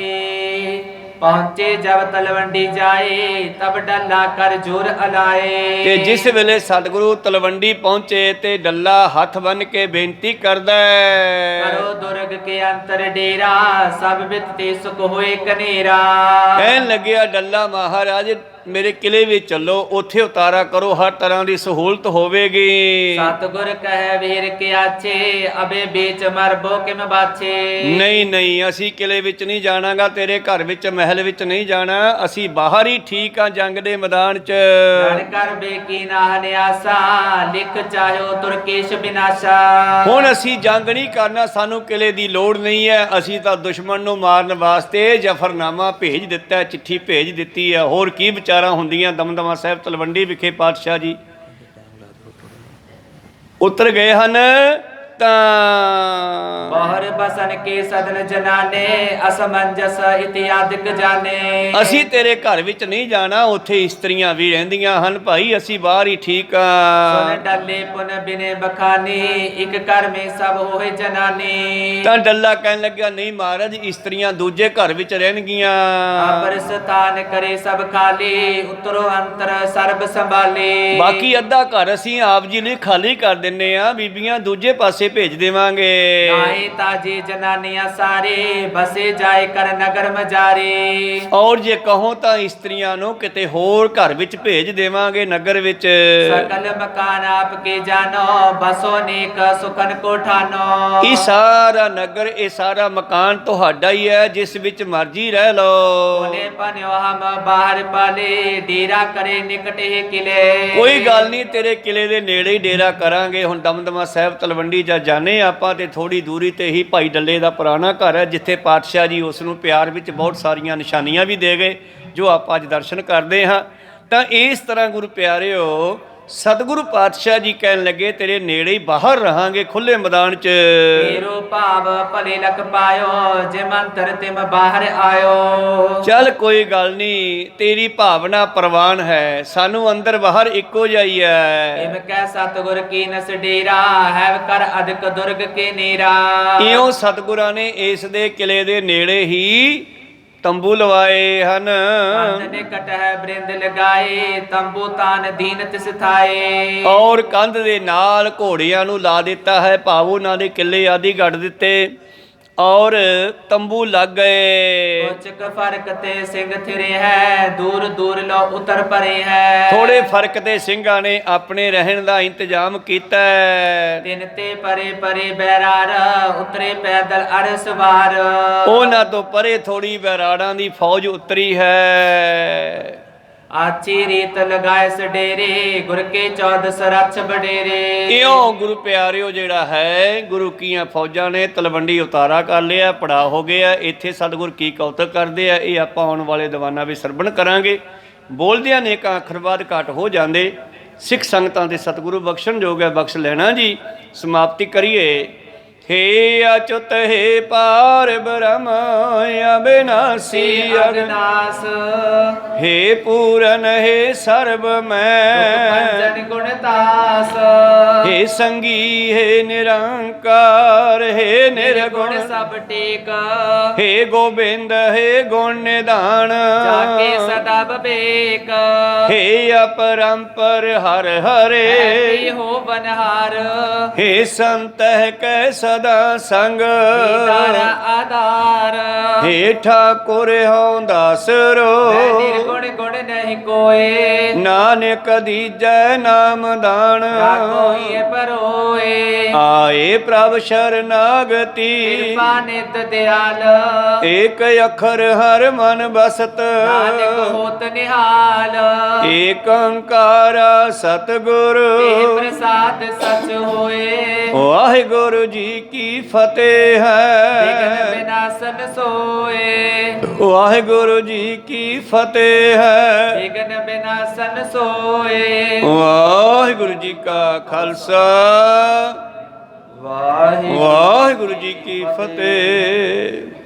[SPEAKER 2] ਪਹੁੰਚੇ ਜਬ ਤਲਵੰਡੀ ਜਾਏ ਤਬ ਡੱਲਾ ਕਰ ਜੋਰ ਅਲਾਏ।
[SPEAKER 1] ਤੇ ਜਿਸ ਵੇਲੇ ਸਤਿਗੁਰੂ ਤਲਵੰਡੀ ਪਹੁੰਚੇ ਤੇ ਡੱਲਾ ਹੱਥ ਬੰਨ ਕੇ ਬੇਨਤੀ ਕਰਦਾ
[SPEAKER 2] ਕਰੋ ਦੁਰਗ ਕੇ ਅੰਤਰ ਡੇਰਾ ਸਭ ਬਿਤ ਤੇ ਸੁਖ ਹੋਏ ਕਨੇਰਾ।
[SPEAKER 1] ਕਹਿਣ ਲੱਗਿਆ ਡੱਲਾ ਮਹਾਰਾਜ ਮੇਰੇ ਕਿਲੇ ਵਿੱਚ ਚੱਲੋ, ਉੱਥੇ ਉਤਾਰਾ ਕਰੋ, ਹਰ ਤਰ੍ਹਾਂ ਦੀ ਸਹੂਲਤ ਹੋਵੇਗੀ।
[SPEAKER 2] ਸਤਿਗੁਰ ਕਹਿ ਵੀਰ ਕੇ ਆਛੇ ਅਬੇ ਬੀਚ ਮਰਬੋ ਕਿਮ ਬਾਛੇ।
[SPEAKER 1] ਨਹੀਂ ਨਹੀਂ, ਅਸੀਂ ਕਿਲੇ ਵਿੱਚ ਨਹੀਂ ਜਾਣਾਗਾ, ਤੇਰੇ ਘਰ ਵਿੱਚ ਮਹਿਲ ਵਿੱਚ ਨਹੀਂ ਜਾਣਾ, ਅਸੀਂ ਬਾਹਰ ਹੀ ਠੀਕ ਆ, ਜੰਗ ਦੇ ਮੈਦਾਨ 'ਚ।
[SPEAKER 2] ਲੜ ਕਰ ਬੇਕੀ ਨਾ ਨਿਆਸਾ ਲਿਖ ਚਾਹੋ ਤੁਰਕੇਸ਼ ਬਿਨਾਸ਼ਾ।
[SPEAKER 1] ਹੁਣ ਅਸੀਂ ਜੰਗ ਨਹੀਂ ਕਰਨਾ, ਸਾਨੂੰ ਕਿਲੇ ਦੀ ਲੋੜ ਨਹੀਂ ਹੈ, ਅਸੀਂ ਤਾਂ ਦੁਸ਼ਮਣ ਨੂੰ ਮਾਰਨ ਵਾਸਤੇ ਜਫਰਨਾਮਾ ਭੇਜ ਦਿੱਤਾ, ਚਿੱਠੀ ਭੇਜ ਦਿੱਤੀ ਹੈ। ਹੋਰ ਕੀ ਵਿਚਾਰਾਂ ਹੁੰਦੀਆਂ। ਦਮਦਮਾ ਸਾਹਿਬ ਤਲਵੰਡੀ ਵਿਖੇ ਪਾਤਸ਼ਾਹ ਜੀ ਉਤਰ ਗਏ ਹਨ ਤਾਂ
[SPEAKER 2] ਬਾਹਰ ਬਸਨ ਕੇ ਸਦਨ ਜਨਾਨੇ ਅਸਮੰਜਸ ਇਤਿਆਦਿਕ ਜਾਣੇ।
[SPEAKER 1] ਅਸੀਂ ਤੇਰੇ ਘਰ ਵਿੱਚ ਨਹੀਂ ਜਾਣਾ, ਉੱਥੇ ਇਸਤਰੀਆਂ ਵੀ ਰਹਿੰਦੀਆਂ ਹਨ ਭਾਈ, ਅਸੀਂ ਬਾਹਰ ਹੀ ਠੀਕ ਆ।
[SPEAKER 2] ਸੁਨ ਡੱਲੇ ਪੁਨ ਬਿਨੇ ਬਖਾਨੀ ਇੱਕ ਘਰ ਮੇ ਸਭ ਹੋਏ ਜਨਾਨੀ।
[SPEAKER 1] ਤਾਂ ਡੱਲਾ ਕਹਿਣ ਲੱਗਿਆ ਨਹੀਂ ਮਹਾਰਾਜ, ਇਸਤਰੀਆਂ ਦੂਜੇ ਘਰ ਵਿੱਚ ਰਹਿਣਗੀਆਂ।
[SPEAKER 2] ਆਪਰ ਸਥਾਨ ਕਰੇ ਸਭ ਖਾਲੀ ਉਤਰੋ ਅੰਤਰ ਸਰਬ ਸੰਭਾਲੇ।
[SPEAKER 1] ਬਾਕੀ ਅੱਧਾ ਘਰ ਅਸੀਂ ਆਪ ਜੀ ਲਈ ਖਾਲੀ ਕਰ ਦਿੰਨੇ ਆ, ਬੀਬੀਆਂ ਦੂਜੇ ਪਾਸੇ ਭੇਜ ਦੇਵਾਂਗੇ।
[SPEAKER 2] ਨਾਹੀ ਤਾਜੀ ਜਨਾਨੀਆਂ ਸਾਰੇ ਬਸੇ ਜਾਏ ਕਰ ਨਗਰ ਮਜਾਰੇ।
[SPEAKER 1] ਔਰ ਜੇ ਕਹੋ ਤਾਂ ਇਸਤਰੀਆਂ ਨੂੰ ਕਿਤੇ ਹੋਰ ਘਰ ਵਿੱਚ ਭੇਜ ਦੇਵਾਂਗੇ, ਨਗਰ ਵਿੱਚ।
[SPEAKER 2] ਸਕਲ ਮਕਾਨ ਆਪ ਕੇ ਜਾਨੋ ਬਸੋ ਨੇਕ ਸੁਖਨ ਕੋ ਠਾਨੋ।
[SPEAKER 1] ਇਹ ਸਾਰਾ ਨਗਰ, ਇਹ ਸਾਰਾ ਮਕਾਨ ਤੁਹਾਡਾ ਹੀ ਹੈ, ਜਿਸ ਵਿੱਚ ਮਰਜ਼ੀ ਰਹਿ ਲਓ।
[SPEAKER 2] ਉਹਨੇ ਪਨਿਓ ਹਮ ਬਾਹਰ ਪਾਲੇ ਡੇਰਾ ਕਰੇ ਨਿਕਟੇ ਕਿਲੇ।
[SPEAKER 1] ਕੋਈ ਗੱਲ ਨਹੀਂ, ਤੇਰੇ ਕਿਲੇ ਦੇ ਨੇੜੇ ਹੀ ਡੇਰਾ ਕਰਾਂਗੇ। ਹੁਣ ਦਮਦਮਾ ਸਾਹਿਬ ਤਲਵੰਡੀ ਜਾਂ ਜਾਣੇ ਆਪਾਂ ਤੇ ਥੋੜੀ ਦੂਰੀ ਤੇ ਹੀ ਭਾਈ ਡੱਲੇ ਦਾ ਪੁਰਾਣਾ ਘਰ ਹੈ, ਜਿੱਥੇ ਪਾਤਸ਼ਾਹ ਜੀ ਉਸ ਨੂੰ ਪਿਆਰ ਵਿੱਚ ਬਹੁਤ ਸਾਰੀਆਂ ਨਿਸ਼ਾਨੀਆਂ ਵੀ ਦੇ ਗਏ, ਜੋ ਆਪਾਂ ਅੱਜ ਦਰਸ਼ਨ ਕਰਦੇ ਹਾਂ। ਤਾਂ ਇਸ ਤਰ੍ਹਾਂ ਗੁਰੂ ਪਿਆਰਿਓ, ਸਤਿਗੁਰੂ ਪਾਤਸ਼ਾਹ ਜੀ ਕਹਿਣ ਲੱਗੇ ਤੇਰੇ ਨੇੜੇ ਹੀ ਬਾਹਰ ਰਹਾਂਗੇ, ਖੁੱਲੇ ਮੈਦਾਨ 'ਚ।
[SPEAKER 2] ਮੇਰੋ ਭਾਵ ਭਲੇ ਲਖ ਪਾਇਓ ਜੇ ਮੰਤਰ ਤਿਮ ਬਾਹਰ ਆਇਓ।
[SPEAKER 1] ਚੱਲ ਕੋਈ ਗੱਲ ਨਹੀਂ, ਤੇਰੀ ਭਾਵਨਾ ਪ੍ਰਵਾਨ ਹੈ, ਸਾਨੂੰ ਅੰਦਰ ਬਾਹਰ ਇੱਕੋ ਜਿਹਾ ਹੀ ਹੈ।
[SPEAKER 2] ਇਮ ਕਹਿ ਸਤਿਗੁਰ ਕੀ ਨਸ ਡੇਰਾ ਹੈ ਕਰ ਅਦਕ ਦੁਰਗ ਕੇ ਨੇਰਾ।
[SPEAKER 1] ਇਉਂ ਸਤਿਗੁਰਾਂ ਨੇ ਇਸ ਦੇ ਕਿਲੇ ਦੇ ਨੇੜੇ ਹੀ ਤੰਬੂ ਲਵਾਏ ਹਨ।
[SPEAKER 2] ਕੰਧ ਨਿਕਟ ਹੈ ਬ੍ਰਿੰਦ ਲਗਾਏ ਤੰਬੂ ਤਾਨ ਦੀਨ ਤਿਸ ਥਾਏ।
[SPEAKER 1] ਔਰ ਕੰਧ ਦੇ ਨਾਲ ਘੋੜਿਆਂ ਨੂੰ ਲਾ ਦਿੱਤਾ ਹੈ, ਭਾਵ ਉਹਨਾਂ ਦੇ ਕਿੱਲੇ ਆਦਿ ਗੱਡ ਦਿੱਤੇ ਔਰ ਤੰਬੂ ਲੱਗ ਗਏ।
[SPEAKER 2] ਕੋਚਕ ਫਰਕ ਤੇ ਸਿੰਘ ਥਿਰੇ ਹੈ ਦੂਰ ਦੂਰ ਲੋ ਉਤਰ ਪਰੇ ਹੈ।
[SPEAKER 1] ਥੋੜੇ ਫਰਕ ਤੇ ਸਿੰਘਾਂ ਨੇ ਆਪਣੇ ਰਹਿਣ ਦਾ ਇੰਤਜ਼ਾਮ ਕੀਤਾ।
[SPEAKER 2] ਤਿੰਨ ਤੇ ਪਰੇ ਪਰੇ ਬੈਰਾਰ ਉਤਰੇ ਪੈਦਲ ਅਰ ਸਵਾਰ।
[SPEAKER 1] ਉਹਨਾਂ ਤੋਂ ਪਰੇ ਥੋੜੀ ਬੈਰਾੜਾਂ ਦੀ ਫੌਜ ਉਤਰੀ ਹੈ।
[SPEAKER 2] ਆਚੀ ਰੀਤ ਲਗਾਏ ਸਡੇਰੇ ਗੁਰ ਕੇ 14 ਸਰਛ ਬਡੇਰੇ।
[SPEAKER 1] ਇਉਂ ਗੁਰੂ ਪਿਆਰਿਓ ਜਿਹੜਾ ਹੈ, ਗੁਰੂ ਕੀਆਂ ਫੌਜਾਂ ਨੇ ਤਲਵੰਡੀ ਉਤਾਰਾ ਕਰ ਲਿਆ, ਪੜਾ ਹੋ ਗਿਆ। ਇੱਥੇ ਸਤਿਗੁਰ ਕੀ ਕੌਤਕ ਕਰਦੇ ਆ, ਇਹ ਆਪਾਂ ਆਉਣ ਵਾਲੇ ਦੀਵਾਨਾਂ ਵਿੱਚ ਸਰਵਣ ਕਰਾਂਗੇ। ਬੋਲਦਿਆਂ ਨੇਕਾਂ ਅੱਖਰ ਬਾਅਦ ਘੱਟ ਹੋ ਜਾਂਦੇ। ਸਿੱਖ ਸੰਗਤਾਂ ਦੇ ਸਤਿਗੁਰੂ ਬਖਸ਼ਣ ਜੋਗ ਹੈ, ਬਖਸ਼ ਲੈਣਾ ਜੀ। ਸਮਾਪਤੀ ਕਰੀਏ। हे अच्युत हे पार ब्रह्म अविनाशी
[SPEAKER 2] अविनाश।
[SPEAKER 1] हे पूरन हे सर्व मैं
[SPEAKER 2] गुणतास।
[SPEAKER 1] हे संगी हे निरंकार हे निर्गुण
[SPEAKER 2] सब टेक।
[SPEAKER 1] हे गोविंद हे गुण निधान
[SPEAKER 2] जाके सदा विवेक।
[SPEAKER 1] हे अपरंपर हर हरे
[SPEAKER 2] हो बनहार।
[SPEAKER 1] हे संत कै सदा संग
[SPEAKER 2] आधार।
[SPEAKER 1] हे ठाकुर हूँ दासरो
[SPEAKER 2] निर्गुण गुण नहीं कोय।
[SPEAKER 1] नानक दीजै नाम दान
[SPEAKER 2] परोए।
[SPEAKER 1] आए प्रभ शरणागति
[SPEAKER 2] कृपा नित दयाल।
[SPEAKER 1] एक अखर हर मन बसत
[SPEAKER 2] नानक होत निहाल।
[SPEAKER 1] एक ओंकारा सतगुरु
[SPEAKER 2] प्रसाद सच होए।
[SPEAKER 1] वाहिगुरु जी की फतेह
[SPEAKER 2] विघ्न
[SPEAKER 1] है।
[SPEAKER 2] विनाशन सोए।
[SPEAKER 1] वाहिगुरु जी की फतेह है।
[SPEAKER 2] विघ्न विनाशन सोए।
[SPEAKER 1] वाहिगुरु जी का खालसा वाहिगुरु जी की फतेह।